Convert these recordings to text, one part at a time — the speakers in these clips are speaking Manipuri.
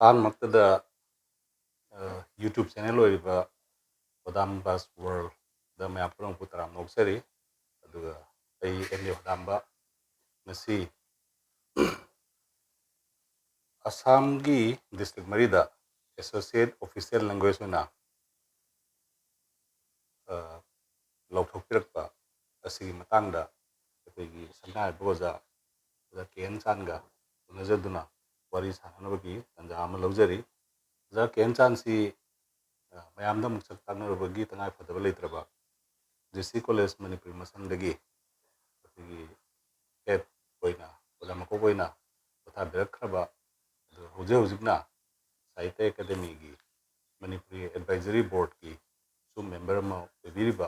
ꯑꯍꯥꯟꯕꯃꯛꯇꯗ YouTube ꯆꯦꯅꯦꯜ ꯑꯣꯏꯔꯤꯕ ꯍꯣꯗꯥꯝꯕꯥꯁ ꯋꯥꯔꯜꯗ ꯃꯌꯥꯝ ꯄꯨꯝꯅꯃꯛꯄꯨ ꯇꯔꯥꯝꯅ ꯑꯣꯛꯆꯔꯤ ꯑꯗꯨꯒ ꯑꯩ ꯑꯦꯝ.ꯑꯦ. ꯍꯣꯗꯥꯝꯕ ꯉꯁꯤ ꯑꯁꯥꯝꯒꯤ ꯗꯤꯁꯇ꯭ꯔꯤꯛ ꯃꯔꯤꯗ ꯑꯦꯁꯣꯁꯤꯌꯦꯠ ꯑꯣꯐꯤꯁꯤꯌꯦꯜ ꯂꯦꯡꯒ꯭ꯋꯦꯖ ꯑꯣꯏꯅ ꯂꯥꯎꯊꯣꯛꯄꯤꯔꯛꯄ ꯑꯁꯤꯒꯤ ꯃꯇꯥꯡꯗ ꯑꯩꯈꯣꯏꯒꯤ ꯁꯛꯅꯥꯏꯔꯕ ꯑꯣꯖꯥ ꯀꯦ ꯑꯦꯟ ꯆꯥꯟꯒ ꯎꯅꯖꯗꯨꯅ ꯋꯥꯔꯤ ꯁꯥꯟꯅꯅꯕꯒꯤ ꯇꯥꯟꯖꯥ ꯑꯃ ꯂꯧꯖꯔꯤ꯫ ꯑꯣꯖꯥ ꯀꯦ ꯑꯦꯟ ꯆꯥꯟꯁꯤ ꯃꯌꯥꯝꯗ ꯑꯃꯨꯛ ꯁꯛ ꯇꯥꯛꯅꯔꯕꯒꯤ ꯇꯉꯥꯏꯐꯗꯕ ꯂꯩꯇ꯭ꯔꯕ ꯖꯤ.ꯁꯤ. ꯀꯣꯂꯦꯖ ꯃꯅꯤꯄꯨꯔꯤ ꯃꯁꯪꯗꯒꯤ ꯑꯩꯈꯣꯏꯒꯤ ꯍꯦꯗ ꯑꯣꯏꯅ ꯑꯣꯖꯥ ꯃꯀꯣꯛ ꯑꯣꯏꯅ ꯄꯣꯊꯥꯕꯤꯔꯛꯈ꯭ꯔꯕ ꯑꯗꯨ ꯍꯧꯖꯤꯛ ꯍꯧꯖꯤꯛꯅ ꯁꯥꯍꯤꯇ꯭ꯌ ꯑꯦꯀꯥꯗꯦꯃꯤꯒꯤ ꯃꯅꯤꯄꯨꯔꯤ ꯑꯦꯗꯚꯥꯏꯖꯔꯤ ꯕꯣꯔꯗꯀꯤ ꯁꯨ ꯃꯦꯝꯕꯔ ꯑꯃ ꯑꯣꯏꯕꯤꯔꯤꯕ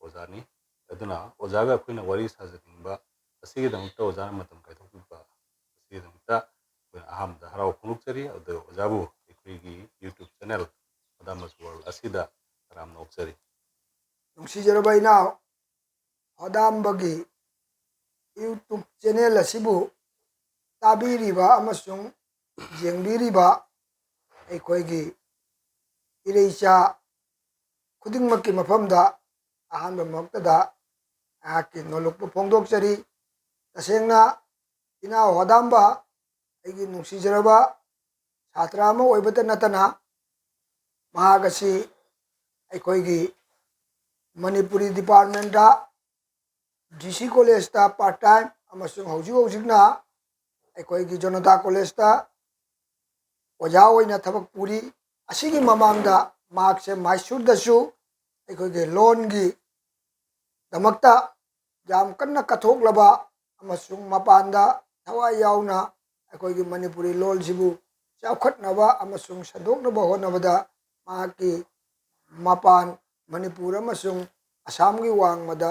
ꯑꯣꯖꯥꯅꯤ꯫ ꯑꯗꯨꯅ ꯑꯣꯖꯥꯒ ꯑꯩꯈꯣꯏꯅ ꯋꯥꯔꯤ ꯁꯥꯖꯅꯤꯡꯕ ꯑꯁꯤꯒꯤꯗꯃꯛꯇ ꯑꯣꯖꯥꯅ ꯃꯇꯝ ꯀꯥꯏꯊꯣꯛꯄꯤꯕ ꯑꯁꯤꯒꯤꯗꯃꯛꯇ ꯑꯩꯈꯣꯏꯅ ꯑꯍꯥꯟꯕꯗ ꯍꯔꯥꯎ ꯐꯣꯡꯗꯣꯛꯆꯔꯤ꯫ ꯑꯗꯨꯒ ꯑꯣꯖꯥꯕꯨ ꯑꯩꯈꯣꯏꯒꯤ ꯌꯨꯇ꯭ꯌꯨꯕ ꯆꯦꯅꯦꯜ ꯍꯣꯗꯥꯝꯕꯥꯁ ꯋꯥꯔꯜ ꯑꯁꯤꯗ ꯇꯔꯥꯝꯅ ꯑꯣꯛꯆꯔꯤ꯫ ꯅꯨꯡꯁꯤꯖꯔꯕ ꯏꯅꯥꯎ ꯍꯣꯗꯥꯝꯕꯒꯤ ꯌꯨꯇ꯭ꯌꯨꯕ ꯆꯦꯅꯦꯜ ꯑꯁꯤꯕꯨ ꯇꯥꯕꯤꯔꯤꯕ ꯑꯃꯁꯨꯡ ꯌꯦꯡꯕꯤꯔꯤꯕ ꯑꯩꯈꯣꯏꯒꯤ ꯏꯔꯩꯆꯥ ꯈꯨꯗꯤꯡꯃꯛꯀꯤ ꯃꯐꯝꯗ ꯑꯍꯥꯟꯕꯃꯛꯇꯗ ꯑꯩꯍꯥꯛꯀꯤ ꯅꯣꯜꯂꯨꯛꯄ ꯐꯣꯡꯗꯣꯛꯆꯔꯤ꯫ ꯇꯁꯦꯡꯅ ꯏꯅꯥꯎ ꯍꯣꯗꯥꯝꯕ ꯑꯩꯒꯤ ꯅꯨꯡꯁꯤꯖꯔꯕ ꯁꯥꯇ꯭ꯔ ꯑꯃ ꯑꯣꯏꯕꯇ ꯅꯠꯇꯅ ꯃꯍꯥꯛ ꯑꯁꯤ ꯑꯩꯈꯣꯏꯒꯤ ꯃꯅꯤꯄꯨꯔꯤ ꯗꯤꯄꯥꯔꯠꯃꯦꯟꯇ ꯖꯤ.ꯁꯤ. ꯀꯣꯂꯦꯖꯇ ꯄꯥꯔꯠ ꯇꯥꯏꯝ ꯑꯃꯁꯨꯡ ꯍꯧꯖꯤꯛ ꯍꯧꯖꯤꯛꯅ ꯑꯩꯈꯣꯏꯒꯤ ꯖꯣꯅꯣꯗꯥ ꯀꯣꯂꯦꯖꯇ ꯑꯣꯖꯥ ꯑꯣꯏꯅ ꯊꯕꯛ ꯄꯨꯔꯤ꯫ ꯑꯁꯤꯒꯤ ꯃꯃꯥꯡꯗ ꯃꯍꯥꯛꯁꯦ ꯃꯥꯏꯁꯨꯔꯗꯁꯨ ꯑꯩꯈꯣꯏꯒꯤ ꯂꯣꯟꯒꯤ ꯗꯃꯛꯇ ꯌꯥꯝ ꯀꯟꯅ ꯀꯠꯊꯣꯛꯂꯕ ꯑꯃꯁꯨꯡ ꯃꯄꯥꯟꯗ ꯊꯋꯥꯏ ꯌꯥꯎꯅ ꯑꯩꯈꯣꯏꯒꯤ ꯃꯅꯤꯄꯨꯔꯤ ꯂꯣꯟꯁꯤꯕꯨ ꯆꯥꯎꯈꯠꯅꯕ ꯑꯃꯁꯨꯡ ꯁꯟꯗꯣꯛꯅꯕ ꯍꯣꯠꯅꯕꯗ ꯃꯍꯥꯛꯀꯤ ꯃꯄꯥꯟ ꯃꯅꯤꯄꯨꯔ ꯑꯃꯁꯨꯡ ꯑꯁꯥꯝꯒꯤ ꯋꯥꯡꯃꯗ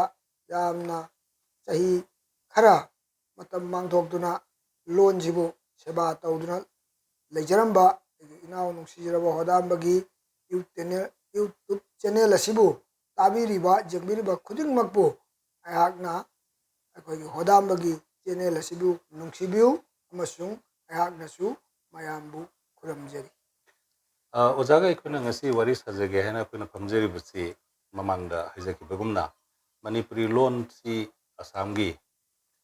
ꯌꯥꯝꯅ ꯆꯍꯤ ꯈꯔ ꯃꯇꯝ ꯃꯥꯡꯊꯣꯛꯇꯨꯅ ꯂꯣꯟꯁꯤꯕꯨ ꯁꯦꯕꯥ ꯇꯧꯗꯨꯅ ꯂꯩꯖꯔꯝꯕ ꯑꯩꯒꯤ ꯏꯅꯥꯎ ꯅꯨꯡꯁꯤꯖꯔꯕ ꯍꯣꯗꯥꯝꯕꯒꯤ ꯌꯨꯇ꯭ꯌꯨꯕ ꯆꯦꯅꯦꯜ ꯑꯁꯤꯕꯨ ꯇꯥꯕꯤꯔꯤꯕ ꯌꯦꯡꯕꯤꯔꯤꯕ ꯈꯨꯗꯤꯡꯃꯛꯄꯨ ꯑꯩꯍꯥꯛꯅ ꯑꯩꯈꯣꯏꯒꯤ ꯍꯣꯗꯥꯝꯕꯒꯤ ꯆꯦꯅꯦꯜ ꯑꯁꯤꯕꯨ ꯅꯨꯡꯁꯤꯕꯤꯌꯨ ꯑꯃꯁꯨꯡ ꯑꯩꯍꯥꯛꯅꯁꯨ ꯃꯌꯥꯝꯕꯨ ꯈꯨꯔꯨꯝꯖꯔꯤ꯫ ꯑꯣꯖꯥꯒ ꯑꯩꯈꯣꯏꯅ ꯉꯁꯤ ꯋꯥꯔꯤ ꯁꯥꯖꯒꯦ ꯍꯥꯏꯅ ꯑꯩꯈꯣꯏꯅ ꯐꯝꯖꯔꯤꯕꯁꯤ ꯃꯃꯥꯡꯗ ꯍꯥꯏꯖꯈꯤꯕꯒꯨꯝꯅ ꯃꯅꯤꯄꯨꯔꯤ ꯂꯣꯟꯁꯤ ꯑꯁꯥꯝꯒꯤ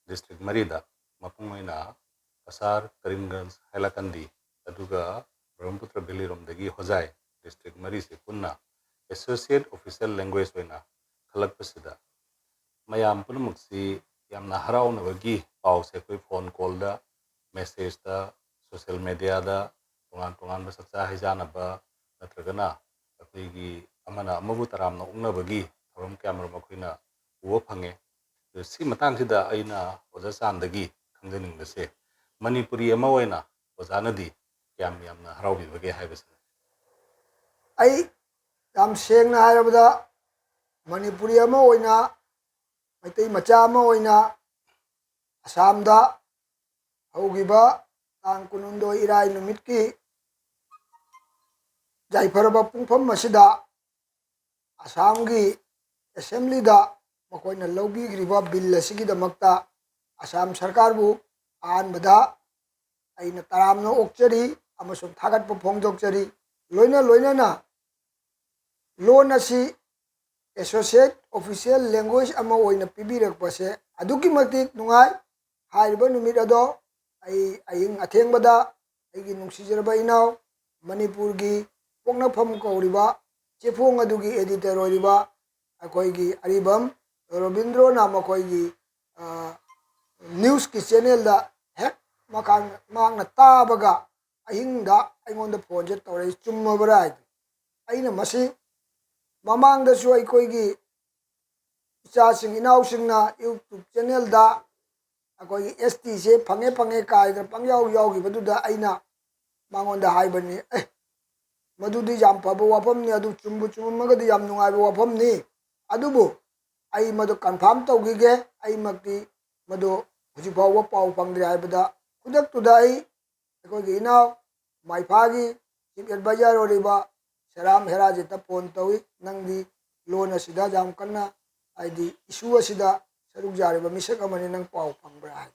ꯗꯤꯁꯇ꯭ꯔꯤꯛ ꯃꯔꯤꯗ ꯃꯄꯨꯡ ꯑꯣꯏꯅ ꯀꯁꯥꯔ, ꯀꯔꯤꯝꯒꯟꯖ, ꯍꯥꯏꯂꯥꯀꯟꯗꯤ ꯑꯗꯨꯒ ꯕ꯭ꯔꯍ꯭ꯃꯄꯨꯇ꯭ꯔ ꯚꯦꯂꯤꯔꯣꯝꯗꯒꯤ ꯍꯣꯖꯥꯏ ꯗꯤꯁꯇ꯭ꯔꯤꯛ ꯃꯔꯤꯁꯤ ꯄꯨꯟꯅ ꯑꯦꯁꯣꯁꯤꯌꯦꯠ ꯑꯣꯐꯤꯁꯤꯌꯦꯜ ꯂꯦꯡꯒ꯭ꯋꯦꯖ ꯑꯣꯏꯅ ꯈꯜꯂꯛꯄꯁꯤꯗ ꯃꯌꯥꯝ ꯄꯨꯝꯅꯃꯛꯁꯤ ꯌꯥꯝꯅ ꯍꯔꯥꯎꯅꯕꯒꯤ ꯄꯥꯎꯁꯦ ꯑꯩꯈꯣꯏ ꯐꯣꯟ ꯀꯣꯜꯗ, ꯃꯦꯁꯦꯖꯇ, ꯁꯣꯁꯤꯌꯦꯜ ꯃꯦꯗꯤꯌꯥꯗ ꯇꯣꯉꯥꯟ ꯇꯣꯉꯥꯟꯕ ꯆꯥꯛꯆꯥ ꯍꯩꯖꯥꯟꯅꯕ ꯅꯠꯇ꯭ꯔꯒꯅ ꯑꯩꯈꯣꯏꯒꯤ ꯑꯃꯅ ꯑꯃꯕꯨ ꯇꯔꯥꯝꯅ ꯑꯣꯛꯅꯕꯒꯤ ꯊꯧꯔꯝ ꯀꯌꯥꯃꯔꯨꯝ ꯑꯩꯈꯣꯏꯅ ꯎꯕ ꯐꯪꯉꯦ꯫ ꯁꯤ ꯃꯇꯥꯡꯁꯤꯗ ꯑꯩꯅ ꯑꯣꯖꯥ ꯆꯥꯟꯗꯒꯤ ꯈꯪꯖꯅꯤꯡꯕꯁꯦ ꯃꯅꯤꯄꯨꯔꯤ ꯑꯃ ꯑꯣꯏꯅ ꯑꯣꯖꯥꯅꯗꯤ ꯌꯥꯝꯅ ꯍꯔꯥꯎꯕꯤꯕꯒꯦ ꯍꯥꯏꯕꯁꯤꯅꯤ꯫ ꯑꯩ ꯌꯥꯝ ꯁꯦꯡꯅ ꯍꯥꯏꯔꯕꯗ ꯃꯅꯤꯄꯨꯔꯤ ꯑꯃ ꯑꯣꯏꯅ ꯃꯩꯇꯩ ꯃꯆꯥ ꯑꯃ ꯑꯣꯏꯅ ꯑꯁꯥꯝꯗ ꯍꯧꯈꯤꯕ ꯇꯥꯡ 12 ꯏꯔꯥꯏ ꯅꯨꯃꯤꯠꯀꯤ ꯌꯥꯏꯐꯔꯕ ꯄꯨꯡꯐꯝ ꯑꯁꯤꯗ ꯑꯁꯥꯝꯒꯤ ꯑꯦꯁꯦꯝꯕ꯭ꯂꯤꯗ ꯃꯈꯣꯏꯅ ꯂꯧꯕꯤꯈ꯭ꯔꯤꯕ ꯕꯤꯜ ꯑꯁꯤꯒꯤꯗꯃꯛꯇ ꯑꯁꯥꯝ ꯁꯔꯀꯥꯔꯕꯨ ꯑꯍꯥꯟꯕꯗ ꯑꯩꯅ ꯇꯔꯥꯝꯅ ꯑꯣꯛꯆꯔꯤ ꯑꯃꯁꯨꯡ ꯊꯥꯒꯠꯄ ꯐꯣꯡꯗꯣꯛꯆꯔꯤ꯫ ꯂꯣꯏꯅꯅ ꯂꯣꯟ ꯑꯁꯤ ꯑꯦꯁꯣꯁꯤꯌꯦꯠ ꯑꯣꯐꯤꯁꯤꯌꯦꯜ ꯂꯦꯡꯒ꯭ꯋꯦꯖ ꯑꯃ ꯑꯣꯏꯅ ꯄꯤꯕꯤꯔꯛꯄꯁꯦ ꯑꯗꯨꯛꯀꯤ ꯃꯇꯤꯛ ꯅꯨꯡꯉꯥꯏ꯫ ꯍꯥꯏꯔꯤꯕ ꯅꯨꯃꯤꯠ ꯑꯗꯣ ꯑꯩ ꯑꯍꯤꯡ ꯑꯊꯦꯡꯕꯗ ꯑꯩꯒꯤ ꯅꯨꯡꯁꯤꯖꯔꯕ ꯏꯅꯥꯎ ꯃꯅꯤꯄꯨꯔꯒꯤ ꯄꯣꯛꯅꯐꯝ ꯀꯧꯔꯤꯕ ꯆꯦꯐꯣꯡ ꯑꯗꯨꯒꯤ ꯑꯦꯗꯤꯇꯔ ꯑꯣꯏꯔꯤꯕ ꯑꯩꯈꯣꯏꯒꯤ ꯑꯔꯤꯕꯝ ꯔꯣꯕꯤꯟꯗ꯭ꯔꯣꯅ ꯃꯈꯣꯏꯒꯤ ꯅ꯭ꯌꯨꯁꯀꯤ ꯆꯦꯅꯦꯜꯗ ꯍꯦꯛ ꯃꯍꯥꯛꯅ ꯇꯥꯕꯒ ꯑꯍꯤꯡꯗ ꯑꯩꯉꯣꯟꯗ ꯐꯣꯟꯁꯦ ꯇꯧꯔꯛꯏ, ꯆꯨꯝꯃꯕ꯭ꯔꯥ ꯍꯥꯏꯗꯤ ꯑꯩꯅ ꯃꯁꯤ ꯃꯃꯥꯡꯗꯁꯨ ꯑꯩꯈꯣꯏꯒꯤ ꯏꯆꯥꯁꯤꯡ ꯏꯅꯥꯎꯁꯤꯡꯅ ꯌꯨꯇ꯭ꯌꯨꯕ ꯆꯦꯅꯦꯜꯗ ꯑꯩꯈꯣꯏꯒꯤ STꯁꯦ ꯐꯪꯉꯦ ꯀꯥꯏꯗꯅ ꯄꯪꯌꯥꯎ ꯌꯥꯎꯈꯤꯕꯗꯨꯗ ꯑꯩꯅ ꯃꯉꯣꯟꯗ ꯍꯥꯏꯕꯅꯤ, ꯃꯗꯨꯗꯤ ꯌꯥꯝ ꯐꯕ ꯋꯥꯐꯝꯅꯤ, ꯑꯗꯨ ꯆꯨꯝꯃꯝꯃꯒꯗꯤ ꯌꯥꯝ ꯅꯨꯡꯉꯥꯏꯕ ꯋꯥꯐꯝꯅꯤ, ꯑꯗꯨꯕꯨ ꯑꯩ ꯃꯗꯨ ꯀꯟꯐꯥꯔꯝ ꯇꯧꯈꯤꯒꯦ, ꯑꯩꯃꯛꯇꯤ ꯃꯗꯨ ꯍꯧꯖꯤꯛ ꯐꯥꯎꯕ ꯄꯥꯎ ꯐꯪꯗ꯭ꯔꯤ ꯍꯥꯏꯕꯗ ꯈꯨꯗꯛꯇꯨꯗ ꯑꯩꯈꯣꯏꯒꯤ ꯏꯅꯥꯎ ꯃꯥꯏꯐꯥꯒꯤ ꯆꯤꯐ ꯑꯦꯗꯚꯥꯏꯖꯔ ꯑꯣꯏꯔꯤꯕ ꯁꯦꯔꯥꯝ ꯍꯦꯔꯥꯖꯤꯠꯇ ꯐꯣꯟ ꯇꯧꯏ, ꯅꯪꯗꯤ ꯂꯣꯟ ꯑꯁꯤꯗ ꯌꯥꯝ ꯀꯟꯅ ꯍꯥꯏꯗꯤ ꯏꯁꯨ ꯑꯁꯤꯗ ꯁꯔꯨꯛ ꯌꯥꯔꯤꯕ ꯃꯤꯁꯛ ꯑꯃꯅꯤ, ꯅꯪ ꯄꯥꯎ ꯐꯪꯕ꯭ꯔꯥ ꯍꯥꯏ꯫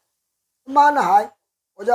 ꯃꯥꯅ ꯍꯥꯏ, ꯑꯣꯖꯥ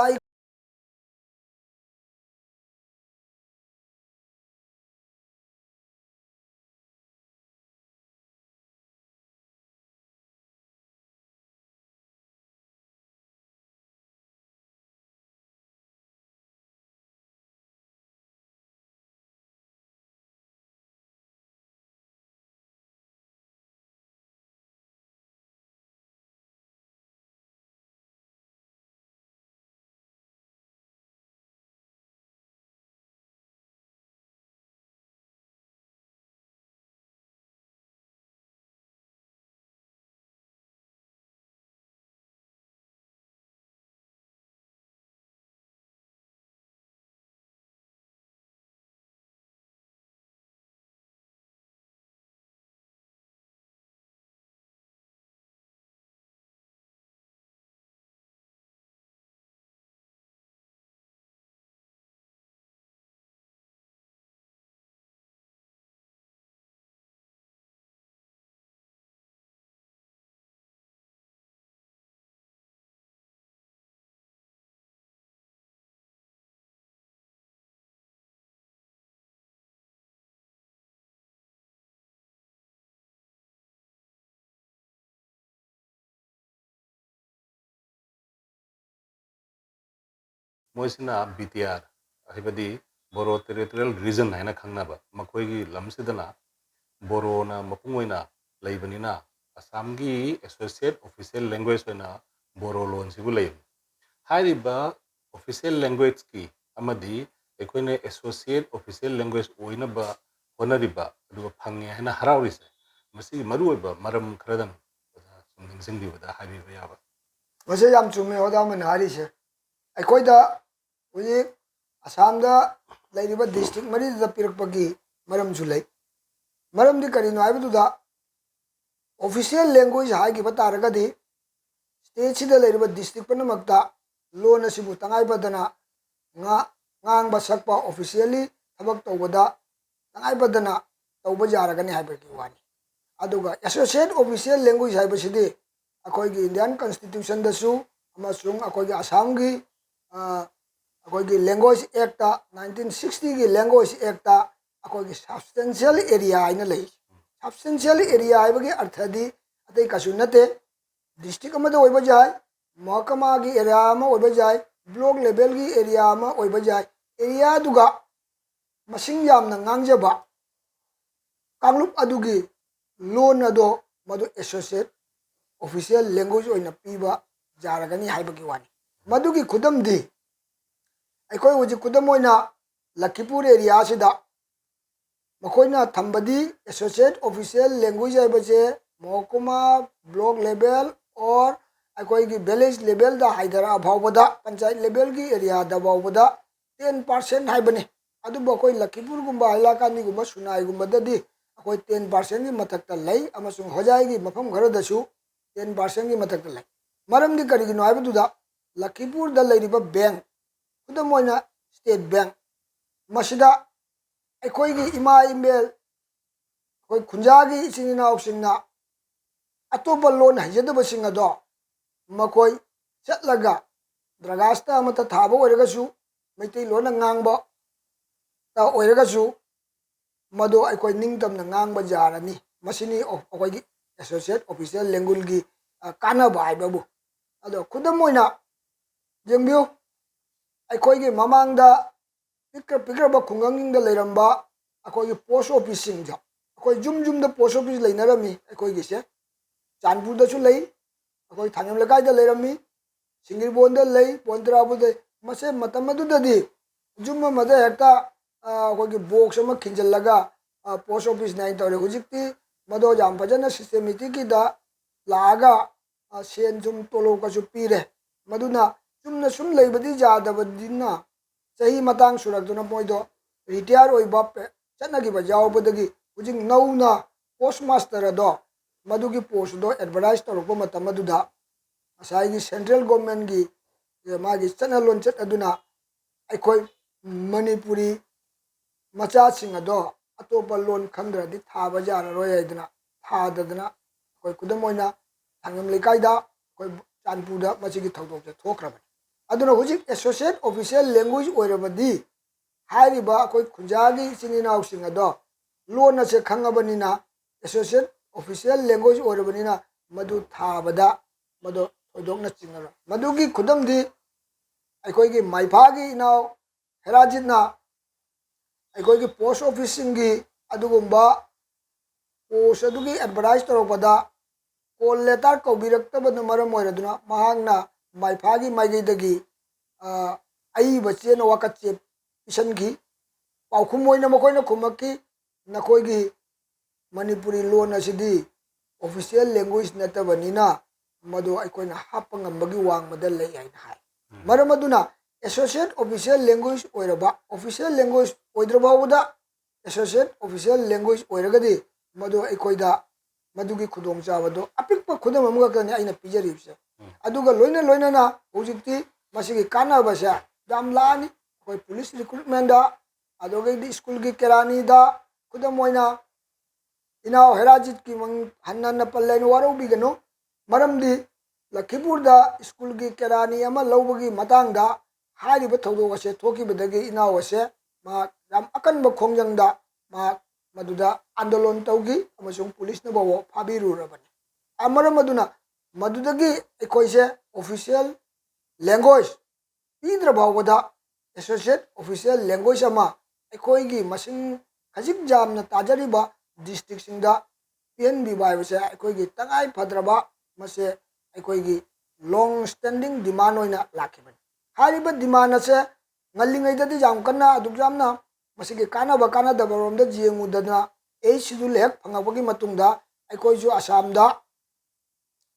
मोइसिना BTR हाइबदी बोरो टेरिटोरियल रीजन हाइना खंगनाबा मखोइगी लमसिदना बोरोना मपुंगोइना लैबनिना असमगी एसोसिएट ऑफिशियल लैंग्वेज होइना बोरो लोन सिबु लैब हाइरिबा ऑफिशियल लैंग्वेज की अमदी एकोइने एसोसिएट ऑफिशियल लैंग्वेज ओइनबा होनरिबा अदुगा फंगे हाइना हराउरिसे मसी मरुओइबा मरम खरदन निंगसिंगबिबदा हाइबिबा याबा मसे याम चुमे ओदा मन हारिसे अखोइदा हुई असमदा लैरिबा डिस्ट्रिक्ट मरी दा पिरकपगी मरम जुलै मरम दि करिनो हाइबदुदा ऑफिशियल लैंग्वेज हाइगी बतारगदी स्टेट सिदा लैरिबा डिस्ट्रिक्ट पनमक्ता लोन असिबु तंगाई बदना ngang sakpa officially thabak tawbada tangai badana tawba jaragani haibaki wani aduga associate official language haibasidi akoi gi Indian constitution da su amasung akoi gi Assam gi akoi gi language act ta 1960 gi language act ta akoi gi substantial area aina lei substantial area haibagi arthadi atai kasu nate district amada oiba jai mahkama gi area ma oiba jai block level gi area ma oiba jai area duga masing yamna ngangjaba kanglup adugi loan ado madu associate official language oina piba jaragani haibagi wani madugi khudam di aikoi uji khudam oina Lakipur area sida makoina thambadi associate official language aibaje mohkuma block level or aikoi gi village level da haidara bhaubada panchayat level gi area da bhaubada 10% haibani adubu akoi Lakipur gumba ilakani gumba Sunai gumba dadi akoi 10% gi mathakta lei amasung hojai gi mafam ghara dasu 10% gi mathakta lei maram di kari gi no aibaduda Lakipur da leiriba bank khudam oina state bank masida aikoi gi ima email akoi khunja gi isinina oksingna atoba loan hajadaba singa do makoi chatlaga dragasta amata thaba oiragasu maitai lona ngangba ta oiragasu mado aikoi ningtamna ngangba jarani masini akoi gi associate official language gi kana bai babu ado khudam oina jengbiu aikoi gi mamangda pikra ba khungang da leiramba akoi gi post office singja akoi jum da post office leinarami akoi gi se Chanpur da chu lei akoi Thanyam lakai da leirami Singirbon da lei Pontrabu da mase matam adu da di jum ma da hekta akoi gi box ma khinjallaga post office nai tawre hujikti mado jam pajana systematic ki da laga sen jum tolo ka chu pire maduna chumna sum leibadi jadabadina sahi matang surakduna moido retire oiba chanagi ba jawbadagi hujing nauna postmaster ado madugi post do advertise torokpa matam aduda asai gi central government gi magi channel lon chat aduna aikoi Manipuri macha sing ado atopa lon khamdradi thaba jara royadna thadadna koi kudamoina thangam lekaida koi Chanpurda machigi thodok thokraba aduna hujik associate official language oirabadi hairiba akoi khunjagi sininaw sing ado lona se khangabanina associate official language oirabanina madu thabada madu thodokna chingara madugi khudamdi aikoi gi maifagi inaw herajitna aikoi gi post office singi adugumba post adugi advertise torokpada call letter kobiraktabana maram oiraduna mahangna maifagi maigidagi ai bachena wakatche isangi paukhum oina makoina khumaki nakoi gi Manipuri loan asidi official language natabanina madu aikoina happa ngambagi wangmada lei aina hai maram aduna associate official language oiraba official language oidrabawda associate official language oiragadi madu aikoida madugi khudong chabado apikpa khudam amga kani aina pijaribse aduga loina na hujikti masigi kana basa damlani koi police recruitment da adoge di school gi kerani da khudam oina inaw herajit ki mang hanna pallain waro bigano maramdi Lakipur da school gi kerani ama lawbagi matang da hariba thodo ase thoki bedagi inaw ase ma ram akan ba khongjang da ma maduda andolon tawgi amasung police na bawo phabiru rabani amara maduna madudagi ekoise official language ꯄꯤꯗ꯭ꯔ ꯐꯥꯎꯕꯗ ꯑꯦꯁꯣꯁꯤꯌꯦꯠ ꯑꯣꯐꯤꯁꯤꯌꯦꯜ ꯂꯦꯡꯒ꯭ꯋꯦꯖ ꯑꯃ ꯑꯩꯈꯣꯏꯒꯤ ꯃꯁꯤꯡ ꯈꯖꯤꯛ ꯌꯥꯝꯅ ꯇꯥꯖꯔꯤꯕ ꯗꯤꯁꯇ꯭ꯔꯤꯛꯁꯤꯡꯗ ꯄꯤꯍꯟꯕꯤꯕ ꯍꯥꯏꯕꯁꯦ ꯑꯩꯈꯣꯏꯒꯤ ꯇꯉꯥꯏ ꯐꯗ꯭ꯔꯕ ꯃꯁꯦ ꯑꯩꯈꯣꯏꯒꯤ ꯂꯣꯡ ꯁ꯭ꯇꯦꯟꯗꯤꯡ ꯗꯤꯃꯥꯟ ꯑꯣꯏꯅ ꯂꯥꯛꯈꯤꯕꯅꯤ ꯍꯥꯏꯔꯤꯕ ꯗꯤꯃꯥꯟ ꯑꯁꯦ ꯉꯜꯂꯤꯉꯩꯗꯗꯤ ꯌꯥꯝ ꯀꯟꯅ ꯑꯗꯨꯛ ꯌꯥꯝꯅ ꯃꯁꯤꯒꯤ ꯀꯥꯟꯅꯕ ꯀꯥꯟꯅꯗꯕꯔꯣꯝꯗ ꯌꯦꯡꯉꯨꯗꯅ 8 ꯁꯤꯗꯨꯜ ꯍꯦꯛ ꯐꯪꯉꯛꯄꯒꯤ ꯃꯇꯨꯡꯗ ꯑꯩꯈꯣꯏꯁꯨ ꯑꯁꯥꯝꯗ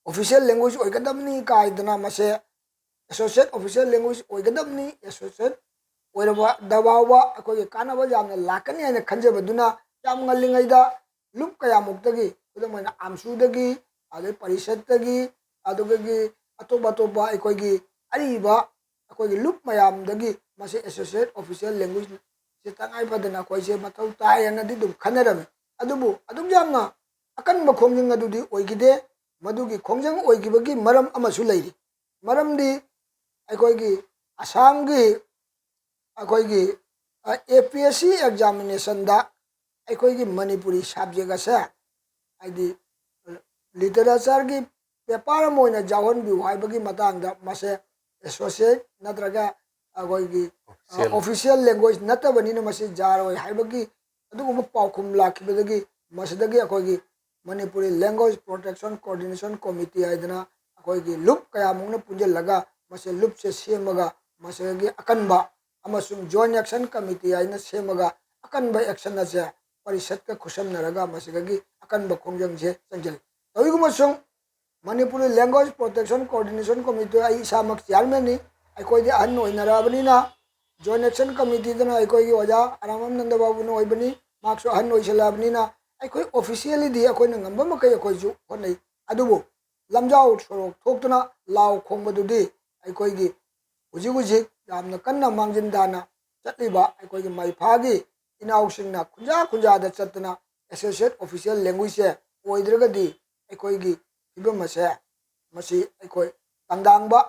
ꯑꯣꯐꯤꯁꯤꯌꯦꯜ ꯂꯦꯡꯒ꯭ꯋꯦꯖ ꯑꯣꯏꯒꯗꯕꯅꯤ ꯀꯥꯏꯗꯅ ꯃꯁꯦ ꯑꯦꯁꯣꯁꯤꯌꯦꯠ ꯑꯣꯐꯤꯁꯤꯌꯦꯜ ꯂꯦꯡꯒ꯭ꯋꯦꯖ ꯑꯣꯏꯒꯗꯕꯅꯤ ꯑꯦꯁꯣꯁꯤꯌꯦꯠ ꯑꯣꯏꯔꯕꯗ ꯐꯥꯎꯕ ꯑꯩꯈꯣꯏꯒꯤ ꯀꯥꯟꯅꯕ ꯌꯥꯝꯅ ꯂꯥꯛꯀꯅꯤ ꯍꯥꯏꯅ ꯈꯟꯖꯕꯗꯨꯅ ꯌꯥꯝ ꯉꯜꯂꯤꯉꯩꯗ ꯂꯨꯞ ꯀꯌꯥꯃꯨꯛꯇꯒꯤ ꯈꯨꯗꯝ ꯑꯣꯏꯅ ꯑꯥꯝꯁꯨꯗꯒꯤ ꯑꯗꯩ ꯄꯔꯤꯁꯠꯇꯒꯤ ꯑꯗꯨꯗꯒꯤ ꯑꯇꯣꯞ ꯑꯇꯣꯞꯄ ꯑꯩꯈꯣꯏꯒꯤ ꯑꯔꯤꯕ ꯑꯩꯈꯣꯏꯒꯤ ꯂꯨꯞ ꯃꯌꯥꯝꯗꯒꯤ ꯃꯁꯤ ꯑꯦꯁꯣꯁꯤꯌꯦꯠ ꯑꯣꯐꯤꯁꯤꯌꯦꯜ ꯂꯦꯡꯒ꯭ꯋꯦꯖ ꯁꯤ ꯇꯉꯥꯏ ꯐꯗꯅ ꯑꯩꯈꯣꯏꯁꯦ ꯃꯊꯧ ꯇꯥꯏ ꯍꯥꯏꯅꯗꯤ ꯑꯗꯨꯝ ꯈꯟꯅꯔꯝꯃꯤ ꯑꯗꯨꯕꯨ ꯑꯗꯨꯛ ꯌꯥꯝꯅ ꯑꯀꯟꯕ ꯈꯣꯡꯖꯪ ꯑꯗꯨꯗꯤ ꯑꯣꯏꯈꯤꯗꯦ ꯃꯗꯨꯒꯤ ꯈꯣꯡꯖꯪ ꯑꯣꯏꯈꯤꯕꯒꯤ ꯃꯔꯝ ꯑꯃꯁꯨ ꯂꯩꯔꯤ ꯃꯔꯝꯗꯤ ꯑꯩꯈꯣꯏꯒꯤ ꯑꯁꯥꯝꯒꯤ ꯑꯩꯈꯣꯏꯒꯤ APSC ꯑꯦꯛꯖꯥꯃꯤꯅꯦꯁꯟꯗ ꯑꯩꯈꯣꯏꯒꯤ ꯃꯅꯤꯄꯨꯔꯤ ꯁꯕꯖꯦꯛ ꯑꯁꯦ ꯍꯥꯏꯗꯤ ꯂꯤꯇꯔꯦꯆꯔꯒꯤ ꯄꯦꯄꯔ ꯑꯃ ꯑꯣꯏꯅ ꯌꯥꯎꯍꯟꯕꯤꯌꯨ ꯍꯥꯏꯕꯒꯤ ꯃꯇꯥꯡꯗ ꯃꯁꯦ ꯑꯦꯁꯣꯁꯤꯌꯦꯠ ꯅꯠꯇ꯭ꯔꯒ ꯑꯩꯈꯣꯏꯒꯤ ꯑꯣꯐꯤꯁꯤꯌꯦꯜ ꯂꯦꯡꯒ꯭ꯋꯦꯖ ꯅꯠꯇꯕꯅꯤꯅ ꯃꯁꯤ ꯌꯥꯔꯣꯏ ꯍꯥꯏꯕꯒꯤ ꯑꯗꯨꯒꯨꯝꯕ ꯄꯥꯎꯈꯨꯝ ꯂꯥꯛꯈꯤꯕꯗꯒꯤ ꯃꯁꯤꯗꯒꯤ ꯑꯩꯈꯣꯏꯒꯤ Manipuri language protection coordination committee ꯍꯥꯏꯗꯅ ꯑꯩꯈꯣꯏꯒꯤ ꯂꯨꯞ ꯀꯌꯥꯃꯨꯛꯅ ꯄꯨꯟꯁꯤꯜꯂꯒ ꯃꯁꯤ ꯂꯨꯞꯁꯦ ꯁꯦꯝꯃꯒ ꯃꯁꯤꯗꯒꯤ ꯑꯀꯟꯕ ꯑꯃꯁꯨꯡ ꯖꯣꯏꯟ ꯑꯦꯛꯁꯟ ꯀꯃꯤꯇꯤ ꯍꯥꯏꯅ ꯁꯦꯝꯃꯒ ꯑꯀꯟꯕ ꯑꯦꯛꯁꯟ ꯑꯁꯦ ꯄꯔꯤꯁꯠꯀ ꯈꯨꯠꯁꯝꯅꯔꯒ ꯃꯁꯤꯗꯒꯤ ꯑꯀꯟꯕ ꯈꯣꯡꯖꯪꯁꯦ ꯆꯪꯁꯤꯜꯂꯤ ꯇꯧꯏꯒꯨꯝꯕꯁꯨꯡ Manipuri language protection coordination committee ꯑꯩ ꯏꯁꯥꯃꯛ ꯆꯤꯌꯥꯔꯃꯦꯟꯅꯤ ꯑꯩꯈꯣꯏꯗꯤ ꯑꯍꯟ ꯑꯣꯏꯅꯔꯛꯑꯕꯅꯤꯅ ꯖꯣꯏꯟ ꯑꯦꯛꯁꯟ ꯀꯃꯤꯇꯤꯗꯅ ꯑꯩꯈꯣꯏꯒꯤ ꯑꯣꯖꯥ ꯑꯔꯥꯃꯝ ꯅꯟꯗꯕꯥꯕꯨꯅ ꯑꯣꯏꯕꯅꯤ ꯃꯍꯥꯛꯁꯨ ꯑꯍꯟ ꯑꯣꯏꯁꯤꯜꯂꯛꯑꯕꯅꯤꯅ ꯑꯩꯈꯣꯏ ꯑꯣꯐꯤꯁꯤꯌꯦꯜꯂꯤꯗꯤ ꯑꯩꯈꯣꯏꯅ ꯉꯝꯕ ꯃꯈꯩ ꯑꯩꯈꯣꯏꯁꯨ ꯍꯣꯠꯅꯩ ꯑꯗꯨꯕꯨ ꯂꯝꯖꯥꯎ ꯁꯣꯔꯣꯛ ꯊꯣꯛꯇꯨꯅ ꯂꯥꯎ ꯈꯣꯡꯕꯗꯨꯗꯤ ꯑꯩꯈꯣꯏꯒꯤ ꯍꯧꯖꯤꯛ ꯍꯧꯖꯤꯛ ꯌꯥꯝꯅ ꯀꯟꯅ ꯃꯥꯡꯖꯤꯟ ꯇꯥꯅ ꯆꯠꯂꯤꯕ ꯑꯩꯈꯣꯏꯒꯤ ꯃꯩꯐꯥꯒꯤ ꯏꯅꯥꯎꯁꯤꯡꯅ ꯈꯨꯟꯖꯥ ꯈꯨꯟꯖꯥꯗ ꯆꯠꯇꯅ ꯑꯦꯁꯣꯁꯤꯌꯦꯠ ꯑꯣꯐꯤꯁꯤꯌꯦꯜ ꯂꯦꯡꯒ꯭ꯋꯦꯖꯁꯦ ꯑꯣꯏꯗ꯭ꯔꯒꯗꯤ ꯑꯩꯈꯣꯏꯒꯤ ꯐꯤꯕꯝ ꯑꯁꯦ ꯃꯁꯤ ꯑꯩꯈꯣꯏ ꯇꯪꯗꯥꯡꯕ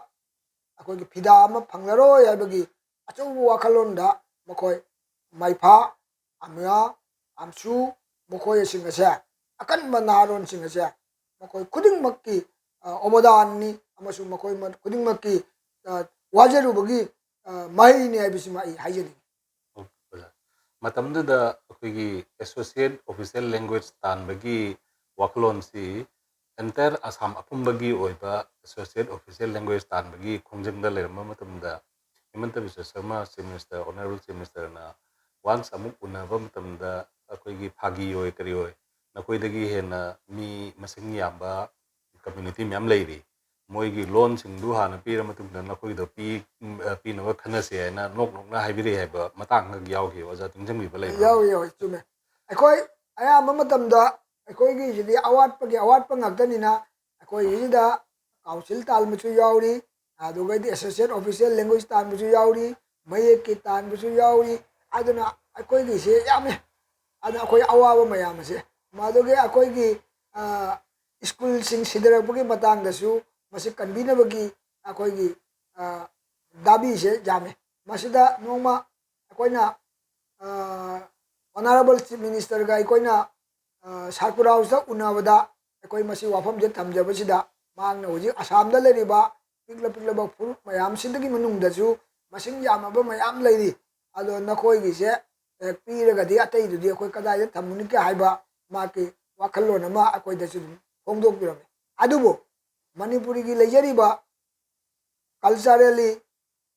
ꯑꯩꯈꯣꯏꯒꯤ ꯐꯤꯗꯥ ꯑꯃ ꯐꯪꯂꯔꯣꯏ ꯍꯥꯏꯕꯒꯤ ꯑꯆꯧꯕ ꯋꯥꯈꯜꯂꯣꯟꯗ ꯃꯈꯣꯏ ꯃꯩꯐꯥ ꯑꯃꯌꯥ ꯑꯝꯁꯨ ꯃꯈꯣꯏꯁꯤꯡ ꯑꯁꯦ ꯑꯀꯟꯕ ꯅꯍꯥꯔꯣꯟꯁꯤꯡ ꯑꯁꯦ ꯃꯈꯣꯏ ꯈꯨꯗꯤꯡꯃꯛꯀꯤ ꯑꯣꯕꯗꯥꯟꯅꯤ ꯑꯃꯁꯨꯡ ꯃꯈꯣꯏ ꯈꯨꯗꯤꯡꯃꯛꯀꯤ ꯋꯥꯖꯔꯨꯕꯒꯤ ꯃꯍꯩꯅꯤ ꯍꯥꯏꯕꯁꯤꯃ ꯑꯩ ꯍꯥꯏꯖꯅꯤꯡꯉꯤ ꯃꯇꯝꯗꯨꯗ ꯑꯩꯈꯣꯏꯒꯤ ꯑꯦꯁꯣꯁꯤꯌꯦꯠ ꯑꯣꯐꯤꯁꯤꯌꯦꯜ ꯂꯦꯡꯒ꯭ꯋꯦꯖ ꯇꯥꯟꯕꯒꯤ ꯋꯥꯈꯜꯂꯣꯟꯁꯤ ꯑꯦꯟꯇꯥꯌꯔ ꯑꯁꯥꯝ ꯑꯄꯨꯟꯕꯒꯤ ꯑꯣꯏꯕ ꯑꯦꯁꯣꯁꯤꯌꯦꯠ ꯑꯣꯐꯤꯁꯤꯌꯦꯜ ꯂꯦꯡꯒ꯭ꯋꯦꯖ ꯇꯥꯟꯕꯒꯤ ꯈꯣꯡꯖꯪꯗ ꯂꯩꯔꯝꯕ ꯃꯇꯝꯗ Himanta Biswa Sarma chief minister honourable chief ꯃꯤꯅꯤꯁꯇꯔꯅ ꯋꯥꯟꯁ ꯑꯃꯨꯛ ꯎꯅꯕ ꯃꯇꯝꯗ ꯑꯩꯈꯣꯏꯒꯤ ꯐꯥꯒꯤ ꯑꯣꯏ ꯀꯔꯤ ꯑꯣꯏ ꯅꯈꯣꯏꯗꯒꯤ ꯍꯦꯟꯅ ꯃꯤ ꯃꯁꯤꯡ ꯌꯥꯝꯕ ꯀꯝꯃ꯭ꯌꯨꯅꯤꯇꯤ ꯃꯌꯥꯝ ꯂꯩꯔꯤ ꯃꯣꯏꯒꯤ ꯂꯣꯟꯁꯤꯡꯗꯨ ꯍꯥꯟꯅ ꯄꯤꯔ ꯃꯇꯨꯡꯗ ꯅꯈꯣꯏꯗꯣ ꯄꯤꯅꯕ ꯈꯟꯅꯁꯤ ꯍꯥꯏꯅ ꯅꯣꯛ ꯅꯣꯛꯅ ꯍꯥꯏꯕꯤꯔꯛꯏ ꯍꯥꯏꯕ ꯃꯇꯥꯡ ꯌꯥꯎꯈꯤꯕ ꯑꯣꯖꯥ ꯇꯨꯡꯖꯟꯕꯤꯕ ꯂꯩꯕ꯭ꯔꯥ? ꯌꯥꯎꯏ ꯌꯥꯎꯏ ꯆꯨꯝꯃꯦ ꯑꯩꯈꯣꯏ ꯑꯌꯥꯝꯕ ꯃꯇꯝꯗ ꯑꯩꯈꯣꯏꯒꯤꯁꯤꯗꯤ ꯑꯋꯥꯠꯄꯒꯤ ꯑꯋꯥꯠꯄ ꯉꯥꯛꯇꯅꯤꯅ ꯑꯩꯈꯣꯏꯒꯤꯁꯤꯗ ꯀꯥꯎꯟꯁꯤꯜ ꯇꯥꯟꯕꯁꯨ ꯌꯥꯎꯔꯤ ꯑꯗꯨꯒꯩꯗꯤ ꯑꯦꯁꯣꯁꯤꯌꯦꯠ ꯑꯣꯐꯤꯁꯤꯌꯦꯜ ꯂꯦꯡꯒ꯭ꯋꯦꯖ ꯇꯥꯟꯕꯁꯨ ꯌꯥꯎꯔꯤ ꯃꯌꯦꯛꯀꯤ ꯇꯥꯟꯕꯁꯨ ꯌꯥꯎꯔꯤ ꯑꯗꯨꯅ ꯑꯩꯈꯣꯏꯒꯤꯁꯤ ꯌꯥꯝꯃꯦ ꯑꯗꯨꯅ ꯑꯩꯈꯣꯏ ꯑꯋꯥꯕ ꯃꯌꯥꯝ ꯑꯁꯦ ꯃꯗꯨꯒꯤ ꯑꯩꯈꯣꯏꯒꯤ ꯁ꯭ꯀꯨꯜꯁꯤꯡ ꯁꯤꯙꯔꯛꯄꯒꯤ ꯃꯇꯥꯡꯗꯁꯨ ꯃꯁꯤ ꯀꯟꯕꯤꯅꯕꯒꯤ ꯑꯩꯈꯣꯏꯒꯤ ꯗꯥꯕꯤꯁꯦ ꯌꯥꯝꯃꯦ ꯃꯁꯤꯗ ꯅꯣꯡꯃ ꯑꯩꯈꯣꯏꯅ ꯑꯣꯅꯔꯦꯕꯜ ꯆꯤꯐ ꯃꯤꯅꯤꯁꯇꯔꯒ ꯑꯩꯈꯣꯏꯅ ꯁꯥꯔꯀꯨꯂꯥꯔ ꯍꯥꯎꯁꯇ ꯎꯅꯕꯗ ꯑꯩꯈꯣꯏ ꯃꯁꯤ ꯋꯥꯐꯝꯁꯦ ꯊꯝꯖꯕꯁꯤꯗ ꯃꯍꯥꯛꯅ ꯍꯧꯖꯤꯛ ꯑꯁꯥꯝꯗ ꯂꯩꯔꯤꯕ ꯄꯤꯛꯂ ꯄꯤꯛꯂꯕ ꯐꯨꯔꯨꯞ ꯃꯌꯥꯝꯁꯤꯗꯒꯤ ꯃꯅꯨꯡꯗꯁꯨ ꯃꯁꯤꯡ ꯌꯥꯝꯃꯕ ꯃꯌꯥꯝ ꯂꯩꯔꯤ ꯑꯗꯣ ꯅꯈꯣꯏꯒꯤꯁꯦ ꯄꯤꯔꯒꯗꯤ ꯑꯇꯩꯗꯨꯗꯤ ꯑꯩꯈꯣꯏ ꯀꯗꯥꯏꯗ ꯊꯝꯃꯨꯅꯤꯒꯦ ꯍꯥꯏꯕ ꯃꯥꯒꯤ ꯋꯥꯈꯜꯂꯣꯟ ꯑꯃ ꯑꯩꯈꯣꯏꯗꯁꯨ ꯑꯗꯨꯝ ꯐꯣꯡꯗꯣꯛꯄꯤꯔꯝꯃꯤ ꯑꯗꯨꯕꯨ ꯃꯅꯤꯄꯨꯔꯤꯒꯤ ꯂꯩꯖꯔꯤꯕ ꯀꯜꯆꯔꯦꯜꯂꯤ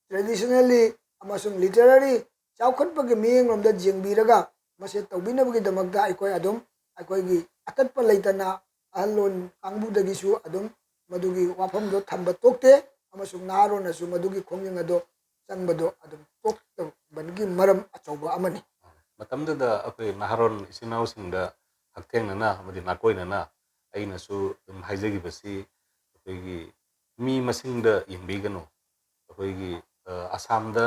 ꯇ꯭ꯔꯦꯗꯤꯁꯅꯦꯜꯂꯤ ꯑꯃꯁꯨꯡ ꯂꯤꯇꯔꯦꯔꯤ ꯆꯥꯎꯈꯠꯄꯒꯤ ꯃꯤꯠꯌꯦꯡꯂꯣꯝꯗ ꯌꯦꯡꯕꯤꯔꯒ ꯃꯁꯤ ꯇꯧꯕꯤꯅꯕꯒꯤꯗꯃꯛꯇ ꯑꯩꯈꯣꯏ ꯑꯗꯨꯝ ꯑꯩꯈꯣꯏꯒꯤ ꯑꯇꯠꯄ ꯂꯩꯇꯅ ꯑꯍꯜꯂꯣꯟ ꯀꯥꯡꯕꯨꯗꯒꯤꯁꯨ ꯑꯗꯨꯝ ꯃꯗꯨꯒꯤ ꯋꯥꯐꯝꯗꯣ ꯊꯝꯕ ꯇꯣꯛꯇꯦ ꯑꯃꯁꯨꯡ ꯅꯍꯥꯔꯣꯟꯅꯁꯨ ꯃꯗꯨꯒꯤ ꯈꯣꯡꯖꯪ ꯑꯗꯣ ꯆꯪꯕꯗꯣ ꯑꯗꯨꯝ ꯇꯣꯛꯇꯕꯒꯤ ꯃꯔꯝ ꯑꯆꯧꯕ ꯑꯃꯅꯤ ꯃꯇꯝꯗꯨꯗ ꯑꯩꯈꯣꯏ ꯅꯍꯥꯔꯣꯟ ꯏꯆꯤꯟ ꯏꯅꯥꯎꯁꯤꯡꯗ ꯍꯛꯊꯦꯡꯅꯅ ꯑꯃꯗꯤ ꯅꯥꯀꯣꯏꯅꯅ ꯑꯩꯅꯁꯨ ꯑꯗꯨꯝ ꯍꯥꯏꯖꯈꯤꯕꯁꯤ ꯑꯩꯈꯣꯏꯒꯤ ꯃꯤ ꯃꯁꯤꯡꯗ ꯌꯦꯡꯕꯤꯒꯅꯨ ꯑꯩꯈꯣꯏꯒꯤ ꯑꯁꯥꯝꯗ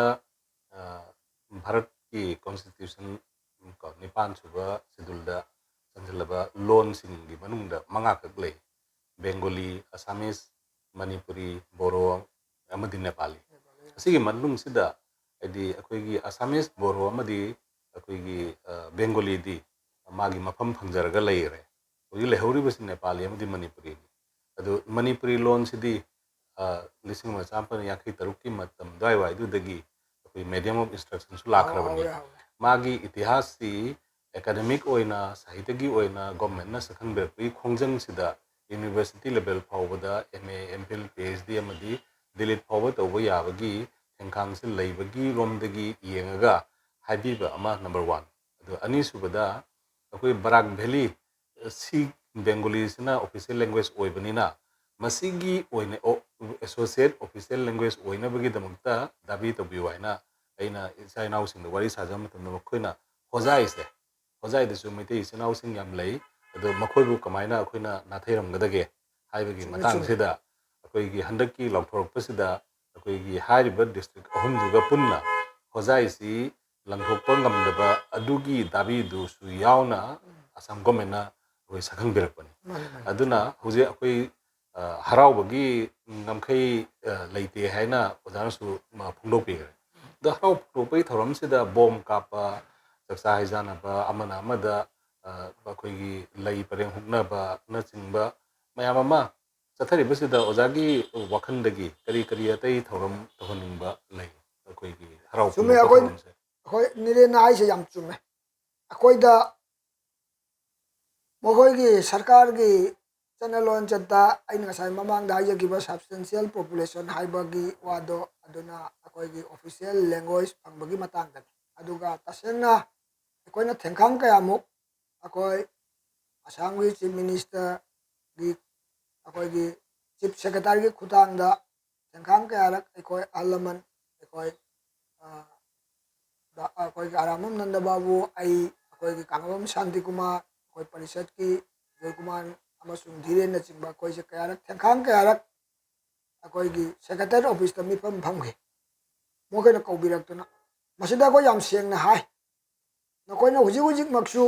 ꯚꯥꯔꯠꯀꯤ ꯀꯣꯟꯁꯇꯤꯇ꯭ꯌꯨꯁꯟ ꯅꯤꯄꯥꯟ ꯁꯨꯕ ꯁꯦꯗꯨꯜꯗ ꯆꯟꯁꯤꯜꯂꯕ ꯂꯣꯟꯁꯤꯡꯒꯤ ꯃꯅꯨꯡꯗ 5 ꯈꯛ ꯂꯩ ꯕꯦꯡꯒꯣꯂꯤ ꯑꯁꯥꯃꯤꯁ ꯃꯅꯤꯄꯨꯔꯤ ꯕꯣꯔꯣ ꯑꯃꯗꯤ ꯅꯦꯄꯥꯂꯤ ꯑꯁꯤꯒꯤ ꯃꯅꯨꯡꯁꯤꯗ ꯍꯥꯏꯗꯤ ꯑꯩꯈꯣꯏꯒꯤ ꯑꯁꯥꯃꯤꯁ ꯕꯣꯔꯣ ꯑꯃꯗꯤ ꯑꯩꯈꯣꯏꯒꯤ ꯕꯦꯡꯒꯣꯂꯤꯗꯤ ꯃꯥꯒꯤ ꯃꯐꯝ ꯐꯪꯖꯔꯒ ꯂꯩꯔꯦ ꯍꯧꯖꯤꯛ ꯂꯩꯍꯧꯔꯤꯕꯁꯤ ꯅꯦꯄꯥꯂꯤ ꯑꯃꯗꯤ ꯃꯅꯤꯄꯨꯔꯤꯅꯤ ꯑꯗꯨ ꯃꯅꯤꯄꯨꯔꯤ ꯂꯣꯟꯁꯤꯗꯤ ꯂꯤꯁꯤꯡ ꯑꯃ ꯆꯃꯥꯄꯜ ꯌꯥꯡꯈꯩ ꯇꯔꯨꯛꯀꯤ ꯃꯇꯝ ꯑꯗꯨꯋꯥꯏꯗꯨꯗꯒꯤ ꯑꯩꯈꯣꯏ ꯃꯦꯗꯤꯌꯝ ꯑꯣꯐ ꯏꯟꯁꯇ꯭ꯔꯛꯁꯟꯁꯨ ꯂꯥꯛꯈ꯭ꯔꯕꯅꯤ ꯃꯥꯒꯤ ꯏꯇꯤꯍꯥꯁꯁꯤ ꯑꯦꯀꯥꯗꯃꯤꯛ ꯑꯣꯏꯅ ꯁꯥꯍꯤꯇ꯭ꯌꯒꯤ ꯑꯣꯏꯅ ꯒꯣꯔꯃꯦꯟꯠꯅ ꯁꯛꯈꯪꯕꯤꯔꯛꯄꯒꯤ ꯈꯣꯡꯖꯪꯁꯤꯗ ꯌꯨꯅꯤꯚꯔꯁꯤꯇꯤ ꯂꯦꯚꯦꯜ ꯐꯥꯎꯕꯗ MA MPhil PhD ꯑꯃꯗꯤ ꯗꯤꯂꯤꯠ ꯐꯥꯎꯕ ꯇꯧꯕ ꯌꯥꯕꯒꯤ ꯈꯣꯡꯊꯥꯡꯁꯤ ꯂꯩꯕꯒꯤ ꯔꯣꯝꯗꯒꯤ ꯌꯦꯡꯉꯒ ꯍꯥꯏꯕꯤꯕ ꯑꯃ ꯅꯝꯕꯔ 1 ꯑꯗꯨ ꯑꯅꯤꯁꯨꯕꯗ ꯑꯩꯈꯣꯏ ꯕꯔꯥꯛ ꯚꯦꯂꯤ ꯁꯤ ꯕꯦꯡꯒꯣꯂꯤꯁꯤꯅ ꯑꯣꯐꯤꯁꯤꯌꯦꯜ ꯂꯦꯡꯒ꯭ꯋꯦꯖ ꯑꯣꯏꯕꯅꯤꯅ ꯃꯁꯤꯒꯤ ꯑꯣꯏꯅ ꯑꯦꯁꯣꯁꯤꯌꯦꯠ ꯑꯣꯐꯤꯁꯤꯌꯦꯜ ꯂꯦꯡꯒ꯭ꯋꯦꯖ ꯑꯣꯏꯅꯕꯒꯤꯗꯃꯛꯇ ꯗꯥꯕꯤ ꯇꯧꯕꯤꯌꯨ ꯍꯥꯏꯅ ꯑꯩꯅ ꯏꯆꯥ ꯏꯅꯥꯎꯁꯤꯡꯗ ꯋꯥꯔꯤ ꯁꯥꯖꯕ ꯃꯇꯝꯗ ꯃꯈꯣꯏꯅ ꯍꯣꯖꯥꯏꯗꯁꯨ ꯃꯩꯇꯩ ꯏꯆꯤꯜ ꯏꯅꯥꯎꯁꯤꯡ ꯌꯥꯝ ꯂꯩ ꯑꯗꯣ ꯃꯈꯣꯏꯕꯨ ꯀꯃꯥꯏꯅ ꯑꯩꯈꯣꯏꯅ ꯅꯥꯊꯩꯔꯝꯒꯗꯒꯦ ꯍꯥꯏꯕꯒꯤ ꯃꯇꯥꯡꯁꯤꯗ ꯑꯩꯈꯣꯏꯒꯤ ꯍꯟꯗꯛꯀꯤ ꯂꯥꯎꯊꯣꯔꯛꯄꯁꯤꯗ ꯑꯩꯈꯣꯏꯒꯤ ꯍꯥꯏꯔꯤꯕ ꯗꯤꯁꯇ꯭ꯔꯤꯛ ꯑꯍꯨꯝꯗꯨꯒ ꯄꯨꯟꯅ ꯍꯣꯖꯥꯏꯁꯤ ꯂꯪꯊꯣꯛꯄ ꯉꯝꯗꯕ ꯑꯗꯨꯒꯤ ꯗꯥꯕꯤꯗꯨꯁꯨ ꯌꯥꯎꯅ ꯑꯁꯥꯝ ꯒꯣꯔꯃꯦꯟꯠꯅ ꯑꯩꯈꯣꯏ ꯁꯛꯈꯪꯕꯤꯔꯛꯄꯅꯤ ꯑꯗꯨꯅ ꯍꯧꯖꯤꯛ ꯑꯩꯈꯣꯏ ꯍꯔꯥꯎꯕꯒꯤ ꯉꯝꯈꯩ ꯂꯩꯇꯦ ꯍꯥꯏꯅ ꯑꯣꯖꯥꯅꯁꯨ ꯐꯣꯡꯗꯣꯛꯄꯤꯈ꯭ꯔꯦ ꯑꯗꯣ ꯍꯔꯥꯎ ꯐꯣꯡꯗꯣꯛꯄꯒꯤ ꯊꯧꯔꯝꯁꯤꯗ ꯕꯣꯝ ꯀꯥꯞꯄ ꯆꯥꯛꯆꯥ ꯍꯩꯖꯥꯟꯅꯕ ꯑꯃꯅ ꯑꯃꯗ ꯑꯩꯈꯣꯏꯒꯤ ꯂꯩ ꯄꯔꯦꯡ ꯍꯨꯛꯅꯕꯅꯆꯤꯡꯕ ꯃꯌꯥꯝ ꯑꯃ ꯆꯠꯊꯔꯤꯕꯁꯤꯗ ꯑꯣꯖꯥꯒꯤ ꯋꯥꯈꯜꯗꯒꯤ ꯀꯔꯤ ꯑꯇꯩ ꯊꯧꯔꯝ ꯇꯧꯍꯟꯅꯤꯡꯕ ꯂꯩ ꯑꯩꯈꯣꯏꯒꯤ ꯍꯔꯥꯎ ꯀꯨꯝꯍꯩ ꯊꯧꯔꯝꯁꯦ ꯑꯩꯈꯣꯏ ꯅꯤꯔꯦꯟꯅ ꯍꯥꯏꯁꯦ ꯌꯥꯝ ꯆꯨꯝꯃꯦ ꯑꯩꯈꯣꯏꯗ ꯃꯈꯣꯏꯒꯤ ꯁꯔꯀꯥꯔꯒꯤ ꯆꯠꯅꯂꯣꯟꯆꯠꯇ ꯑꯩꯅ ꯉꯁꯥꯏ ꯃꯃꯥꯡꯗ ꯍꯥꯏꯖꯈꯤꯕ ꯁꯕꯁꯇꯦꯟꯁꯤꯌꯦꯜ ꯄꯣꯄꯨꯂꯦꯁꯟ ꯍꯥꯏꯕꯒꯤ ꯋꯥꯗꯣ ꯑꯗꯨꯅ ꯑꯩꯈꯣꯏꯒꯤ ꯑꯣꯐꯤꯁꯤꯌꯦꯜ ꯂꯦꯡꯒ꯭ꯋꯦꯖ ꯐꯪꯕꯒꯤ ꯃꯇꯥꯡꯗꯅꯤ ꯑꯗꯨꯒ ꯇꯁꯦꯡꯅ ꯑꯩꯈꯣꯏꯅ ꯊꯦꯡꯈꯥꯡ ꯀꯌꯥꯃꯨꯛ ꯑꯩꯈꯣꯏ ꯑꯁꯥꯝꯒꯤ ꯆꯤꯐ ꯃꯤꯅꯤꯁꯇꯔꯒꯤ ꯑꯩꯈꯣꯏꯒꯤ ꯆꯤꯐ ꯁꯦꯀ꯭ꯔꯦꯇꯔꯤꯒꯤ ꯈꯨꯠꯊꯥꯡꯗ ꯊꯦꯡꯈꯥꯡ ꯀꯌꯥꯔꯛ ꯑꯩꯈꯣꯏ ꯑꯍꯜ ꯂꯃꯟ ꯑꯩꯈꯣꯏꯒꯤ ꯑꯔꯥꯝꯕꯝ ꯅꯟꯗ ꯕꯥꯕꯨ ꯑꯩꯈꯣꯏꯒꯤ ꯀꯥꯡꯉꯕꯝ ꯁꯥꯟꯇꯤꯀꯨꯃꯥꯔ ꯑꯩꯈꯣꯏ ꯄꯔꯤꯁꯠꯀꯤ ꯖꯣꯏꯀꯨꯃꯥꯔ ꯑꯃꯁꯨꯡ ꯙꯤꯔꯦꯟꯅꯆꯤꯡꯕ ꯑꯩꯈꯣꯏꯁꯦ ꯊꯦꯡꯈꯥꯡ ꯀꯌꯥꯔꯛ ꯑꯩꯈꯣꯏꯒꯤ ꯁꯦꯀ꯭ꯔꯦꯇꯔꯤ ꯑꯣꯐꯤꯁꯇ ꯃꯤꯐꯝ ꯐꯝꯈꯤ ꯃꯈꯣꯏꯅ ꯀꯧꯕꯤꯔꯛꯇꯨꯅ ꯃꯁꯤꯗ ꯑꯩꯈꯣꯏ ꯌꯥꯝ ꯁꯦꯡꯅ ꯍꯥꯏ ꯅꯈꯣꯏꯅ ꯍꯧꯖꯤꯛꯃꯛꯁꯨ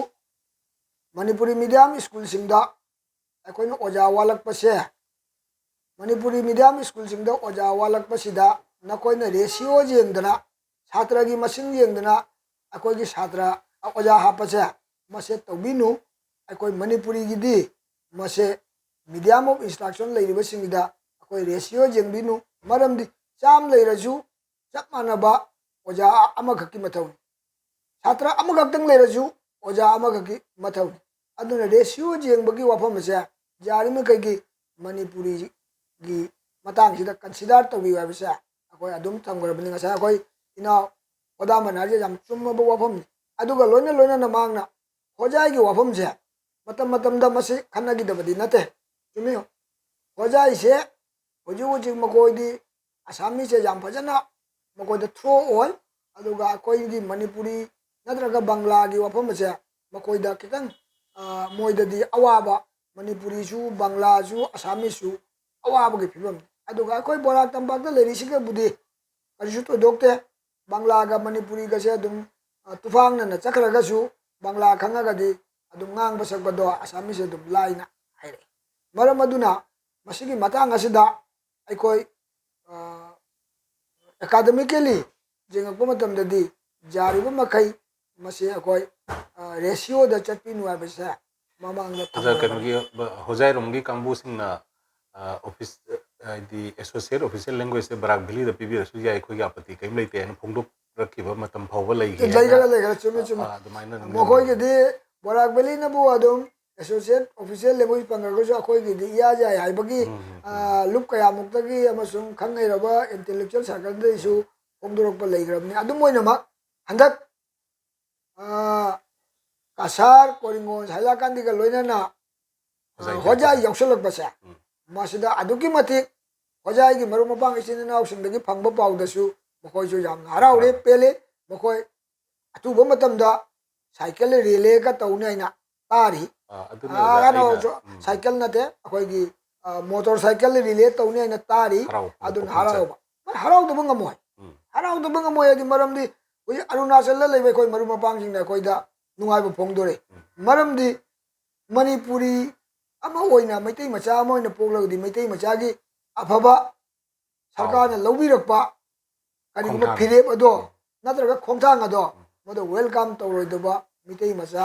ꯃꯅꯤꯄꯨꯔꯤ ꯃꯤꯗꯤꯌꯝ ꯁ꯭ꯀꯨꯜꯁꯤꯡꯗ ꯑꯩꯈꯣꯏꯅ ꯑꯣꯖꯥ ꯋꯥꯠꯂꯛꯄꯁꯦ ꯃꯅꯤꯄꯨꯔꯤ ꯃꯤꯗꯤꯌꯝ ꯁ꯭ꯀꯨꯜꯁꯤꯡꯗ ꯑꯣꯖꯥ ꯋꯥꯠꯂꯛꯄꯁꯤꯗ ꯅꯈꯣꯏꯅ ꯔꯦꯁꯤꯌꯣ ꯌꯦꯡꯗꯅ ꯁꯥꯇ꯭ꯔꯒꯤ ꯃꯁꯤꯡ ꯌꯦꯡꯗꯅ ꯑꯩꯈꯣꯏꯒꯤ ꯁꯥꯇ꯭ꯔ ꯑꯣꯖꯥ ꯍꯥꯞꯄꯁꯦ ꯃꯁꯦ ꯇꯧꯕꯤꯅꯨ ꯑꯩꯈꯣꯏ ꯃꯅꯤꯄꯨꯔꯤꯒꯤꯗꯤ ꯃꯁꯦ ꯃꯤꯗꯤꯌꯝ ꯑꯣꯐ ꯏꯟꯁꯇ꯭ꯔꯛꯁꯟ ꯂꯩꯔꯤꯕꯁꯤꯡꯒꯤꯗ ꯑꯩꯈꯣꯏ ꯔꯦꯁꯤꯌꯣ ꯌꯦꯡꯕꯤꯅꯨ ꯃꯔꯝꯗꯤ ꯆꯥꯝ ꯂꯩꯔꯁꯨ ꯆꯞ ꯃꯥꯟꯅꯕ ꯑꯣꯖꯥ ꯑꯃꯈꯛꯀꯤ ꯃꯊꯧꯅꯤ ꯁꯥꯇ꯭ꯔ ꯑꯃꯈꯛꯇꯪ ꯂꯩꯔꯁꯨ ꯑꯣꯖꯥ ꯑꯃꯈꯛꯀꯤ ꯃꯊꯧꯅꯤ ꯑꯗꯨꯅ ꯔꯦꯁꯤꯌꯣ ꯌꯦꯡꯕꯒꯤ ꯋꯥꯐꯝ ꯑꯁꯦ ꯌꯥꯔꯤꯃꯈꯩꯒꯤ ꯃꯅꯤꯄꯨꯔꯤꯒꯤ ꯃꯇꯥꯡꯁꯤꯗ ꯀꯟꯁꯤꯗꯔ ꯇꯧꯕꯤꯌꯨ ꯍꯥꯏꯕꯁꯦ ꯑꯩꯈꯣꯏ ꯑꯗꯨꯝ ꯊꯝꯈ꯭ꯔꯕꯅꯤ ꯉꯁꯥꯏ ꯑꯩꯈꯣꯏ ꯏꯅꯥꯎ ꯈꯣꯗꯥꯃꯟ ꯍꯥꯏꯁꯦ ꯌꯥꯝ ꯆꯨꯝꯃꯕ ꯋꯥꯐꯝꯅꯤ ꯑꯗꯨꯒ ꯂꯣꯏꯅꯅ ꯃꯍꯥꯛꯅ ꯍꯣꯖꯥꯏꯒꯤ ꯋꯥꯐꯝꯁꯦ ꯃꯇꯝꯗ ꯃꯁꯤ ꯈꯟꯅꯈꯤꯗꯕꯗꯤ ꯅꯠꯇꯦ ꯆꯨꯝꯃꯤ ꯍꯣꯖꯥꯏꯁꯦ ꯍꯧꯖꯤꯛ ꯃꯈꯣꯏꯗꯤ ꯑꯁꯥꯃꯤꯁꯦ ꯌꯥꯝ ꯐꯖꯅ ꯃꯈꯣꯏꯗ ꯊ꯭ꯔꯣ ꯑꯣꯏ ꯑꯗꯨꯒ ꯑꯩꯈꯣꯏꯒꯤ ꯃꯅꯤꯄꯨꯔꯤ ꯅꯠꯇ꯭ꯔꯒ ꯕꯪꯂꯥꯒꯤ ꯋꯥꯐꯝ ꯑꯁꯦ ꯃꯈꯣꯏꯗ ꯈꯤꯇꯪ ꯃꯣꯏꯗꯗꯤ ꯑꯋꯥꯕ ꯃꯅꯤꯄꯨꯔꯤꯁꯨ ꯕꯪꯂꯥꯁꯨ ꯑꯁꯥꯃꯤꯁꯁꯨ ꯑꯋꯥꯕꯒꯤ ꯐꯤꯕꯝꯅꯤ ꯑꯗꯨꯒ ꯑꯩꯈꯣꯏ ꯕꯣꯔꯥꯛ ꯇꯝꯄꯥꯛꯇ ꯂꯩꯔꯤꯁꯤꯒꯕꯨꯗꯤ ꯀꯔꯤꯁꯨ ꯊꯣꯏꯗꯣꯛꯇꯦ ꯕꯪꯂꯥꯒ ꯃꯅꯤꯄꯨꯔꯤꯒꯁꯦ ꯑꯗꯨꯝ ꯇꯨꯐꯥꯡꯅꯅ ꯆꯠꯈ꯭ꯔꯒꯁꯨ ꯕꯪꯂꯥ ꯈꯪꯉꯒꯗꯤ ꯑꯗꯨꯝ ꯉꯥꯡꯕ ꯁꯛꯄꯗꯣ ꯑꯁꯥꯃꯤꯁꯁꯦ ꯑꯗꯨꯝ ꯂꯥꯏꯅ ꯍꯥꯏꯔꯛꯏ ꯃꯔꯝ ꯑꯗꯨꯅ ꯃꯁꯤꯒꯤ ꯃꯇꯥꯡ ꯑꯁꯤꯗ ꯑꯩꯈꯣই ꯑꯦꯀꯥꯗꯃꯤꯀꯦꯜꯂꯤ ꯌꯦꯡꯉꯛꯄ ꯃꯇꯝꯗꯗꯤ ꯌꯥꯔꯤꯕ ꯃꯈꯩ ꯃꯁꯤ ꯑꯩꯈꯣꯏ ꯔꯦꯁꯤꯌꯣꯗ ꯆꯠꯄꯤꯅꯨ ꯍꯥꯏꯕꯁꯦ ꯃꯃꯥꯡꯗ ꯊꯝꯈ꯭ꯔꯕꯅꯤ ꯍꯣꯖꯥꯏꯔꯣꯝꯒꯤ ꯀꯥꯡꯕꯨꯁꯤꯡꯅ ꯑꯣꯐꯤꯁ ꯍꯥꯏꯗꯤ ꯑꯦꯁꯣꯁꯤꯌꯦꯠ ꯑꯣꯐꯤꯁꯤꯌꯦꯜ ꯂꯦꯡꯒ꯭ꯋꯦꯖꯁꯦ ꯕꯔꯥꯛ ꯚꯦꯂꯤꯗ ꯄꯤꯕꯤꯔꯁꯨ ꯌꯥꯏ ꯑꯩꯈꯣꯏꯒꯤ ꯑꯄत्ति ꯀꯔꯤꯝ ꯂꯩꯇꯦ ꯍꯥꯏꯅ ꯐꯣꯡꯗꯣꯛꯔꯛꯈꯤꯕ ꯃꯇꯝ ꯐꯥꯎꯕ ꯂꯩꯈꯤ ꯍꯥꯏꯅ ꯂꯩꯈ꯭ꯔꯦ ꯆꯨꯝꯃꯤ ꯑꯗꯨꯃꯥꯏꯅ ꯃꯈꯣꯏꯒꯤꯗꯤ ꯕꯣꯔꯥꯛ ꯚꯦꯂꯤꯅꯕꯨ ꯑꯗꯨꯝ ꯑꯦꯁꯣꯁꯤꯌꯦꯠ ꯑꯣꯐꯤꯁꯤꯌꯦꯜ ꯂꯦꯡꯒ꯭ꯋꯦꯖ ꯐꯪꯈ꯭ꯔꯒꯁꯨ ꯑꯩꯈꯣꯏꯒꯤꯗꯤ ꯏꯌꯥ ꯌꯥꯏ ꯍꯥꯏꯕꯒꯤ ꯂꯨꯞ ꯀꯌꯥꯃꯨꯛꯇꯒꯤ ꯑꯃꯁꯨꯡ ꯈꯪ-ꯍꯩꯔꯕ ꯏꯟꯇꯦꯂꯦꯛꯆꯨꯋꯦꯜ ꯁꯔꯀꯜꯗꯒꯤꯁꯨ ꯐꯣꯡꯗꯣꯔꯛꯄ ꯂꯩꯈ꯭ꯔꯕꯅꯤ ꯑꯗꯨꯝ ꯑꯣꯏꯅꯃꯛ ꯍꯟꯗꯛ ꯀꯁꯥꯔ ꯀꯣꯔꯤꯡꯒꯣꯟ ꯍꯥꯏꯂꯥꯀꯥꯟꯗꯤꯒ ꯂꯣꯏꯅꯅ ꯍꯣꯖꯥꯏ ꯌꯥꯎꯁꯜꯂꯛꯄꯁꯦ ꯃꯁꯤꯗ ꯑꯗꯨꯛꯀꯤ ꯃꯇꯤꯛ ꯍꯣꯖꯥꯏꯒꯤ ꯃꯔꯨꯞ ꯃꯄꯥꯡ ꯏꯆꯤꯟ ꯏꯅꯥꯎꯁꯤꯡꯗꯒꯤ ꯐꯪꯕ ꯄꯥꯎꯗꯁꯨ ꯃꯈꯣꯏꯁꯨ ꯌꯥꯝꯅ ꯍꯔꯥꯎꯔꯦ ꯄꯦꯜꯂꯦ ꯃꯈꯣꯏ ꯑꯊꯨꯕ ꯃꯇꯝꯗ ꯁꯥꯏꯀꯜ ꯔꯤꯂꯦꯒ ꯇꯧꯅꯤ ꯍꯥꯏꯅ ꯇꯥꯔꯤ ꯁꯥꯏꯀꯜ ꯅꯠꯇꯦ ꯑꯩꯈꯣꯏꯒꯤ ꯃꯣꯇꯣꯔ ꯁꯥꯏꯀꯜ ꯔꯤꯂꯦ ꯇꯧꯅꯤ ꯍꯥꯏꯅ ꯇꯥꯔꯤ ꯑꯗꯨꯅ ꯍꯔꯥꯎꯕ ꯍꯔꯥꯎꯗꯕ ꯉꯝꯃꯣꯏ ꯍꯥꯏꯗꯤ ꯃꯔꯝꯗꯤ ꯍꯧꯖꯤꯛ ꯑꯔꯨꯅꯥꯆꯜꯗ ꯂꯩꯕ ꯑꯩꯈꯣꯏ ꯃꯔꯨꯞ ꯃꯄꯥꯡꯁꯤꯡꯅ ꯑꯩꯈꯣꯏꯗ ꯅꯨꯡꯉꯥꯏꯕ ꯐꯣꯡꯗꯣꯔꯦ ꯃꯔꯝꯗꯤ ꯃꯅꯤꯄꯨꯔꯤ ꯑꯃ ꯑꯣꯏꯅ ꯃꯩꯇꯩ ꯃꯆꯥ ꯑꯃ ꯑꯣꯏꯅ ꯄꯣꯛꯂꯒꯗꯤ ꯃꯩꯇꯩ ꯃꯆꯥꯒꯤ ꯑꯐꯕ ꯁꯔꯀꯥꯔꯅ ꯂꯧꯕꯤꯔꯛꯄ ꯀꯔꯤꯒꯨꯝꯕ ꯐꯤꯔꯦꯞ ꯑꯗꯣ ꯅꯠꯇ꯭ꯔꯒ ꯈꯣꯡꯊꯥꯡ ꯑꯗꯣ ꯃꯗꯨ ꯋꯦꯜꯀꯝ ꯇꯧꯔꯣꯏꯗꯕ ꯃꯩꯇꯩ ꯃꯆꯥ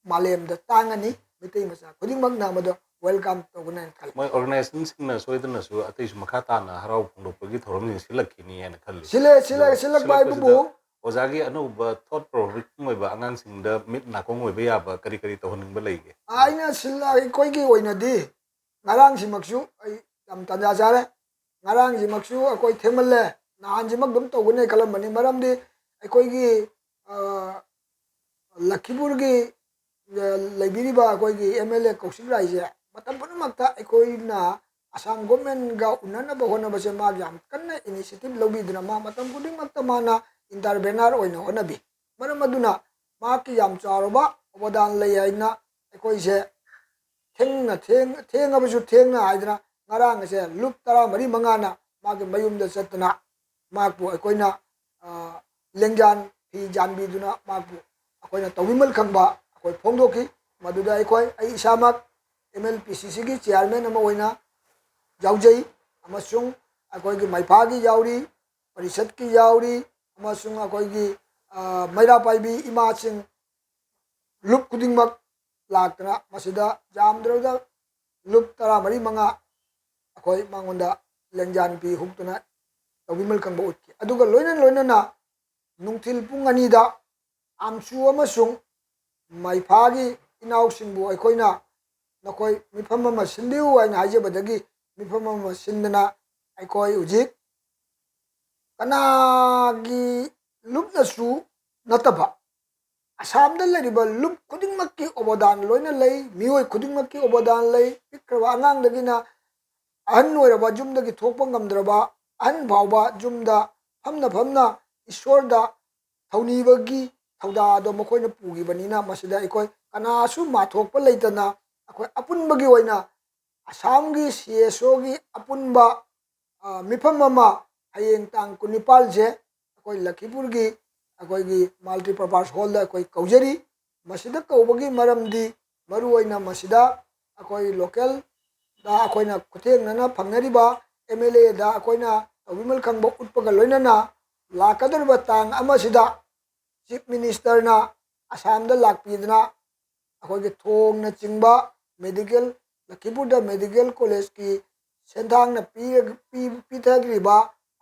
ꯃꯥꯂꯦꯝꯗ ꯇꯥꯡꯉꯅꯤ ꯃꯩꯇꯩ ꯃꯆꯥ ꯈꯨꯗꯤꯡꯃꯛꯅ ꯃꯗꯨ ꯋꯦꯜꯀꯝ ꯇꯧꯒꯅꯤ ꯈꯜꯂꯤ ꯃꯣꯏ ꯑꯣꯔꯒꯅꯥꯏꯖꯦꯁꯟꯁꯤꯡꯅ ꯁꯣꯏꯗꯅꯁꯨ ꯑꯇꯩꯁꯨ ꯃꯈꯥ ꯇꯥꯅ ꯍꯔꯥꯎ ꯐꯣꯡꯗꯣꯛꯄꯒꯤ ꯊꯧꯔꯝꯁꯤꯡ ꯁꯤꯜꯂꯛꯈꯤꯅꯤ ꯍꯥꯏꯅ ꯈꯜꯂꯤ ꯁꯤꯜꯂꯛꯄ ꯍꯥꯏꯕꯕꯨ ꯑꯣꯖꯥꯒꯤ ꯑꯅꯧꯕ ꯊꯣꯠ ꯄ꯭ꯔꯣꯕꯣꯀꯤꯡ ꯑꯣꯏꯕ ꯑꯉꯥꯡꯁꯤꯡꯗ ꯃꯤꯠ ꯅꯥꯀꯣꯡ ꯑꯣꯏꯕ ꯌꯥꯕ ꯀꯔꯤ ꯀꯔꯤ ꯇꯧꯍꯟꯅꯤꯡꯕ ꯂꯩꯒꯦ ꯑꯩꯅ ꯑꯩꯈꯣꯏꯒꯤ ꯑꯣꯏꯅꯗꯤ ꯉꯔꯥꯡꯁꯤꯃꯛꯁꯨ ꯑꯩ ꯌꯥꯝ ꯇꯟꯖꯥ ꯆꯥꯔꯦ ꯉꯔꯥꯡꯁꯤꯃꯛꯁꯨ ꯑꯩꯈꯣꯏ ꯊꯦꯡꯃꯜꯂꯦ ꯅꯍꯥꯟꯁꯤꯃꯛ ꯑꯗꯨꯝ ꯇꯧꯒꯅꯤ ꯈꯜꯂꯝꯕꯅꯤ ꯃꯔꯝꯗꯤ ꯑꯩꯈꯣꯏꯒꯤ ꯂꯛꯈꯤꯄꯨꯔꯒꯤ ꯂꯩꯕꯤꯔꯤꯕ ꯑꯩꯈꯣꯏꯒꯤ MLA ꯀꯧꯁꯤꯛ ꯔꯥꯏꯁꯦ ꯃꯇꯝ ꯄꯨꯝꯅꯃꯛꯇ ꯑꯩꯈꯣꯏꯅ ꯑꯁꯥꯝ ꯒꯣꯔꯃꯦꯟꯒ ꯎꯅꯅꯕ ꯍꯣꯠꯅꯕꯁꯦ ꯃꯥꯒꯤ ꯌꯥꯝ ꯀꯟꯅ ꯏꯅꯤꯁꯤꯌꯦꯇꯤꯚ ꯂꯧꯕꯤꯗꯨꯅ ꯃꯥ ꯃꯇꯝ ꯈꯨꯗꯤꯡꯃꯛꯇ ꯃꯥꯅ ꯏꯟꯇꯔꯚꯦꯅꯔ ꯑꯣꯏꯅ ꯍꯣꯠꯅꯕꯤ ꯃꯔꯝ ꯑꯗꯨꯅ ꯃꯍꯥꯛꯀꯤ ꯌꯥꯝ ꯆꯥꯎꯔꯕ ꯑꯕꯗꯥꯟ ꯂꯩ ꯍꯥꯏꯅ ꯑꯩꯈꯣꯏꯁꯦ ꯊꯦꯡꯉꯕꯁꯨ ꯊꯦꯡꯅ ꯍꯥꯏꯗꯅ ꯉꯔꯥꯡ ꯑꯁꯦ ꯂꯨꯞ 14-15ꯅ ꯃꯥꯒꯤ ꯃꯌꯨꯝꯗ ꯆꯠꯇꯨꯅ ꯃꯍꯥꯛꯄꯨ ꯑꯩꯈꯣꯏꯅ ꯂꯦꯡꯖꯥꯟ ꯐꯤ ꯌꯥꯟꯕꯤꯗꯨꯅ ꯃꯍꯥꯛꯄꯨ ꯑꯩꯈꯣꯏꯅ ꯇꯧꯕꯤꯃꯜ ꯈꯪꯕ ꯑꯩꯈꯣꯏ ꯐꯣꯡꯗꯣꯛꯈꯤ ꯃꯗꯨꯗ ꯑꯩ ꯏꯁꯥꯃꯛ MLPCCꯒꯤ ꯆꯤꯌꯥꯔꯃꯦꯟ ꯑꯃ ꯑꯣꯏꯅ ꯌꯥꯎꯖꯩ ꯑꯃꯁꯨꯡ ꯑꯩꯈꯣꯏꯒꯤ ꯃꯩꯐꯥꯒꯤ ꯌꯥꯎꯔꯤ ꯄꯔꯤꯁꯠꯀꯤ ꯌꯥꯎꯔꯤ ꯑꯃꯁꯨꯡ ꯑꯩꯈꯣꯏꯒꯤ ꯃꯩꯔꯥ ꯄꯥꯏꯕꯤ ꯏꯃꯥꯁꯤꯡ ꯂꯨꯞ ꯈꯨꯗꯤꯡꯃꯛ ꯂꯥꯛꯇꯅ ꯃꯁꯤꯗ ꯌꯥꯝꯗ꯭ꯔꯕꯗ ꯂꯨꯞ 14-15 ꯑꯩꯈꯣꯏ ꯃꯉꯣꯟꯗ ꯂꯦꯡꯖꯥꯟ ꯐꯤ ꯍꯨꯛꯇꯨꯅ ꯇꯧꯕꯤꯃꯜ ꯈꯪꯕ ꯎꯠꯈꯤ ꯑꯗꯨꯒ ꯂꯣꯏꯅꯅ ꯅꯨꯡꯊꯤꯜ ꯄꯨꯡ 2ꯗ ꯑꯝꯁꯨ ꯑꯃꯁꯨꯡ ꯃꯩꯐꯥꯒꯤ ꯏꯅꯥꯎꯁꯤꯡꯕꯨ ꯑꯩꯈꯣꯏꯅ ꯅꯈꯣꯏ ꯃꯤꯐꯝ ꯑꯃ ꯁꯤꯟꯕꯤꯌꯨ ꯍꯥꯏꯅ ꯍꯥꯏꯖꯕꯗꯒꯤ ꯃꯤꯐꯝ ꯑꯃ ꯁꯤꯟꯗꯅ ꯑꯩꯈꯣꯏ ꯍꯧꯖꯤꯛ ꯀꯅꯥꯒꯤ ꯂꯨꯞꯅꯁꯨ ꯅꯠꯇꯕ ꯑꯁꯥꯝꯗ ꯂꯩꯔꯤꯕ ꯂꯨꯞ ꯈꯨꯗꯤꯡꯃꯛꯀꯤ ꯑꯣꯕꯗꯥꯟ ꯂꯣꯏꯅ ꯂꯩ ꯃꯤꯑꯣꯏ ꯈꯨꯗꯤꯡꯃꯛꯀꯤ ꯑꯣꯕꯗꯥꯟ ꯂꯩ ꯄꯤꯛꯈ꯭ꯔꯕ ꯑꯉꯥꯡꯗꯒꯤꯅ ꯑꯍꯟ ꯑꯣꯏꯔꯕ ꯌꯨꯝꯗꯒꯤ ꯊꯣꯛꯄ ꯉꯝꯗ꯭ꯔꯕ ꯑꯍꯟ ꯐꯥꯎꯕ ꯌꯨꯝꯗ ꯐꯝꯅ ꯏꯁꯣꯔꯗ ꯊꯧꯅꯤꯕꯒꯤ ꯊꯧꯗꯥꯗꯣ ꯃꯈꯣꯏꯅ ꯄꯨꯈꯤꯕꯅꯤꯅ ꯃꯁꯤꯗ ꯑꯩꯈꯣꯏ ꯀꯅꯥꯁꯨ ꯃꯥꯊꯣꯛꯄ ꯂꯩꯇꯅ ꯑꯩꯈꯣꯏ ꯑꯄꯨꯟꯕꯒꯤ ꯑꯣꯏꯅ ꯑꯁꯥꯝꯒꯤ CSOꯒꯤ ꯑꯄꯨꯟꯕ ꯃꯤꯐꯝ ꯑꯃ ꯍꯌꯦꯡ ꯇꯥꯡ 19ꯁꯦ ꯑꯩꯈꯣꯏ ꯂꯛꯈꯤꯄꯨꯔꯒꯤ ꯑꯩꯈꯣꯏꯒꯤ ꯃꯜꯇꯤꯄꯔꯄꯁ ꯍꯣꯜꯗ ꯑꯩꯈꯣꯏ ꯀꯧꯖꯔꯤ ꯃꯁꯤꯗ ꯀꯧꯕꯒꯤ ꯃꯔꯝꯗꯤ ꯃꯔꯨꯑꯣꯏꯅ ꯃꯁꯤꯗ ꯑꯩꯈꯣꯏ ꯂꯣꯀꯦꯜꯗ ꯑꯩꯈꯣꯏꯅ ꯈꯨꯊꯦꯡꯅꯅ ꯐꯪꯅꯔꯤꯕ MLAꯗ ꯑꯩꯈꯣꯏꯅ ꯇꯧꯕꯤꯃꯜ ꯈꯪꯕ ꯎꯠꯄꯒ ꯂꯣꯏꯅꯅ ꯂꯥꯛꯀꯗꯧꯔꯤꯕ ꯇꯥꯡ ꯑꯃꯁꯤꯗ ꯆꯤꯐ ꯃꯤꯅꯤꯁꯇꯔꯅ ꯑꯁꯥꯝꯗ ꯂꯥꯛꯄꯤꯗꯨꯅ ꯑꯩꯈꯣꯏꯒꯤ ꯊꯣꯡꯅꯆꯤꯡꯕ ꯃꯦꯗꯤꯀꯦꯜ ꯂꯛꯈꯤꯄꯨꯔꯗ ꯃꯦꯗꯤꯀꯦल ꯀꯣꯂꯦꯖꯀꯤ ꯁꯦꯟꯊꯥꯡꯅ ꯄꯤꯊꯈ꯭ꯔꯤꯕ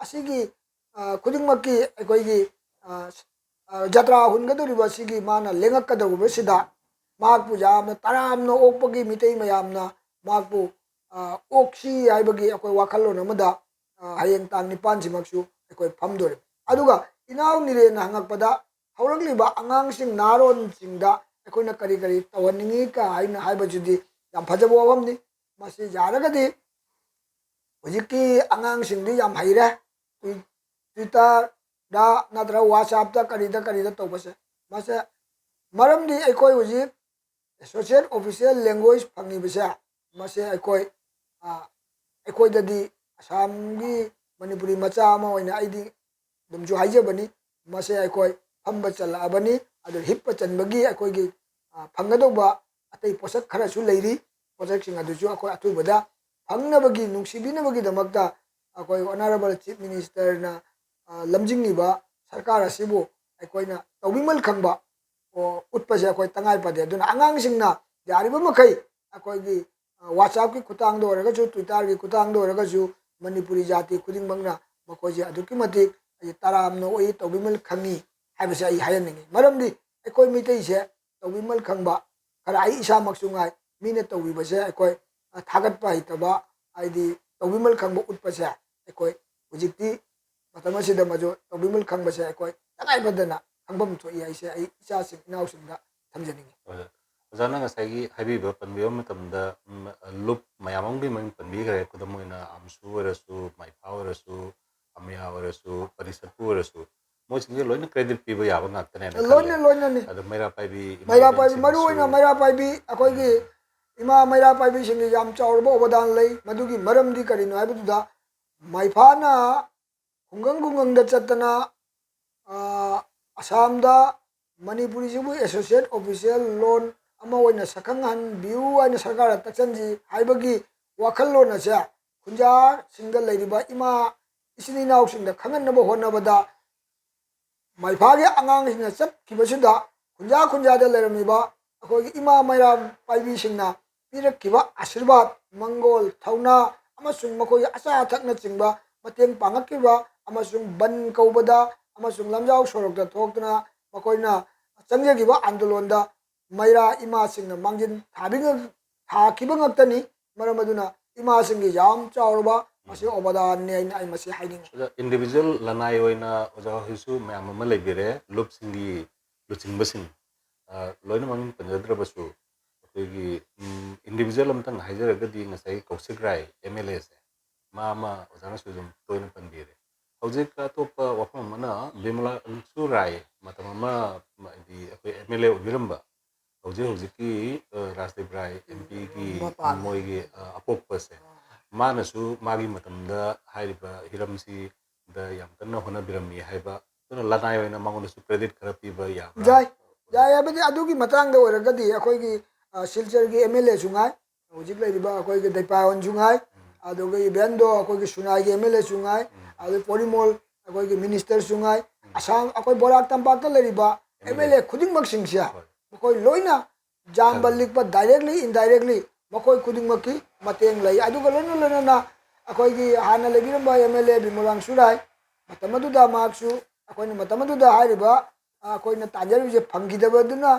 ꯑꯁꯤꯒꯤ ꯈꯨꯗꯤꯡꯃꯛꯀꯤ ꯑꯩꯈꯣꯏꯒꯤ ꯖꯇ꯭ꯔꯥ ꯍꯨꯟꯒꯗꯧꯔꯤꯕ ꯑꯁꯤꯒꯤ ꯃꯥꯅ ꯂꯦꯡꯉꯛꯀꯗꯧꯔꯤꯕꯁꯤꯗ ꯃꯍꯥꯛꯄꯨ ꯌꯥꯝꯅ ꯇꯔꯥꯝꯅ ꯑꯣꯛꯄꯒꯤ ꯃꯤꯇꯩ ꯃꯌꯥꯝꯅ ꯃꯍꯥꯛꯄꯨ ꯑꯣꯛꯁꯤ ꯍꯥꯏꯕꯒꯤ ꯑꯩꯈꯣꯏ ꯋꯥꯈꯜꯂꯣꯟ ꯑꯃꯗ ꯍꯌꯦꯡ ꯇꯥꯡ 19ꯁꯤꯃꯛꯁꯨ ꯑꯩꯈꯣꯏ ꯐꯝꯗꯣꯔꯤ ꯑꯗꯨꯒ ꯏꯅꯥꯎ ꯅꯤꯔꯦꯟꯅ ꯍꯪꯉꯛꯄꯗ ꯍꯧꯔꯛꯂꯤꯕ ꯑꯉꯥꯡꯁꯤꯡ ꯅꯍꯥꯔꯣꯟꯁꯤꯡꯗ ꯑꯩꯈꯣꯏꯅ ꯀꯔꯤ ꯇꯧꯍꯟꯅꯤꯡꯉꯤ ꯍꯥꯏꯅ ꯍꯥꯏꯕꯁꯤꯗꯤ ꯌꯥꯝ ꯐꯖꯕ ꯋꯥꯐꯝꯅꯤ ꯃꯁꯤ ꯌꯥꯔꯒꯗꯤ ꯍꯧꯖꯤꯛꯀꯤ ꯑꯉꯥꯡꯁꯤꯡꯗꯤ ꯌꯥꯝ ꯍꯩꯔꯦ ꯇ꯭ꯋꯤꯇꯔꯗ ꯅꯠꯇ꯭ꯔꯒ ꯋꯥꯆꯞꯇ ꯀꯔꯤꯗ ꯇꯧꯕꯁꯦ ꯃꯁꯦ ꯃꯔꯝꯗꯤ ꯑꯩꯈꯣꯏ ꯍꯧꯖꯤꯛ ꯑꯦꯁꯣꯁꯤꯌꯦꯠ ꯑꯣꯐꯤꯁꯤꯌꯦꯜ ꯂꯦꯡꯒ꯭ꯋꯦꯖ ꯐꯪꯉꯤꯕꯁꯦ ꯃꯁꯤ ꯑꯩꯈꯣꯏꯗꯗꯤ ꯑꯁꯥꯝꯒꯤ ꯃꯅꯤꯄꯨꯔꯤ ꯃꯆꯥ ꯑꯃ ꯑꯣꯏꯅ ꯑꯩꯗꯤ ꯑꯗꯨꯝꯁꯨ ꯍꯥꯏꯖꯕꯅꯤ ꯃꯁꯤ ꯑꯩꯈꯣꯏ ꯐꯝꯕ ꯆꯜꯂꯛꯑꯕꯅꯤ ꯑꯗꯨ ꯍꯤꯞꯄ ꯆꯟꯕꯒꯤ ꯑꯩꯈꯣꯏꯒꯤ ꯐꯪꯒꯗꯧꯕ ꯑꯇꯩ ꯄꯣꯠꯁꯛ ꯈꯔꯁꯨ ꯂꯩꯔꯤ ꯄꯣꯠꯁꯛꯁꯤꯡ ꯑꯗꯨꯁꯨ ꯑꯩꯈꯣꯏ ꯑꯊꯨꯕꯗ ꯐꯪꯅꯕꯒꯤ ꯅꯨꯡꯁꯤꯕꯤꯅꯕꯒꯤꯗꯃꯛꯇ ꯑꯩꯈꯣꯏ ꯑꯣꯅꯔꯦꯕꯜ ꯆꯤꯐ ꯃꯤꯅꯤꯁꯇꯔꯅ ꯂꯝꯖꯤꯡꯉꯤꯕ ꯁꯔꯀꯥꯔ ꯑꯁꯤꯕꯨ ꯑꯩꯈꯣꯏꯅ ꯇꯧꯕꯤꯃꯜ ꯈꯪꯕ ꯎꯠꯄꯁꯦ ꯑꯩꯈꯣꯏ ꯇꯉꯥꯏ ꯐꯗꯦ ꯑꯗꯨꯅ ꯑꯉꯥꯡꯁꯤꯡꯅ ꯌꯥꯔꯤꯕ ꯃꯈꯩ ꯑꯩꯈꯣꯏꯒꯤ ꯋꯥꯆꯞꯀꯤ ꯈꯨꯠꯊꯥꯡꯗ ꯑꯣꯏꯔꯒꯁꯨ ꯇ꯭ꯋꯤꯇꯔꯒꯤ ꯈꯨꯠꯊꯥꯡꯗ ꯑꯣꯏꯔꯒꯁꯨ ꯃꯅꯤꯄꯨꯔꯤ ꯖꯥꯇꯤ ꯈꯨꯗꯤꯡꯃꯛꯅ ꯃꯈꯣꯏꯁꯦ ꯑꯗꯨꯛꯀꯤ ꯃꯇꯤꯛ ꯇꯔꯥꯝꯅ ꯑꯣꯏ ꯇꯧꯕꯤꯃꯜ ꯈꯪꯉꯤ ꯍꯥꯏꯕꯁꯦ ꯑꯩ ꯍꯥꯏꯍꯟꯅꯤꯡꯉꯤ ꯃꯔꯝꯗꯤ ꯑꯩꯈꯣꯏ ꯃꯩꯇꯩꯁꯦ ꯇꯧꯕꯤꯃꯜ ꯈꯪꯕ ꯈꯔ ꯑꯩ ꯏꯁꯥꯃꯛꯁꯨ ꯉꯥꯏ ꯃꯤꯅ ꯇꯧꯕꯤꯕꯁꯦ ꯑꯩꯈꯣꯏ ꯊꯥꯒꯠꯄ ꯍꯩꯇꯕ ꯍꯥꯏꯗꯤ ꯇꯧꯕꯤꯃꯜ ꯈꯪꯕ ꯎꯠꯄꯁꯦ ꯑꯩꯈꯣꯏ ꯍꯧꯖꯤꯛꯇꯤ ꯃꯇꯝ ꯑꯁꯤꯗ ꯃꯗꯨ ꯇꯧꯕꯤꯃꯜ ꯈꯪꯕꯁꯦ ꯑꯩꯈꯣꯏ ꯇꯉꯥꯏꯐꯗꯅ ꯈꯪꯐꯝ ꯊꯣꯛꯏ ꯍꯥꯏꯁꯦ ꯑꯩ ꯏꯆꯥꯁꯤꯡ ꯏꯅꯥꯎꯁꯤꯡꯗ ꯊꯝꯖꯅꯤꯡꯉꯤ ꯑꯣꯖꯥꯅ ꯉꯁꯥꯏꯒꯤ ꯄꯟꯕꯤꯕ ꯃꯇꯝꯗ ꯂꯨꯞ ꯃꯌꯥꯝ ꯑꯃꯒꯤ ꯃꯃꯤꯡ ꯄꯟꯕꯤꯈ꯭ꯔꯦ ꯈꯨꯗꯝ ꯑꯣꯏꯅ ꯑꯝꯁꯨ ꯑꯣꯏꯔꯁꯨ ꯃꯩꯐꯥ ꯑꯣꯏꯔꯁꯨ ꯑꯃꯌꯥ ꯑꯣꯏꯔꯁꯨ ꯄꯔꯤꯁꯠꯄꯨ ꯑꯣꯏꯔꯁꯨ ꯃꯣꯏꯁꯤꯡꯁꯦ ꯂꯣꯏꯅ ꯀ꯭ꯔꯦꯗꯤꯠ ꯄꯤꯕ ꯌꯥꯕ ꯉꯥꯛꯇꯅꯦꯅ ꯈꯜꯂꯦ ꯂꯣꯏꯅꯅꯤ ꯑꯗꯣ ꯃꯩꯔꯥ ꯄꯥꯏꯕꯤ ꯃꯔꯨ ꯑꯣꯏꯅ ꯃꯩꯔꯥ ꯄꯥꯏꯕꯤ ꯑꯩꯈꯣꯏꯒꯤ ꯏꯃꯥ ꯃꯩꯔꯥ ꯄꯥꯏꯕꯤꯁꯤꯡꯒꯤ ꯌꯥꯝ ꯆꯥꯎꯔꯕ ꯑꯣꯕꯗꯥꯟ ꯂꯩ ꯃꯗꯨꯒꯤ ꯃꯔꯝꯗꯤ ꯀꯔꯤꯅꯣ ꯍꯥꯏꯕꯗꯨꯗ ꯃꯩꯐꯥꯅ ꯈꯨꯡꯒꯪꯗ ꯆꯠꯇꯅ ꯑꯁꯥꯝꯗ ꯃꯅꯤꯄꯨꯔꯤꯁꯤꯕꯨ ꯑꯦꯁꯣꯁꯤꯌꯦꯠ ꯑꯣꯐꯤꯁꯤꯌꯦꯜ ꯂꯣꯟ ꯑꯃ ꯑꯣꯏꯅ ꯁꯛꯈꯪꯍꯟꯕꯤꯌꯨ ꯍꯥꯏꯅ ꯁꯔꯀꯥꯔꯗ ꯇꯛꯁꯟꯁꯤ ꯍꯥꯏꯕꯒꯤ ꯋꯥꯈꯜꯂꯣꯟ ꯑꯁꯦ ꯈꯨꯟꯖꯥꯁꯤꯡꯗ ꯂꯩꯔꯤꯕ ꯏꯆꯤꯟ ꯏꯅꯥꯎꯁꯤꯡꯗ ꯈꯪꯍꯟꯅꯕ ꯍꯣꯠꯅꯕꯗ ꯃꯩꯐꯥꯒꯤ ꯑꯉꯥꯡꯁꯤꯡꯅ ꯆꯠꯈꯤꯕꯁꯤꯗ ꯈꯨꯟꯖꯥꯗ ꯂꯩꯔꯝꯃꯤꯕ ꯑꯩꯈꯣꯏꯒꯤ ꯏꯃꯥ ꯃꯩꯔꯥ ꯄꯥꯏꯕꯤꯁꯤꯡꯅ ꯄꯤꯔꯛꯈꯤꯕ ꯑꯁꯤꯔꯕꯥꯗ ꯃꯪꯒꯣꯜ ꯊꯧꯅꯥ ꯑꯃꯁꯨꯡ ꯃꯈꯣꯏꯒꯤ ꯑꯆꯥ ꯑꯊꯛꯅꯆꯤꯡꯕ ꯃꯇꯦꯡ ꯄꯥꯡꯉꯛꯈꯤꯕ ꯑꯃꯁꯨꯡ ꯕꯟ ꯀꯧꯕꯗ ꯑꯃꯁꯨꯡ ꯂꯝꯖꯥꯎ ꯁꯣꯔꯣꯛꯇ ꯊꯣꯛꯇꯨꯅ ꯃꯈꯣꯏꯅ ꯆꯪꯖꯈꯤꯕ ꯑꯟꯗꯣꯂꯣꯟꯗ ꯃꯩꯔꯥ ꯏꯃꯥꯁꯤꯡꯅ ꯃꯥꯡꯖꯤꯟ ꯊꯥꯈꯤꯕ ꯉꯥꯛꯇꯅꯤ ꯃꯔꯝ ꯑꯗꯨꯅ ꯏꯃꯥꯁꯤꯡꯒꯤ ꯌꯥꯝ ꯆꯥꯎꯔꯕ ꯃꯁꯤ ꯑꯣꯕꯗꯥꯟꯅꯤ ꯑꯩ ꯃꯁꯤ ꯍꯥꯏꯅꯤꯡꯉꯤ ꯏꯟꯗꯤꯕꯤꯖꯨꯋꯦꯜ ꯂꯅꯥꯏ ꯑꯣꯏꯅ ꯑꯣꯖꯥ ꯍꯣꯏꯁꯨ ꯃꯌꯥꯝ ꯑꯃ ꯂꯩꯕꯤꯔꯦ ꯂꯨꯞꯁꯤꯡꯒꯤ ꯂꯨꯆꯤꯡꯕꯁꯤꯡ ꯂꯣꯏꯅ ꯃꯃꯤꯡ ꯄꯟꯖꯗ꯭ꯔꯕꯁꯨ ꯑꯩꯈꯣꯏꯒꯤ ꯏꯟꯗꯤꯕꯤꯖꯨꯋꯦꯜ ꯑꯃꯇꯪ ꯍꯥꯏꯖꯔꯒꯗꯤ ꯉꯁꯥꯏ ꯀꯧꯁꯤꯛꯔꯥꯏ MLAꯁꯦ ꯃꯥ ꯑꯃ ꯑꯣꯖꯥꯅꯁꯨ ꯑꯗꯨꯝ ꯇꯣꯏꯅ ꯄꯟꯕꯤꯔꯦ ꯍꯧꯖꯤꯛ ꯑꯇꯣꯞꯄ ꯋꯥꯐꯝ ꯑꯃꯅ ꯕꯤꯃꯂꯥ ꯔꯥꯏ ꯃꯇꯝ ꯑꯃ ꯍꯥꯏꯗꯤ ꯑꯩꯈꯣꯏ MLA ꯑꯣꯏꯕꯤꯔꯝꯕ ꯍꯧꯖꯤꯛꯀꯤ ꯔꯥꯖꯗꯤꯞ ꯔꯥꯏ MPꯒꯤ ꯃꯣꯏꯒꯤ ꯑꯄꯣꯛꯄꯁꯦ ꯃꯥꯅꯁꯨ ꯃꯥꯒꯤ ꯃꯇꯝꯗ ꯍꯥꯏꯔꯤꯕ ꯍꯤꯔꯝꯁꯤꯗ ꯌꯥꯝ ꯀꯟꯅ ꯍꯣꯠꯅꯕꯤꯔꯝꯃꯤ ꯍꯥꯏꯕ ꯑꯗꯨꯅ ꯂꯅꯥꯏ ꯑꯣꯏꯅ ꯃꯉꯣꯟꯗꯁꯨ ꯀ꯭ꯔꯦꯗꯤꯠ ꯈꯔ ꯄꯤꯕ ꯌꯥꯕ꯭ꯔꯥ ꯌꯥꯏ ꯍꯥꯏꯕꯗꯤ ꯑꯗꯨꯒꯤ ꯃꯇꯥꯡꯗ ꯑꯣꯏꯔꯒꯗꯤ ꯑꯩꯈꯣꯏꯒꯤ ꯁꯤꯜꯆꯔꯒꯤ MLAꯁꯨ ꯉꯥꯏ ꯍꯧꯖꯤꯛ ꯂꯩꯔꯤꯕ ꯑꯩꯈꯣꯏꯒꯤ ꯗꯩꯄꯥꯌꯣꯟꯁꯨ ꯉꯥꯏ ꯑꯗꯨꯒ ꯏꯚꯦꯟꯗꯣ ꯑꯩꯈꯣꯏꯒꯤ ꯁꯨꯅꯥꯏꯒꯤ MLAꯁꯨ ꯉꯥꯏ ꯑꯗꯨ ꯄꯣꯔꯤꯃꯣꯜ ꯑꯩꯈꯣꯏꯒꯤ ꯃꯤꯅꯤꯁꯇꯔꯁꯨ ꯉꯥꯏ ꯑꯁꯥꯝ ꯑꯩꯈꯣꯏ ꯕꯣꯔꯥꯛ ꯇꯝꯄꯥꯛꯇ ꯂꯩꯔꯤꯕ MLA ꯈꯨꯗꯤꯡꯃꯛꯁꯤꯡꯁꯦ ꯃꯈꯣꯏ ꯂꯣꯏꯅ ꯖꯥꯝꯕ ꯂꯤꯛꯄ ꯗꯥꯏꯔꯦꯛꯂꯤ ꯏꯟꯗꯥꯏꯔꯦꯛꯂꯤ ꯃꯈꯣꯏ ꯈꯨꯗꯤꯡꯃꯛꯀꯤ ꯃꯇꯦꯡ ꯂꯩ ꯑꯗꯨꯒ ꯂꯣꯏꯅꯅ ꯑꯩꯈꯣꯏꯒꯤ ꯍꯥꯟꯅ ꯂꯩꯕꯤꯔꯝꯕ MLA ꯕꯤꯃꯣꯔꯥꯡ ꯁꯨꯔꯥꯏ ꯃꯇꯝ ꯑꯗꯨꯗ ꯃꯍꯥꯛꯁꯨ ꯑꯩꯈꯣꯏꯅ ꯃꯇꯝ ꯑꯗꯨꯗ ꯍꯥꯏꯔꯤꯕ ꯑꯩꯈꯣꯏꯅ ꯇꯥꯟꯖꯔꯤꯕꯁꯦ ꯐꯪꯈꯤꯗꯕꯗꯨꯅ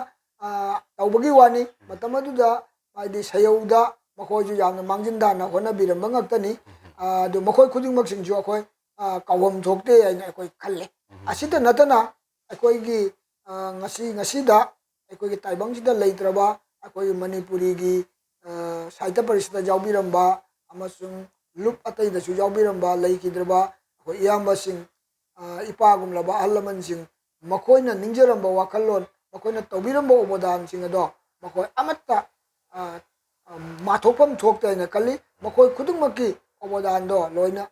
ꯇꯧꯕꯒꯤ ꯋꯥꯅꯤ ꯃꯇꯝ ꯑꯗꯨꯗ ꯍꯥꯏꯗꯤ ꯁꯌꯧꯗ ꯃꯈꯣꯏꯁꯨ ꯌꯥꯝꯅ ꯃꯥꯡꯖꯤꯟ ꯇꯥꯅ ꯍꯣꯠꯅꯕꯤꯔꯝꯕ ꯉꯥꯛꯇꯅꯤ ꯑꯗꯨ ꯃꯈꯣꯏ ꯈꯨꯗꯤꯡꯃꯛꯁꯤꯡꯁꯨ ꯑꯩꯈꯣꯏ ꯀꯥꯎꯐꯝ ꯊꯣꯛꯇꯦ ꯍꯥꯏꯅ ꯑꯩꯈꯣꯏ ꯈꯜꯂꯤ ꯑꯁꯤꯇ ꯅꯠꯇꯅ ꯑꯩꯈꯣꯏꯒꯤ ꯉꯁꯤꯗ ꯑꯩꯈꯣꯏꯒꯤ ꯇꯥꯏꯕꯪꯁꯤꯗ ꯂꯩꯇ꯭ꯔꯕ ꯑꯩꯈꯣꯏꯒꯤ ꯃꯅꯤꯄꯨꯔꯤꯒꯤ ꯁꯥꯍꯤꯇ꯭ꯌ ꯄꯔꯤꯁꯠꯇ ꯌꯥꯎꯕꯤꯔꯝꯕ ꯑꯃꯁꯨꯡ ꯂꯨꯞ ꯑꯇꯩꯗꯁꯨ ꯌꯥꯎꯕꯤꯔꯝꯕ ꯂꯩꯈꯤꯗ꯭ꯔꯕ ꯑꯩꯈꯣꯏ ꯏꯌꯥꯝꯕꯁꯤꯡ ꯏꯄꯥꯒꯨꯝꯂꯕ ꯑꯍꯜ ꯂꯃꯟꯁꯤꯡ ꯃꯈꯣꯏꯅ ꯅꯤꯡꯖꯔꯝꯕ ꯋꯥꯈꯜꯂꯣꯟ ꯃꯈꯣꯏꯅ ꯇꯧꯕꯤꯔꯝꯕ ꯑꯣꯕꯗꯥꯟꯁꯤꯡ ꯑꯗꯣ ꯃꯈꯣꯏ ꯑꯃꯠꯇ ꯃꯥꯊꯣꯛꯐꯝ ꯊꯣꯛꯇꯦ ꯍꯥꯏꯅ ꯈꯜꯂꯤ ꯃꯈꯣꯏ ꯈꯨꯗꯤꯡꯃꯛꯀꯤ ꯑꯣꯕꯗꯥꯟꯗꯣ ꯂꯣꯏꯅ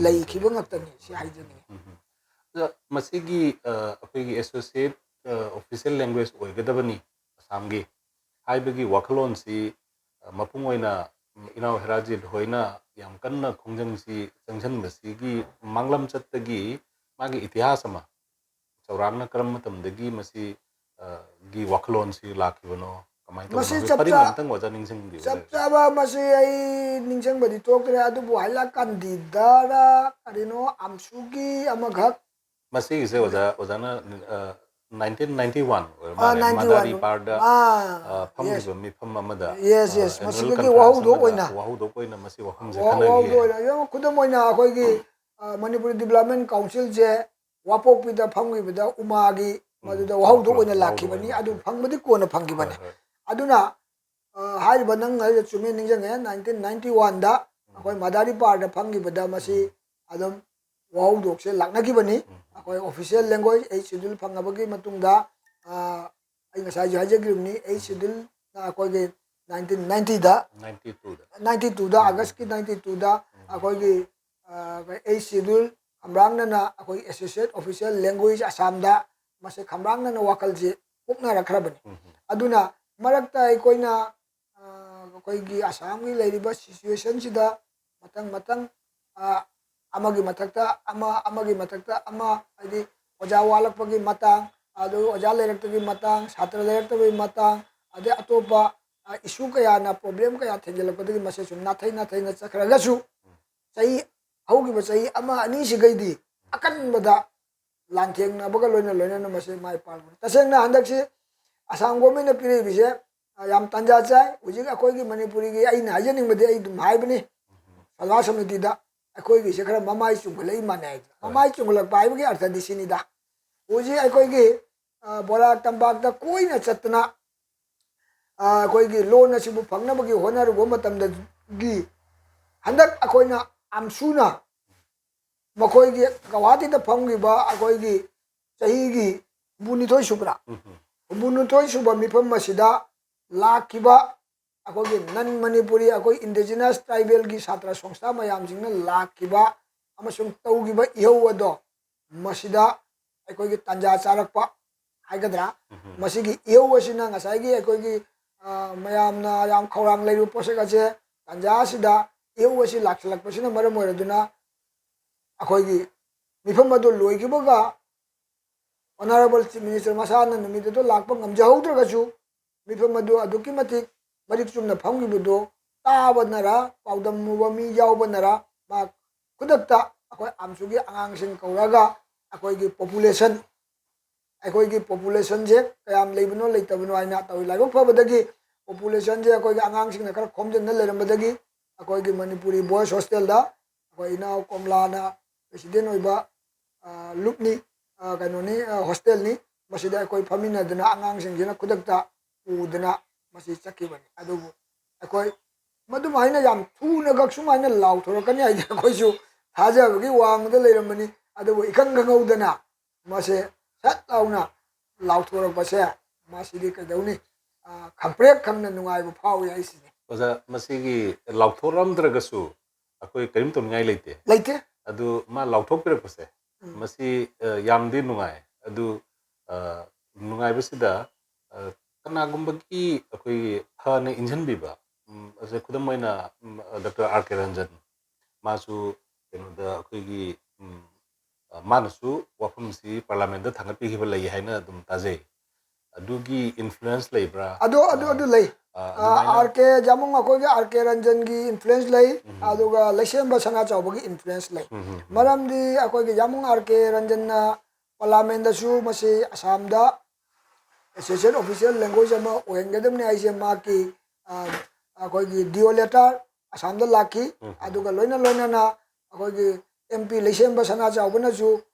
ꯂꯩꯈꯤꯕ ꯉꯥꯛꯇꯅꯤ ꯁꯤ ꯍꯥꯏꯖꯅꯤꯡꯉꯤ ꯃꯁꯤꯒꯤ ꯑꯩꯈꯣꯏꯒꯤ ꯑꯦꯁꯣꯁꯤꯌꯦꯠ ꯑꯣꯐꯤꯁꯤꯌꯦꯜ ꯂꯦꯡꯒ꯭ꯋꯦꯖ ꯑꯣꯏꯒꯗꯕꯅꯤ ꯑꯁꯥꯝꯒꯤ ꯍꯥꯏꯕꯒꯤ ꯋꯥꯈꯜꯂꯣꯟꯁꯤ ꯃꯄꯨꯡ ꯑꯣꯏꯅ ꯏꯅꯥꯎ ꯍꯦꯔꯥꯖꯤꯠ ꯍꯣꯏꯅ ꯌꯥꯝ ꯀꯟꯅ ꯈꯣꯡꯖꯪꯁꯤ ꯆꯪꯁꯤꯟꯕꯁꯤꯒꯤ ꯃꯥꯡꯂꯝ ꯆꯠꯇꯒꯤ ꯃꯥꯒꯤ ꯏꯇꯤꯍꯥꯁ ꯑꯃ ꯆꯥꯎꯔꯥꯛꯅ ꯀꯔꯝꯕ ꯃꯇꯝꯗꯒꯤ ꯃꯁꯤ ꯒꯤ ꯋꯥꯈꯜꯂꯣꯟꯁꯤ ꯂꯥꯛꯈꯤꯕꯅꯣ ꯀꯃꯥꯏꯅ ꯇꯧꯕꯅꯣ ꯄꯔꯤꯡ ꯑꯝꯇꯪ ꯑꯣꯖꯥ ꯅꯤꯡꯁꯤꯡꯕꯤꯌꯨ ꯆꯞ ꯆꯥꯕ ꯃꯁꯤ ꯑꯩ ꯅꯤꯡꯁꯤꯡꯕꯗꯤ ꯊꯣꯛꯇ꯭ꯔꯦ ꯑꯗꯨꯕꯨ ꯍꯥꯏꯂꯥꯀꯥꯟꯗꯤꯗꯔ ꯀꯔꯤꯅꯣ ꯑꯝꯁꯨꯒꯤ ꯑꯃꯈꯛ ꯃꯁꯤꯒꯤꯁꯦ ꯑꯣꯖꯥꯅ 1991 ꯑꯣꯏꯔ ꯃꯥꯜꯂꯦ ꯃꯗꯥꯔꯤ ꯄꯥꯔꯗ ꯐꯝꯈꯤꯕ ꯃꯤꯐꯝ ꯑꯃꯗ ꯌꯦꯁ ꯑꯦꯅꯨꯋꯦꯜ ꯃꯁꯤꯒꯤ ꯀꯟꯐꯔꯦꯟꯁ ꯋꯥꯍꯧꯗꯣꯛ ꯑꯃꯗ ꯑꯣꯏꯅ ꯋꯥꯍꯧꯗꯣꯛ ꯑꯣꯏꯅ ꯃꯁꯤ ꯋꯥꯐꯝꯁꯦ ꯈꯟꯅꯈꯤ ꯈꯨꯗꯝ ꯑꯣꯏꯅ ꯑꯩꯈꯣꯏꯒꯤ ꯃꯅꯤꯄꯨꯔꯤ ꯗꯤꯕꯂꯞꯃꯦꯟ ꯀꯥꯎꯟꯁꯤꯜꯁꯦ ꯋꯥꯄꯣꯛꯄꯤꯗ ꯐꯝꯈꯤꯕꯗ ꯎꯃꯥꯒꯤ ꯃꯗꯨꯗ ꯋꯥꯍꯧꯗꯣꯛ ꯑꯣꯏꯅ ꯂꯥꯛꯈꯤꯕꯅꯤ ꯑꯗꯨ ꯐꯪꯕꯗꯤ ꯀꯣꯟꯅ ꯐꯪꯈꯤꯕꯅꯤ ꯑꯗꯨꯅ ꯍꯥꯏꯔꯤꯕ ꯅꯪ ꯍꯥꯏꯔꯤꯕ ꯆꯨꯝꯃꯦ ꯅꯤꯡꯁꯤꯡꯉꯦ 1991ꯗ ꯑꯩꯈꯣꯏ ꯃꯗꯥꯔꯤ ꯄꯥꯔꯗ ꯐꯝꯈꯤꯕꯗ ꯃꯁꯤ ꯑꯗꯨꯝ ꯋꯥꯍꯧꯗꯣꯛꯁꯦ ꯂꯥꯛꯅꯈꯤꯕꯅꯤ ꯑꯩꯈꯣꯏ ꯑꯣꯐꯤꯁꯤꯌꯦꯜ ꯂꯦꯡꯒ꯭ꯋꯦꯖ 8 ꯁꯦꯗꯨꯜ ꯐꯪꯉꯕꯒꯤ ꯃꯇꯨꯡꯗ ꯑꯩ ꯉꯁꯥꯏꯁꯨ ꯍꯥꯏꯖꯈꯤꯕꯅꯤ 8 ꯁꯦꯗꯨꯜꯅ ꯑꯩꯈꯣꯏꯒꯤ 1992ꯗ ꯑꯥꯒꯁꯀꯤ 92ꯗ ꯑꯩꯈꯣꯏꯒꯤ 8 ꯁꯦꯗꯨꯜ ꯈꯝꯕ꯭ꯔꯥꯡꯅꯅ ꯑꯩꯈꯣꯏ ꯑꯦꯁꯣꯁꯤꯌꯦꯠ ꯑꯣꯐꯤꯁꯤꯌꯦꯜ ꯂꯦꯡꯒ꯭ꯋꯦꯖ ꯑꯁꯥꯝꯗ ꯃꯁꯤ ꯈꯝꯕ꯭ꯔꯥꯡꯅꯅ ꯋꯥꯈꯜꯁꯤ ꯄꯣꯛꯅꯔꯛꯈ꯭ꯔꯕꯅꯤ ꯑꯗꯨꯅ ꯃꯔꯛꯇ ꯑꯩꯈꯣꯏꯅ ꯑꯩꯈꯣꯏꯒꯤ ꯑꯁꯥꯝꯒꯤ ꯂꯩꯔꯤꯕ ꯁꯤꯆꯨꯋꯦꯁꯟꯁꯤꯗ ꯃꯊꯪ ꯑꯃꯒꯤ ꯃꯊꯛꯇ ꯑꯃꯒꯤ ꯃꯊꯛꯇ ꯑꯃ ꯍꯥꯏꯗꯤ ꯑꯣꯖꯥ ꯋꯥꯠꯂꯛꯄꯒꯤ ꯃꯇꯥꯡ ꯑꯗꯨ ꯑꯣꯖꯥ ꯂꯩꯔꯛꯇꯕꯒꯤ ꯃꯇꯥꯡ ꯁꯥꯇ꯭ꯔ ꯂꯩꯔꯛꯇꯕꯒꯤ ꯃꯇꯥꯡ ꯑꯗꯩ ꯑꯇꯣꯞꯄ ꯏꯁꯨ ꯀꯌꯥꯅ ꯄ꯭ꯔꯣꯕ꯭ꯂꯦꯝ ꯀꯌꯥ ꯊꯦꯡꯖꯤꯜꯂꯛꯄꯗꯒꯤ ꯃꯁꯤ ꯁꯨꯝ ꯅꯥꯊꯩꯅ ꯆꯠꯈ꯭ꯔꯒꯁꯨ ꯆꯍꯤ ꯍꯧꯈꯤꯕ ꯆꯍꯤ ꯑꯃ ꯑꯅꯤꯁꯤꯒꯩꯗꯤ ꯑꯀꯟꯕꯗ ꯂꯥꯟꯊꯦꯡꯅꯕꯒ ꯂꯣꯏꯅꯅ ꯃꯁꯤ ꯃꯥꯏ ꯄꯥꯛꯄꯅꯤ ꯇꯁꯦꯡꯅ ꯍꯟꯗꯛꯁꯤ ꯑꯁꯥꯝ ꯒꯣꯔꯃꯦꯟꯅ ꯄꯤꯔꯛꯏꯕꯁꯦ ꯌꯥꯝ ꯇꯥꯟꯖꯥ ꯆꯥꯏ ꯍꯧꯖꯤꯛ ꯑꯩꯈꯣꯏꯒꯤ ꯃꯅꯤꯄꯨꯔꯤꯒꯤ ꯑꯩꯅ ꯍꯥꯏꯖꯅꯤꯡꯕꯗꯤ ꯑꯩ ꯑꯗꯨꯝ ꯍꯥꯏꯕꯅꯤ ꯁꯚꯥ ꯁꯃꯤꯇꯤꯗ ꯑꯩꯈꯣꯏꯒꯤꯁꯦ ꯈꯔ ꯃꯃꯥꯏ ꯆꯨꯡꯈꯠꯂꯛꯏ ꯃꯥꯟꯅꯩ ꯃꯃꯥꯏ ꯆꯨꯡꯈꯠꯂꯛꯄ ꯍꯥꯏꯕꯒꯤ ꯑꯔꯊꯗꯤ ꯁꯤꯅꯤꯗ ꯍꯧꯖꯤꯛ ꯑꯩꯈꯣꯏꯒꯤ ꯕꯣꯔꯥꯛ ꯇꯝꯄꯥꯛꯇ ꯀꯣꯏꯅ ꯆꯠꯇꯅ ꯑꯩꯈꯣꯏꯒꯤ ꯂꯣꯟ ꯑꯁꯤꯕꯨ ꯐꯪꯅꯕꯒꯤ ꯍꯣꯠꯅꯔꯨꯕ ꯃꯇꯝꯗꯒꯤ ꯍꯟꯗꯛ ꯑꯩꯈꯣꯏꯅ ꯑꯝꯁꯨꯅ ꯃꯈꯣꯏꯒꯤ ꯒꯧꯍꯥꯇꯤꯗ ꯐꯝꯈꯤꯕ ꯑꯩꯈꯣꯏꯒꯤ ꯆꯍꯤꯒꯤ 62 ꯁꯨꯕ꯭ꯔꯥ 62 ꯁꯨꯕ ꯃꯤꯐꯝ ꯑꯁꯤꯗ ꯂꯥꯛꯈꯤꯕ ꯑꯩꯈꯣꯏꯒꯤ ꯅꯟ ꯃꯅꯤꯄꯨꯔꯤ ꯑꯩꯈꯣꯏ ꯏꯟꯗꯤꯖꯤꯅꯁ ꯇ꯭ꯔꯥꯏꯕꯦꯜꯒꯤ ꯁꯥꯇ꯭ꯔ ꯁꯪꯁꯊꯥ ꯃꯌꯥꯝꯁꯤꯡꯅ ꯂꯥꯛꯈꯤꯕ ꯑꯃꯁꯨꯡ ꯇꯧꯈꯤꯕ ꯏꯍꯧ ꯑꯗꯣ ꯃꯁꯤꯗ ꯑꯩꯈꯣꯏꯒꯤ ꯇꯥꯟꯖꯥ ꯆꯥꯔꯛꯄ ꯍꯥꯏꯒꯗ꯭ꯔꯥ ꯃꯁꯤꯒꯤ ꯏꯍꯧ ꯑꯁꯤꯅ ꯉꯁꯥꯏꯒꯤ ꯑꯩꯈꯣꯏꯒꯤ ꯃꯌꯥꯝꯅ ꯌꯥꯝ ꯈꯧꯔꯥꯡ ꯂꯩꯔꯤꯕ ꯄꯣꯠꯁꯛ ꯑꯁꯦ ꯇꯥꯟꯖꯥ ꯑꯁꯤꯗ ꯏꯍꯧ ꯑꯁꯤ ꯂꯥꯛꯁꯤꯜꯂꯛꯄꯁꯤꯅ ꯃꯔꯝ ꯑꯣꯏꯔꯗꯨꯅ ꯑꯩꯈꯣꯏꯒꯤ ꯃꯤꯐꯝ ꯑꯗꯨ ꯂꯣꯏꯈꯤꯕꯒ ꯑꯣꯅꯔꯦꯕꯜ ꯆꯤꯐ ꯃꯤꯅꯤꯁꯇꯔ ꯃꯁꯥꯅ ꯅꯨꯃꯤꯠ ꯑꯗꯨ ꯂꯥꯛꯄ ꯉꯝꯖꯍꯧꯗ꯭ꯔꯒꯁꯨ ꯃꯤꯐꯝ ꯑꯗꯨ ꯑꯗꯨꯛꯀꯤ ꯃꯇꯤꯛ ꯃꯔꯤꯛ ꯆꯨꯝꯅ ꯐꯝꯈꯤꯕꯗꯣ ꯇꯥꯕꯅꯔ ꯄꯥꯎꯗꯝꯃꯨꯕ ꯃꯤ ꯌꯥꯎꯕꯅꯔ ꯃꯥ ꯈꯨꯗꯛꯇ ꯑꯩꯈꯣꯏ ꯑꯝꯁꯨꯒꯤ ꯑꯉꯥꯡꯁꯤꯡ ꯀꯧꯔꯒ ꯑꯩꯈꯣꯏꯒꯤ ꯄꯣꯄꯨꯂꯦꯁꯟꯁꯦ ꯀꯌꯥꯝ ꯂꯩꯕꯅꯣ ꯂꯩꯇꯕꯅꯣ ꯍꯥꯏꯅ ꯇꯧꯏ ꯂꯥꯏꯕꯛ ꯐꯕꯗꯒꯤ ꯄꯣꯄꯨꯂꯦꯁꯟꯁꯦ ꯑꯩꯈꯣꯏꯒꯤ ꯑꯉꯥꯡꯁꯤꯡꯅ ꯈꯔ ꯈꯣꯝꯖꯤꯟꯅ ꯂꯩꯔꯝꯕꯗꯒꯤ ꯑꯩꯈꯣꯏꯒꯤ ꯃꯅꯤꯄꯨꯔꯤ ꯕꯣꯏꯁ ꯍꯣꯁꯇꯦꯜꯗ ꯑꯩꯈꯣꯏ ꯏꯅꯥꯎ ꯀꯣꯝꯂꯥꯅ ꯄ꯭ꯔꯦꯁꯤꯗꯦꯟ ꯑꯣꯏꯕ ꯂꯨꯞꯅꯤ ꯀꯩꯅꯣꯅꯤ ꯍꯣꯁꯇꯦꯜꯅꯤ ꯃꯁꯤꯗ ꯑꯩꯈꯣꯏ ꯐꯝꯃꯤꯟꯅꯗꯅ ꯑꯉꯥꯡꯁꯤꯡꯁꯤꯅ ꯈꯨꯗꯛꯇ ꯎꯗꯅ ꯃꯁꯤ ꯆꯠꯈꯤꯕꯅꯤ ꯑꯗꯨꯕꯨ ꯑꯩꯈꯣꯏ ꯃꯗꯨꯃꯥꯏꯅ ꯌꯥꯝ ꯊꯨꯅꯒ ꯁꯨꯃꯥꯏꯅ ꯂꯥꯎꯊꯣꯔꯛꯀꯅꯤ ꯍꯥꯏꯗꯤ ꯑꯩꯈꯣꯏꯁꯨ ꯊꯥꯖꯕꯒꯤ ꯋꯥꯡꯃꯗ ꯂꯩꯔꯝꯕꯅꯤ ꯑꯗꯨꯕꯨ ꯏꯈꯪ ꯈꯪꯍꯧꯗꯅ ꯃꯁꯦ ꯁꯠ ꯂꯥꯎꯅ ꯂꯥꯎꯊꯣꯔꯛꯄꯁꯦ ꯃꯁꯤꯗꯤ ꯀꯩꯗꯧꯅꯤ ꯈꯪꯄ꯭ꯔꯦꯛ ꯈꯪꯅ ꯅꯨꯡꯉꯥꯏꯕ ꯐꯥꯎꯏ ꯍꯥꯏꯁꯤꯅꯤ ꯑꯣꯖꯥ ꯃꯁꯤꯒꯤ ꯂꯥꯎꯊꯣꯛꯔꯝꯗ꯭ꯔꯒꯁꯨ ꯑꯩꯈꯣꯏ ꯀꯔꯤꯝ ꯇꯧꯅꯤꯡꯉꯥꯏ ꯂꯩꯇꯦ ꯂꯩꯇꯦ ꯑꯗꯨ ꯃꯥ ꯂꯥꯎꯊꯣꯛꯄꯤꯔꯛꯄꯁꯦ ꯃꯁꯤ ꯌꯥꯝꯗꯤ ꯅꯨꯡꯉꯥꯏ ꯑꯗꯨ ꯅꯨꯡꯉꯥꯏꯕꯁꯤꯗ ꯀꯅꯥꯒꯨꯝꯕꯒꯤ ꯑꯩꯈꯣꯏꯒꯤ ꯐꯅ ꯏꯟꯁꯤꯟꯕꯤꯕ ꯈꯨꯗꯝ ꯑꯣꯏꯅ ꯗꯣꯛꯇꯔ ꯑꯥꯔ ꯀꯦ ꯔꯟꯖꯟ ꯃꯥꯁꯨ ꯀꯩꯅꯣꯗ ꯑꯩꯈꯣꯏꯒꯤ ꯃꯥꯅꯁꯨ ꯋꯥꯐꯝꯁꯤ ꯄꯥꯔꯂꯥꯃꯦꯟꯗ ꯊꯥꯡꯒꯠꯄꯤꯈꯤꯕ ꯂꯩ ꯍꯥꯏꯅ ꯑꯗꯨꯝ ꯇꯥꯖꯩ ꯑꯗꯨꯒꯤ ꯏꯟꯐ꯭ꯂꯨꯌꯦꯟꯁ ꯂꯩꯕ꯭ꯔꯥ ꯑꯗꯨ ꯂꯩ ꯑꯥꯔ ꯀꯦ ꯖꯥꯃꯨꯡ ꯑꯩꯈꯣꯏꯒꯤ ꯑꯥꯔ ꯀꯦ ꯔꯟꯖꯟꯒꯤ ꯏꯟꯐ꯭ꯂꯨꯌꯦꯟꯁ ꯂꯩ ꯑꯗꯨꯒ ꯂꯩꯁꯦꯝꯕ ꯁꯅꯥꯆꯥꯎꯕꯒꯤ ꯏꯟꯐ꯭ꯂꯨꯌꯦꯟꯁ ꯂꯩ ꯃꯔꯝꯗꯤ ꯑꯩꯈꯣꯏꯒꯤ ꯖꯥꯃꯨꯡ ꯑꯥꯔ ꯀꯦ ꯔꯟꯖꯟꯅ ꯄꯥꯔꯂꯥꯃꯦꯟꯗꯁꯨ ꯃꯁꯤ ꯑꯁꯥꯝꯗ ꯑꯦꯁꯣꯁꯤꯌꯦꯠ ꯑꯣꯐꯤꯁꯤꯌꯦꯜ ꯂꯦꯡꯒ꯭ꯋꯦꯖ ꯑꯃ ꯑꯣꯏꯍꯟꯒꯗꯕꯅꯤ ꯍꯥꯏꯁꯦ ꯃꯍꯥꯛꯀꯤ ꯑꯩꯈꯣꯏꯒꯤ ꯗꯤꯑꯣ ꯂꯦꯇꯔ ꯑꯁꯥꯝꯗ ꯂꯥꯛꯈꯤ ꯑꯗꯨꯒ ꯂꯣꯏꯅꯅ ꯑꯩꯈꯣꯏꯒꯤ MP ꯂꯩꯁꯦꯝꯕ ꯁꯅꯥꯆꯥꯎꯕꯅꯁꯨ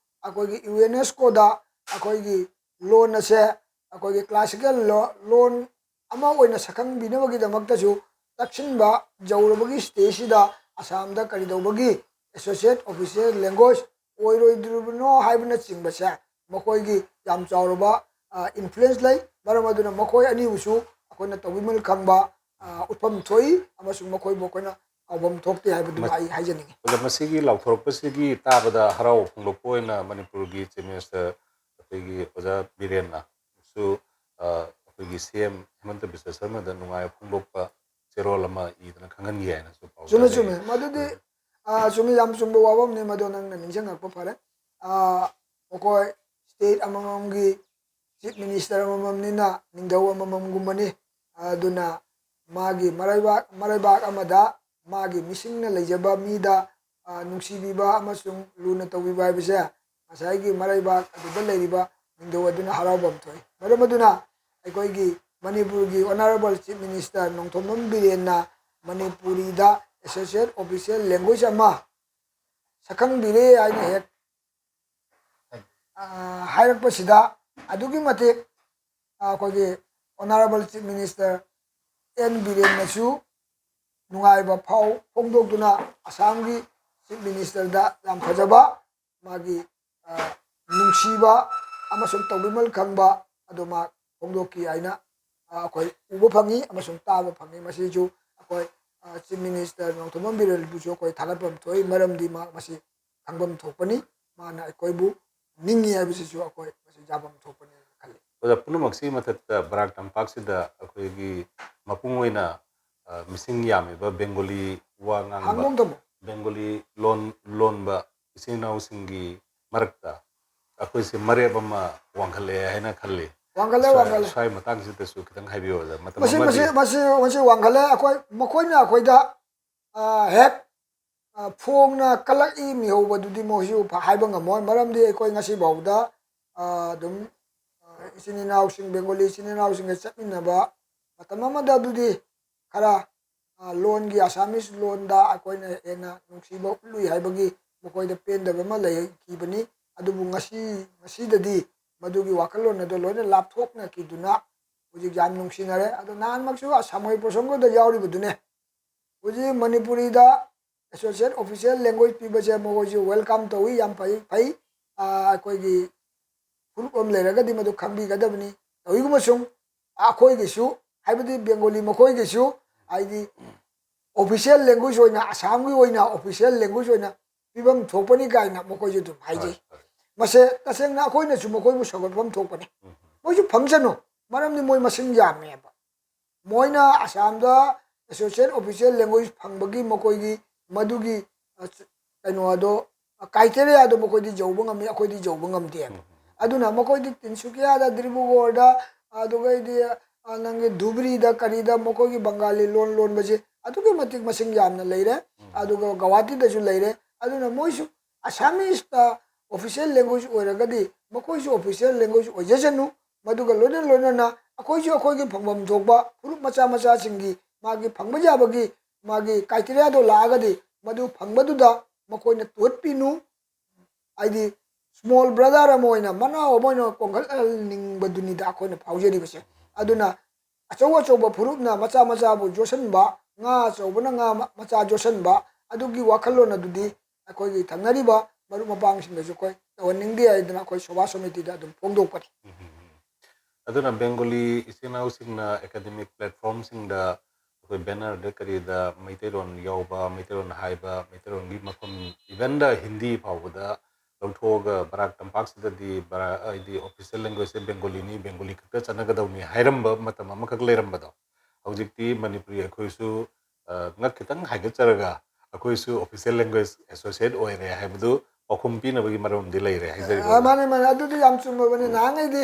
ꯑꯩꯈꯣꯏꯒꯤ ꯌꯨꯅꯦꯁꯀꯣꯗ ꯑꯩꯈꯣꯏꯒꯤ ꯂꯣꯟ ꯑꯁꯦ ꯑꯩꯈꯣꯏꯒꯤ ꯀ꯭ꯂꯥꯁꯤꯀꯦꯜ ꯂꯣꯟ ꯑꯃ ꯑꯣꯏꯅ ꯁꯛꯈꯪꯕꯤꯅꯕꯒꯤꯗꯃꯛꯇꯁꯨ ꯇꯛꯁꯤꯟꯕ ꯌꯧꯔꯕꯒꯤ ꯁ꯭ꯇꯦꯖꯁꯤꯗ ꯑꯁꯥꯝꯗ ꯀꯔꯤꯗꯧꯕꯒꯤ ꯑꯦꯁꯣꯁꯤꯌꯦꯠ ꯑꯣꯐꯤꯁꯤꯌꯦꯜ ꯂꯦꯡꯒ꯭ꯋꯦꯖ ꯑꯣꯏꯔꯣꯏꯗ꯭ꯔꯤꯕꯅꯣ ꯍꯥꯏꯕꯅꯆꯤꯡꯕꯁꯦ ꯃꯈꯣꯏꯒꯤ ꯌꯥꯝ ꯆꯥꯎꯔꯕ ꯏꯟꯐ꯭ꯂꯨꯌꯦꯟꯁ ꯂꯩ ꯃꯔꯝ ꯑꯗꯨꯅ ꯃꯈꯣꯏ ꯑꯅꯤꯕꯨꯁꯨ ꯑꯩꯈꯣꯏꯅ ꯇꯧꯕꯤꯃꯜ ꯈꯪꯕ ꯎꯠꯐꯝ ꯊꯣꯛꯏ ꯑꯃꯁꯨꯡ ꯃꯈꯣꯏꯕꯨ ꯑꯩꯈꯣꯏꯅ ꯀꯥꯎꯐꯝ ꯊꯣꯛꯇꯦ ꯍꯥꯏꯕꯗꯨꯃ ꯑꯩ ꯍꯥꯏꯖꯅꯤꯡꯉꯤ ꯃꯁꯤꯒꯤ ꯂꯥꯎꯊꯣꯔꯛꯄꯁꯤꯒꯤ ꯇꯥꯕꯗ ꯍꯔꯥꯎ ꯐꯣꯡꯗꯣꯛꯄ ꯑꯣꯏꯅ ꯃꯅꯤꯄꯨꯔꯒꯤ ꯆꯤꯐ ꯃꯤꯅꯤꯁꯇꯔ ꯑꯩꯈꯣꯏꯒꯤ ꯑꯣꯖꯥ ꯕꯤꯔꯦꯟꯅꯁꯨ ꯑꯩꯈꯣꯏꯒꯤ CM ꯍꯦꯃꯟꯇ ꯕꯤꯁ꯭ꯋ ꯁꯔꯃꯗ ꯅꯨꯡꯉꯥꯏꯕ ꯐꯣꯡꯗꯣꯛꯄ ꯆꯦꯔꯣꯜ ꯑꯃ ꯏꯗꯅ ꯈꯪꯍꯟꯈꯤ ꯍꯥꯏꯅꯁꯨ ꯄꯥꯎ ꯆꯨꯝꯃꯦ ꯇꯥꯖꯩ ꯆꯨꯝꯃꯦ ꯃꯗꯨꯗꯤ ꯆꯨꯝꯃꯤ ꯌꯥꯝ ꯆꯨꯝꯕ ꯋꯥꯐꯝꯅꯤ ꯃꯗꯨ ꯅꯪꯅ ꯅꯤꯡꯁꯤꯡꯉꯛꯄ ꯐꯔꯦ ꯃꯈꯣꯏ ꯁ꯭ꯇꯦꯠ ꯑꯃꯃꯝꯒꯤ ꯆꯤꯐ ꯃꯤꯅꯤꯁꯇꯔ ꯑꯃꯃꯝꯅꯤꯅ ꯅꯤꯡꯊꯧ ꯑꯃꯃꯝꯒꯨꯝꯕꯅꯤ ꯑꯗꯨꯅ ꯃꯥꯒꯤ ꯃꯔꯩꯕꯥꯛ ꯑꯃꯗ ꯃꯥꯒꯤ ꯃꯤꯁꯤꯡꯅ ꯂꯩꯖꯕ ꯃꯤꯗ ꯅꯨꯡꯁꯤꯕꯤꯕ ꯑꯃꯁꯨꯡ ꯂꯨꯅ ꯇꯧꯕꯤꯕ ꯍꯥꯏꯕꯁꯦ ꯉꯁꯥꯏꯒꯤ ꯃꯔꯩꯕꯥꯛ ꯑꯗꯨꯗ ꯂꯩꯔꯤꯕ ꯅꯤꯡꯊꯧ ꯑꯗꯨꯅ ꯍꯔꯥꯎꯐꯝ ꯊꯣꯛꯏ ꯃꯔꯝ ꯑꯗꯨꯅ ꯑꯩꯈꯣꯏꯒꯤ ꯃꯅꯤꯄꯨꯔꯒꯤ ꯑꯣꯅꯔꯦꯕꯜ ꯆꯤꯐ ꯃꯤꯅꯤꯁꯇꯔ ꯅꯣꯡꯊꯣꯝꯕꯝ ꯕꯤꯔꯦꯟꯅ ꯃꯅꯤꯄꯨꯔꯤꯗ ꯑꯦꯁꯣꯁꯤꯌꯦꯠ ꯑꯣꯐꯤꯁꯤꯌꯦꯜ ꯂꯦꯡꯒ꯭ꯋꯦꯖ ꯑꯃ ꯁꯛꯈꯪꯕꯤꯔꯦ ꯍꯥꯏꯅ ꯍꯦꯛ ꯍꯥꯏꯔꯛꯄꯁꯤꯗ ꯑꯗꯨꯛꯀꯤ ꯃꯇꯤꯛ ꯑꯩꯈꯣꯏꯒꯤ ꯑꯣꯅꯔꯦꯕꯜ ꯆꯤꯐ ꯃꯤꯅꯤꯁꯇꯔ N ꯕꯤꯔꯦꯟꯅꯁꯨ ꯅꯨꯡꯉꯥꯏꯕ ꯐꯣꯡꯗꯣꯛꯇꯨꯅ ꯑꯁꯥꯝꯒꯤ ꯆꯤꯐ ꯃꯤꯅꯤꯁꯇꯔꯗ ꯌꯥꯝ ꯐꯖꯕ ꯃꯥꯒꯤ ꯅꯨꯡꯁꯤꯕ ꯑꯃꯁꯨꯡ ꯇꯧꯕꯤꯃꯜ ꯈꯪꯕ ꯑꯗꯨ ꯃꯥ ꯐꯣꯡꯗꯣꯛꯈꯤ ꯍꯥꯏꯅ ꯑꯩꯈꯣꯏ ꯎꯕ ꯐꯪꯉꯤ ꯑꯃꯁꯨꯡ ꯇꯥꯕ ꯐꯪꯉꯤ ꯃꯁꯤꯁꯨ ꯑꯩꯈꯣꯏ ꯆꯤꯐ ꯃꯤꯅꯤꯁꯇꯔ ꯅꯣꯡꯊꯣꯝꯕꯝ ꯕꯤꯔꯦꯟꯕꯨꯁꯨ ꯑꯩꯈꯣꯏ ꯊꯥꯒꯠꯐꯝ ꯊꯣꯛꯏ ꯃꯔꯝꯗꯤ ꯃꯥ ꯃꯁꯤ ꯈꯪꯐꯝ ꯊꯣꯛꯄꯅꯤ ꯃꯥꯅ ꯑꯩꯈꯣꯏꯕꯨ ꯅꯤꯡꯉꯤ ꯍꯥꯏꯕꯁꯤꯁꯨ ꯑꯩꯈꯣꯏ ꯃꯁꯤ ꯌꯥꯐꯝ ꯊꯣꯛꯄꯅꯤ ꯈꯜꯂꯤ ꯑꯣꯖꯥ ꯄꯨꯝꯅꯃꯛꯁꯤꯒꯤ ꯃꯊꯛꯇ ꯕꯔꯥꯛ ꯇꯝꯄꯥꯛꯁꯤꯗ ꯑꯩꯈꯣꯏꯒꯤ ꯃꯄꯨꯡ ꯑꯣꯏꯅ ꯃꯤꯁꯤꯡ ꯌꯥꯝꯃꯤꯕ ꯕꯦꯡꯒꯣꯂꯤ ꯋꯥ ꯉꯥꯡꯕ ꯍꯥꯡꯗꯣꯡ ꯊꯝꯃꯣ ꯕꯦꯡꯒꯣꯂꯤ ꯂꯣꯟꯕ ꯏꯆꯤꯟ ꯏꯅꯥꯎꯁꯤꯡꯒꯤ ꯃꯔꯛꯇ ꯑꯩꯈꯣꯏꯁꯦ ꯃꯔꯦꯞ ꯑꯃ ꯋꯥꯡꯈꯠꯂꯛꯑꯦ ꯍꯥꯏꯅ ꯈꯜꯂꯤ ꯋꯥꯡꯈꯠꯂꯦ ꯁ꯭ꯋꯥꯏ ꯃꯇꯥꯡꯁꯤꯗꯁꯨ ꯈꯤꯇꯪ ꯍꯥꯏꯕꯤꯌꯨ ꯑꯣꯖꯥ ꯃꯇꯝ ꯃꯁꯤ ꯑꯃꯗꯤ ꯋꯥꯡꯈꯠꯂꯦ ꯃꯈꯣꯏꯅ ꯑꯩꯈꯣꯏꯗ ꯍꯦꯛ ꯐꯣꯡꯅ ꯀꯜꯂꯛꯏ ꯃꯤꯍꯧꯕꯗꯨꯗꯤ ꯃꯣꯏꯁꯨ ꯍꯥꯏꯕ ꯉꯝꯃꯣꯏ ꯃꯔꯝꯗꯤ ꯑꯩꯈꯣꯏ ꯉꯁꯤꯐꯥꯎꯗ ꯑꯗꯨꯝ ꯏꯆꯤꯟ ꯏꯅꯥꯎꯁꯤꯡ ꯕꯦꯡꯒꯣꯂꯤ ꯏꯆꯤꯟ ꯏꯅꯥꯎꯁꯤꯡꯒ ꯆꯠꯃꯤꯟꯅꯕ ꯃꯇꯝ ꯑꯃꯗ ꯑꯗꯨꯗꯤ ꯈꯔ ꯂꯣꯟꯒꯤ ꯑꯁꯥꯃꯤꯁ ꯂꯣꯟꯗ ꯑꯩꯈꯣꯏꯅ ꯍꯦꯟꯅ ꯅꯨꯡꯁꯤꯕ ꯎꯠꯂꯨꯏ ꯍꯥꯏꯕꯒꯤ ꯃꯈꯣꯏꯗ ꯄꯦꯟꯗꯕ ꯑꯃ ꯂꯩꯈꯤꯕꯅꯤ ꯑꯗꯨꯕꯨ ꯉꯁꯤꯗꯗꯤ ꯃꯗꯨꯒꯤ ꯋꯥꯈꯜꯂꯣꯟ ꯑꯗꯨ ꯂꯣꯏꯅ ꯂꯥꯞꯊꯣꯛꯅꯈꯤꯗꯨꯅ ꯍꯧꯖꯤꯛ ꯌꯥꯝ ꯅꯨꯡꯁꯤꯅꯔꯦ ꯑꯗꯣ ꯅꯍꯥꯟꯃꯛꯁꯨ ꯁꯥꯃꯣꯏ ꯄ꯭ꯔꯁꯪꯒꯗ ꯌꯥꯎꯔꯤꯕꯗꯨꯅꯦ ꯍꯧꯖꯤꯛ ꯃꯅꯤꯄꯨꯔꯤꯗ ꯑꯦꯁꯣꯁꯤꯌꯦꯠ ꯑꯣꯐꯤꯁꯤꯌꯦꯜ ꯂꯦꯡꯒ꯭ꯋꯦꯖ ꯄꯤꯕꯁꯦ ꯃꯈꯣꯏꯁꯨ ꯋꯦꯜꯀꯝ ꯇꯧꯏ ꯌꯥꯝ ꯐꯩ ꯑꯩꯈꯣꯏꯒꯤ ꯐꯨꯔꯨꯞ ꯑꯃ ꯂꯩꯔꯒꯗꯤ ꯃꯗꯨ ꯈꯪꯕꯤꯒꯗꯕꯅꯤ ꯇꯧꯏꯒꯨꯝꯕꯁꯨꯡ ꯑꯩꯈꯣꯏꯒꯤꯁꯨ ꯍꯥꯏꯕꯗꯤ ꯕꯦꯡꯒꯣꯂꯤ ꯃꯈꯣꯏꯒꯤꯁꯨ ꯍꯥꯏꯗꯤ ꯑꯣꯐꯤꯁꯤꯌꯦꯜ ꯂꯦꯡꯒ꯭ꯋꯦꯖ ꯑꯣꯏꯅ ꯑꯁꯥꯝꯒꯤ ꯑꯣꯏꯅ ꯑꯣꯐꯤꯁꯤꯌꯦꯜ ꯂꯦꯡꯒ꯭ꯋꯦꯖ ꯑꯣꯏꯅ ꯄꯤꯐꯝ ꯊꯣꯛꯄꯅꯤ ꯀꯥꯏꯅ ꯃꯈꯣꯏꯁꯨ ꯑꯗꯨꯝ ꯍꯥꯏꯖꯩ ꯃꯁꯦ ꯇꯁꯦꯡꯅ ꯑꯩꯈꯣꯏꯅꯁꯨ ꯃꯈꯣꯏꯕꯨ ꯁꯧꯒꯠꯐꯝ ꯊꯣꯛꯄꯅꯤ ꯃꯣꯏꯁꯨ ꯐꯪꯁꯅꯨ ꯃꯔꯝꯗꯤ ꯃꯣꯏ ꯃꯁꯤꯡ ꯌꯥꯝꯃꯦꯕ ꯃꯣꯏꯅ ꯑꯁꯥꯝꯗ ꯑꯦꯁꯣꯁꯤꯌꯦꯠ ꯑꯣꯐꯤꯁꯤꯌꯦꯜ ꯂꯦꯡꯒ꯭ꯋꯦꯖ ꯐꯪꯕꯒꯤ ꯃꯈꯣꯏꯒꯤ ꯃꯗꯨꯒꯤ ꯀꯩꯅꯣꯗꯣ ꯀ꯭ꯔꯥꯏꯇꯦꯔꯤꯌꯥꯗꯣ ꯃꯈꯣꯏꯗꯤ ꯌꯧꯕ ꯉꯝꯃꯤ ꯑꯩꯈꯣꯏꯗꯤ ꯌꯧꯕ ꯉꯝꯗꯦꯕ ꯑꯗꯨꯅ ꯃꯈꯣꯏꯗꯤ ꯇꯤꯟꯁꯨꯀꯤꯌꯥꯗ ꯗꯤꯕ꯭ꯔꯨꯒꯔꯗ ꯑꯗꯨꯒꯩꯗꯤ ꯅꯪꯒꯤ ꯙꯨꯕ꯭ꯔꯤꯗ ꯀꯔꯤꯗ ꯃꯈꯣꯏꯒꯤ ꯕꯪꯒꯥꯂꯤ ꯂꯣꯟ ꯂꯣꯟꯕꯁꯦ ꯑꯗꯨꯛꯀꯤ ꯃꯇꯤꯛ ꯃꯁꯤꯡ ꯌꯥꯝꯅ ꯂꯩꯔꯦ ꯑꯗꯨꯒ ꯒꯧꯍꯥꯇꯤꯗꯁꯨ ꯂꯩꯔꯦ ꯑꯗꯨꯅ ꯃꯣꯏꯁꯨ ꯑꯁꯥꯃꯤꯁꯇ ꯑꯣꯐꯤꯁꯤꯌꯦꯜ ꯂꯦꯡꯒ꯭ꯋꯦꯖ ꯑꯣꯏꯔꯒꯗꯤ ꯃꯈꯣꯏꯁꯨ ꯑꯣꯐꯤꯁꯤꯌꯦꯜ ꯂꯦꯡꯒ꯭ꯋꯦꯖ ꯑꯣꯏꯖꯁꯅꯨ ꯃꯗꯨꯒ ꯂꯣꯏꯅꯅ ꯑꯩꯈꯣꯏꯁꯨ ꯑꯩꯈꯣꯏꯒꯤ ꯐꯪꯐꯝ ꯊꯣꯛꯄ ꯐꯨꯔꯨꯞ ꯃꯆꯥ ꯃꯆꯥꯁꯤꯡꯒꯤ ꯃꯥꯒꯤ ꯐꯪꯕ ꯌꯥꯕꯒꯤ ꯃꯥꯒꯤ ꯀ꯭ꯔꯥꯏꯇꯦꯔꯤꯌꯥꯗꯣ ꯂꯥꯛꯑꯒꯗꯤ ꯃꯗꯨ ꯐꯪꯕꯗꯨꯗ ꯃꯈꯣꯏꯅ ꯇꯨꯍꯠꯄꯤꯅꯨ ꯍꯥꯏꯗꯤ ꯁ꯭ꯃꯣꯜ ꯕ꯭ꯔꯗꯔ ꯑꯃ ꯑꯣꯏꯅ ꯃꯅꯥꯎ ꯑꯃ ꯑꯣꯏꯅ ꯀꯣꯟꯈꯠꯍꯟꯅꯤꯡꯕꯗꯨꯅꯤꯗ ꯑꯩꯈꯣꯏꯅ ꯐꯥꯎꯖꯔꯤꯕꯁꯦ ꯑꯗꯨꯅ ꯑꯆꯧ ꯑꯆꯧꯕ ꯐꯨꯔꯨꯞꯅ ꯃꯆꯥ ꯃꯆꯥꯕꯨ ꯌꯣꯠꯁꯤꯟꯕ ꯉꯥ ꯑꯆꯧꯕꯅ ꯉꯥ ꯃꯆꯥ ꯌꯣꯠꯁꯤꯟꯕ ꯑꯗꯨꯒꯤ ꯋꯥꯈꯜꯂꯣꯟ ꯑꯗꯨꯗꯤ ꯑꯩꯈꯣꯏꯒꯤ ꯊꯪꯅꯔꯤꯕ ꯃꯔꯨꯞ ꯃꯄꯥꯡꯁꯤꯡꯗꯁꯨ ꯑꯩꯈꯣꯏ ꯇꯧꯍꯟꯅꯤꯡꯗꯦ ꯍꯥꯏꯗꯅ ꯑꯩꯈꯣꯏ ꯁꯣꯚꯥ ꯁꯃꯤꯇꯤꯗ ꯑꯗꯨꯝ ꯐꯣꯡꯗꯣꯛꯄꯅꯤ ꯑꯗꯨꯅ ꯕꯦꯡꯒꯣꯂꯤ ꯏꯆꯤꯟ ꯏꯅꯥꯎꯁꯤꯡꯅ ꯑꯦꯀꯥꯗꯦꯃꯤꯛ ꯄ꯭ꯂꯦꯠꯐꯣꯝꯁꯤꯡꯗ ꯑꯩꯈꯣꯏ ꯕꯦꯅꯔꯗ ꯀꯔꯤꯗ ꯃꯩꯇꯩꯂꯣꯟ ꯌꯥꯎꯕ ꯃꯩꯇꯩꯂꯣꯟ ꯍꯥꯏꯕ ꯃꯩꯇꯩꯂꯣꯟꯒꯤ ꯃꯐꯝ ꯏꯚꯟꯗ ꯍꯤꯟꯗꯤ ꯐꯥꯎꯕꯗ ꯂꯧꯊꯣꯛꯑꯒ ꯕꯔꯥꯛ ꯇꯝꯄꯥꯛꯁꯤꯗꯗꯤ ꯍꯥꯏꯗꯤ ꯑꯣꯐꯤꯁꯤꯌꯦꯜ ꯂꯦꯡꯒ꯭ꯋꯦꯖꯁꯦ ꯕꯦꯡꯒꯣꯂꯤꯅꯤ ꯕꯦꯡꯒꯣꯂꯤ ꯈꯛꯇ ꯆꯠꯅꯒꯗꯧꯅꯤ ꯍꯥꯏꯔꯝꯕ ꯃꯇꯝ ꯑꯃꯈꯛ ꯂꯩꯔꯝꯕꯗꯣ ꯍꯧꯖꯤꯛꯇꯤ ꯃꯅꯤꯄꯨꯔꯤ ꯑꯩꯈꯣꯏꯁꯨ ꯉꯛ ꯈꯤꯇꯪ ꯍꯥꯏꯒꯠꯆꯔꯒ ꯑꯩꯈꯣꯏꯁꯨ ꯑꯣꯐꯤꯁꯤꯌꯦꯜ ꯂꯦꯡꯒ꯭ꯋꯦꯖ ꯑꯦꯁꯣꯁꯤꯌꯦꯠ ꯑꯣꯏꯔꯦ ꯍꯥꯏꯕꯗꯨ ꯄꯥꯎꯈꯨꯝ ꯄꯤꯅꯕꯒꯤ ꯃꯔꯝꯗꯤ ꯂꯩꯔꯦ ꯍꯥꯏꯖꯔꯤꯕ ꯃꯥꯅꯦ ꯃꯥꯅꯦ ꯑꯗꯨꯗꯤ ꯌꯥꯝ ꯆꯨꯝꯃꯕꯅꯤ ꯅꯍꯥꯟꯉꯩꯗꯤ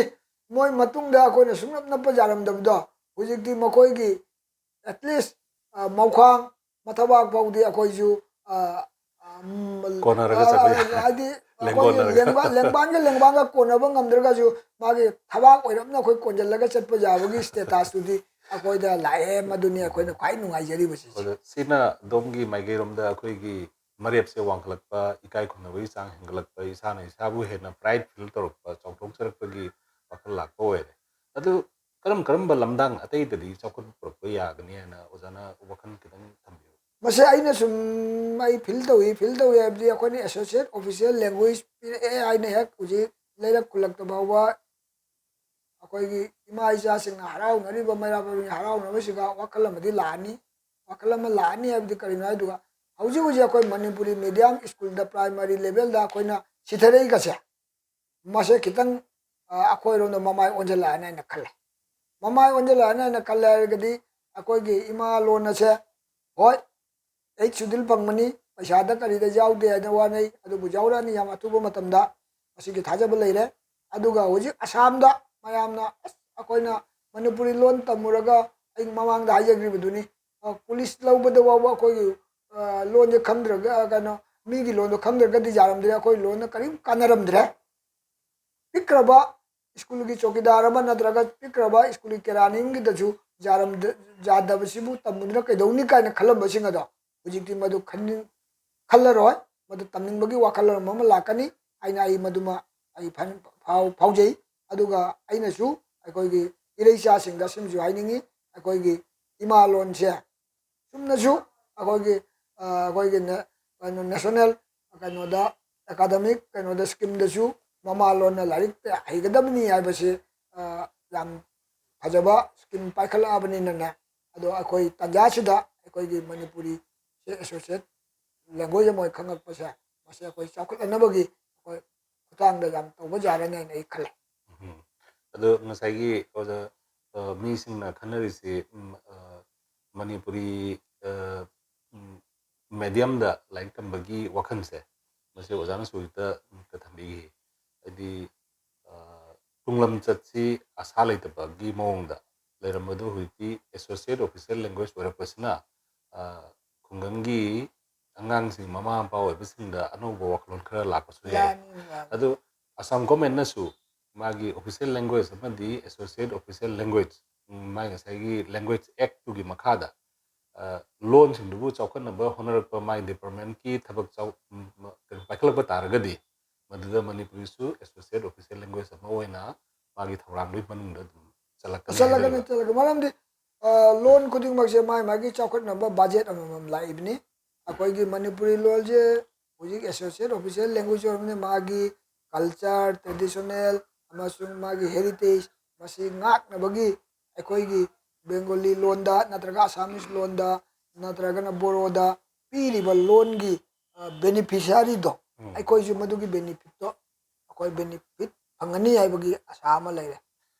ꯃꯣꯏ ꯃꯇꯨꯡꯗ ꯑꯩꯈꯣꯏꯅ ꯁꯨꯡꯅꯞ ꯅꯞꯄ ꯌꯥꯔꯝꯗꯕꯗꯣ ꯍꯧꯖꯤꯛꯇꯤ ꯃꯈꯣꯏꯒꯤ ꯑꯦꯠꯂꯤꯁ ꯃꯧꯈꯥꯡ ꯃꯊꯕꯥꯛ ꯐꯥꯎꯗꯤ ꯑꯩꯈꯣꯏꯁꯨ ꯀꯣꯟꯅꯔꯒ ꯆꯠꯄ ꯌꯥꯔꯦ ꯍꯥꯏꯗꯤ ꯑꯩꯈꯣꯏꯒꯤ ꯂꯦꯡꯒꯣꯟꯅꯔꯒ ꯂꯦꯡꯕꯥꯟꯒ ꯀꯣꯟꯅꯕ ꯉꯝꯗ꯭ꯔꯒꯁꯨ ꯃꯥꯒꯤ ꯊꯕꯥꯛ ꯑꯣꯏꯔꯞꯅ ꯑꯩꯈꯣꯏ ꯀꯣꯟꯁꯤꯜꯂꯒ ꯆꯠꯄ ꯌꯥꯕꯒꯤ ꯁ꯭ꯇꯦꯇꯁꯇꯨꯗꯤ ꯑꯩꯈꯣꯏꯗ ꯂꯥꯛꯑꯦ ꯃꯗꯨꯅꯤ ꯑꯩꯈꯣꯏꯅ ꯈ꯭ꯋꯥꯏ ꯅꯨꯡꯉꯥꯏꯖꯔꯤꯕꯁꯤ ꯁꯤꯅ ꯑꯗꯣꯝꯒꯤ ꯃꯥꯏꯀꯩꯔꯣꯝꯗ ꯑꯩꯈꯣꯏꯒꯤ ꯃꯔꯦꯞꯁꯦ ꯋꯥꯡꯈꯠꯂꯛꯄ ꯏꯀꯥꯏ ꯈꯨꯝꯅꯕꯒꯤ ꯆꯥꯡ ꯍꯦꯟꯒꯠꯂꯛꯄ ꯏꯁꯥꯅ ꯏꯁꯥꯕꯨ ꯍꯦꯟꯅ ꯄ꯭ꯔꯥꯏꯗ ꯐꯤꯜ ꯇꯧꯔꯛꯄ ꯆꯥꯎꯊꯣꯛꯆꯔꯛꯄꯒꯤ ꯋꯥꯈꯜ ꯂꯥꯛꯄ ꯑꯣꯏꯔꯦ ꯑꯗꯨ ꯀꯔꯝꯕ ꯂꯝꯗꯥꯡ ꯑꯇꯩꯗꯗꯤ ꯆꯥꯎꯈꯠꯄ ꯄꯨꯔꯛꯄ ꯌꯥꯒꯅꯤ ꯍꯥꯏꯅ ꯑꯣꯖꯥꯅ ꯋꯥꯈꯜ ꯈꯤꯇꯪ ꯊꯝꯕꯤꯌꯨ ꯃꯁꯤ ꯑꯩꯅ ꯁꯨꯝ ꯑꯩ ꯐꯤꯜ ꯇꯧꯏ ꯍꯥꯏꯕꯗꯤ ꯑꯩꯈꯣꯏꯅ ꯑꯦꯁꯣꯁꯤꯌꯦꯠ ꯑꯣꯐꯤꯁꯤꯌꯦꯜ ꯂꯦꯡꯒ꯭ꯋꯦꯖ ꯄꯤꯔꯛꯑꯦ ꯍꯥꯏꯅ ꯍꯦꯛ ꯍꯧꯖꯤꯛ ꯂꯩꯔꯛ ꯈꯨꯜꯂꯛꯇ ꯐꯥꯎꯕ ꯑꯩꯈꯣꯏꯒꯤ ꯏꯃꯥ ꯏꯆꯥꯁꯤꯡꯅ ꯍꯔꯥꯎꯅꯔꯤꯕ ꯃꯩꯔꯥ ꯄꯥꯏꯕꯤ ꯍꯔꯥꯎꯅꯕꯁꯤꯒ ꯋꯥꯈꯜ ꯑꯃꯗꯤ ꯂꯥꯛꯑꯅꯤ ꯋꯥꯈꯜ ꯑꯃ ꯂꯥꯛꯑꯅꯤ ꯍꯥꯏꯕꯗꯤ ꯀꯔꯤꯅꯣ ꯍꯥꯏꯗꯨꯒ ꯍꯧꯖꯤꯛ ꯑꯩꯈꯣꯏ ꯃꯅꯤꯄꯨꯔꯤ ꯃꯤꯗꯤꯌꯝ ꯁ꯭ꯀꯨꯜꯗ ꯄ꯭ꯔꯥꯏꯃꯥꯔꯤ ꯂꯦꯚꯦꯜꯗ ꯑꯩꯈꯣꯏꯅ ꯁꯤꯊꯔꯛꯏꯒꯁꯦ ꯃꯁꯦ ꯈꯤꯇꯪ ꯑꯩꯈꯣꯏꯔꯣꯝꯗ ꯃꯃꯥꯏ ꯑꯣꯟꯁꯤꯜꯂꯛꯑꯅꯤ ꯍꯥꯏꯅ ꯈꯜꯂꯦ ꯃꯃꯥꯏ ꯑꯣꯟꯁꯤꯜꯂꯛꯑꯅꯤ ꯍꯥꯏꯅ ꯈꯜꯂꯦ ꯍꯥꯏꯔꯒꯗꯤ ꯑꯩꯈꯣꯏꯒꯤ ꯏꯃꯥ ꯂꯣꯟ ꯑꯁꯦ ꯍꯣꯏ 8 ꯁꯦꯗꯨꯜ ꯐꯪꯕꯅꯤ ꯄꯩꯁꯥꯗ ꯀꯔꯤꯗ ꯌꯥꯎꯗꯦ ꯍꯥꯏꯅ ꯋꯥꯅꯩ ꯑꯗꯨꯕꯨ ꯌꯥꯎꯔꯛꯑꯅꯤ ꯌꯥꯝ ꯑꯊꯨꯕ ꯃꯇꯝꯗ ꯃꯁꯤꯒꯤ ꯊꯥꯖꯕ ꯂꯩꯔꯦ ꯑꯗꯨꯒ ꯍꯧꯖꯤꯛ ꯑꯁꯥꯝꯗ ꯃꯌꯥꯝꯅ ꯑꯩꯈꯣꯏꯅ ꯃꯅꯤꯄꯨꯔꯤ ꯂꯣꯟ ꯇꯝꯃꯨꯔꯒ ꯑꯩ ꯃꯃꯥꯡꯗ ꯍꯥꯏꯖꯈ꯭ꯔꯤꯕꯗꯨꯅꯤ ꯄꯨꯂꯤꯁ ꯂꯧꯕꯗ ꯐꯥꯎꯕ ꯑꯩꯈꯣꯏꯒꯤ ꯂꯣꯟꯁꯦ ꯈꯪꯗ꯭ꯔꯒ ꯀꯩꯅꯣ ꯃꯤꯒꯤ ꯂꯣꯟꯗꯣ ꯈꯪꯗ꯭ꯔꯒꯗꯤ ꯌꯥꯔꯝꯗ꯭ꯔꯦ ꯑꯩꯈꯣꯏ ꯂꯣꯟꯅ ꯀꯔꯤꯝ ꯀꯥꯟꯅꯔꯝꯗ꯭ꯔꯦ ꯄꯤꯛꯈ꯭ꯔꯕ ꯁ꯭ꯀꯨꯜꯒꯤ ꯆꯧꯀꯤꯗꯥꯔ ꯑꯃ ꯅꯠꯇ꯭ꯔꯒ ꯄꯤꯛꯈ꯭ꯔꯕ ꯁ꯭ꯀꯨꯜꯒꯤ ꯀꯦꯔꯥꯅꯤꯝꯒꯤꯗꯁꯨ ꯌꯥꯗꯕꯁꯤꯕꯨ ꯇꯝꯃꯨꯗꯨꯅ ꯀꯩꯗꯧꯅꯤ ꯀꯥꯏꯅ ꯈꯜꯂꯝꯕꯁꯤꯡ ꯑꯗꯣ ꯍꯧꯖꯤꯛꯇꯤ ꯃꯗꯨ ꯈꯜꯂꯔꯣꯏ ꯃꯗꯨ ꯇꯝꯅꯤꯡꯕꯒꯤ ꯋꯥꯈꯜꯂꯣꯟ ꯑꯃ ꯂꯥꯛꯀꯅꯤ ꯑꯩꯅ ꯃꯗꯨꯃ ꯑꯩ ꯐꯥꯎꯖꯩ ꯑꯗꯨꯒ ꯑꯩꯅꯁꯨ ꯑꯩꯈꯣꯏꯒꯤ ꯏꯔꯩꯆꯥꯁꯤꯡꯗ ꯁꯤꯃꯁꯨ ꯍꯥꯏꯅꯤꯡꯉꯤ ꯑꯩꯈꯣꯏꯒꯤ ꯏꯃꯥ ꯂꯣꯟꯁꯦ ꯆꯨꯝꯅꯁꯨ ꯑꯩꯈꯣꯏꯒꯤ ꯅꯦꯁꯅꯦꯜ ꯀꯩꯅꯣꯗ ꯑꯦꯀꯥꯗꯃꯤꯛ ꯀꯩꯅꯣꯗ ꯁ꯭ꯀꯤꯝꯗꯁꯨ ꯃꯃꯥ ꯂꯣꯟꯅ ꯂꯥꯏꯔꯤꯛ ꯍꯩꯒꯗꯕꯅꯤ ꯍꯥꯏꯕꯁꯤ ꯌꯥꯝ ꯐꯖꯕ ꯁ꯭ꯀꯤꯝ ꯄꯥꯏꯈꯠꯂꯛꯑꯕꯅꯤꯅꯅꯦ ꯑꯗꯣ ꯑꯩꯈꯣꯏ ꯇꯥꯟꯖꯥꯁꯤꯗ ꯑꯩꯈꯣꯏꯒꯤ ꯃꯅꯤꯄꯨꯔꯤ ꯑꯦꯁꯣꯁꯤꯌꯦꯠ ꯂꯦꯡꯒ꯭ꯋꯦꯖ ꯑꯃ ꯑꯣꯏꯅ ꯈꯪꯉꯛꯄꯁꯦ ꯃꯁꯤ ꯑꯩꯈꯣꯏ ꯆꯥꯎꯈꯠꯅꯅꯕꯒꯤ ꯑꯩꯈꯣꯏ ꯈꯨꯊꯥꯡꯗ ꯌꯥꯝ ꯇꯧꯕ ꯌꯥꯔꯅꯤ ꯍꯥꯏꯅ ꯑꯩ ꯈꯜꯂꯦ ꯑꯗꯣ ꯉꯁꯥꯏꯒꯤ ꯑꯣꯖꯥ ꯃꯤꯁꯤꯡꯅ ꯈꯟꯅꯔꯤꯁꯤ ꯃꯅꯤꯄꯨꯔꯤ ꯃꯦꯗꯤꯌꯝꯗ ꯂꯥꯏꯔꯤꯛ ꯇꯝꯕꯒꯤ ꯋꯥꯈꯜꯁꯦ ꯃꯁꯤ ꯑꯣꯖꯥꯅꯁꯨ ꯍꯦꯛꯇ ꯊꯝꯕꯤꯈꯤ ꯍꯥꯏꯗꯤ ꯇꯨꯡꯂꯝꯆꯠꯁꯤ ꯑꯁꯥ ꯂꯩꯇꯕꯒꯤ ꯃꯑꯣꯡꯗ ꯂꯩꯔꯝꯕꯗꯨ ꯍꯧꯖꯤꯛꯇꯤ ꯑꯦꯁꯣꯁꯤꯌꯦꯠ ꯑꯣꯐꯤꯁꯤꯌꯦꯜ ꯂꯦꯡꯒ꯭ꯋꯦꯖ ꯑꯣꯏꯔꯛꯄꯁꯤꯅ ꯈꯨꯡꯒꯪꯒꯤ ꯑꯉꯥꯡꯁꯤꯡ ꯃꯃꯥ ꯃꯄꯥ ꯑꯣꯏꯕꯁꯤꯡꯗ ꯑꯅꯧꯕ ꯋꯥꯈꯜꯂꯣꯟ ꯈꯔ ꯂꯥꯛꯄꯁꯨ ꯌꯥꯏ ꯑꯗꯨ ꯑꯁꯥꯝ ꯒꯣꯔꯃꯦꯟꯅꯁꯨ ꯃꯥꯒꯤ ꯑꯣꯐꯤꯁꯤꯌꯦꯜ ꯂꯦꯡꯒ꯭ꯋꯦꯖ ꯑꯃꯗꯤ ꯑꯦꯁꯣꯁꯤꯌꯦꯠ ꯑꯣꯐꯤꯁꯤꯌꯦꯜ ꯂꯦꯡꯒ꯭ꯋꯦꯖ ꯃꯥꯒꯤ ꯉꯁꯥꯏꯒꯤ ꯂꯦꯡꯒ꯭ꯋꯦꯖ ꯑꯦꯛꯇꯨꯒꯤ ꯃꯈꯥꯗ ꯂꯣꯟꯁꯤꯡꯗꯨꯕꯨ ꯆꯥꯎꯈꯠꯅꯕ ꯍꯣꯠꯅꯔꯛꯄ ꯃꯥꯒꯤ ꯗꯤꯄꯥꯔꯠꯃꯦꯟꯠꯀꯤ ꯊꯕꯛ ꯄꯥꯏꯈꯠꯂꯛꯄ ꯇꯥꯔꯒꯗꯤ ꯃꯗꯨꯗ ꯃꯅꯤꯄꯨꯔꯤꯁꯨ ꯑꯦꯁꯣꯁꯤꯌꯦꯠ ꯑꯣꯐꯤꯁꯤꯌꯦꯜ ꯂꯦꯡꯒ꯭ꯋꯦꯖ ꯑꯃ ꯑꯣꯏꯅ ꯃꯥꯒꯤ ꯊꯧꯔꯥꯡꯗꯨꯒꯤ ꯃꯅꯨꯡꯗ ꯑꯗꯨꯝ ꯆꯠꯂꯛꯀꯅꯤ ꯃꯔꯝꯗꯤ ꯂꯣꯟ ꯈꯨꯗꯤꯡꯃꯛꯁꯦ ꯃꯥꯒꯤ ꯆꯥꯎꯈꯠꯅꯕ ꯕꯖꯦꯠ ꯑꯃꯃꯝ ꯂꯥꯛꯏꯕꯅꯤ ꯑꯩꯈꯣꯏꯒꯤ ꯃꯅꯤꯄꯨꯔꯤ ꯂꯣꯟꯁꯦ ꯍꯧꯖꯤꯛ ꯑꯦꯁꯣꯁꯤꯌꯦꯠ ꯑꯣꯐꯤꯁꯤꯌꯦꯜ ꯂꯦꯡꯒ꯭ꯋꯦꯖ ꯑꯣꯏꯔꯕꯅꯤꯅ ꯃꯥꯒꯤ ꯀꯜꯆꯔ ꯇ꯭ꯔꯦꯗꯤꯁꯅꯦꯜ ꯑꯃꯁꯨꯡ ꯃꯥꯒꯤ ꯍꯦꯔꯤꯇꯦꯖ ꯃꯁꯤ ꯉꯥꯛꯅꯕꯒꯤ ꯑꯩꯈꯣꯏꯒꯤ ꯕꯦꯡꯒꯣꯂꯤ ꯂꯣꯟꯗ ꯅꯠꯇ꯭ꯔꯒ ꯑꯁꯥꯃꯤꯁ ꯂꯣꯟꯗ ꯅꯠꯇ꯭ꯔꯒꯅ ꯕꯣꯔꯣꯗ ꯄꯤꯔꯤꯕ ꯂꯣꯟꯒꯤ ꯕꯦꯅꯤꯐꯤꯁꯤꯌꯥꯔꯤꯗꯣ ꯑꯩꯈꯣꯏꯁꯨ ꯃꯗꯨꯒꯤ ꯕꯦꯅꯤꯐꯤꯠꯇꯣ ꯑꯩꯈꯣꯏ ꯕꯦꯅꯤꯐꯤꯠ ꯐꯪꯒꯅꯤ ꯍꯥꯏꯕꯒꯤ ꯑꯁꯥ ꯑꯃ ꯂꯩꯔꯦ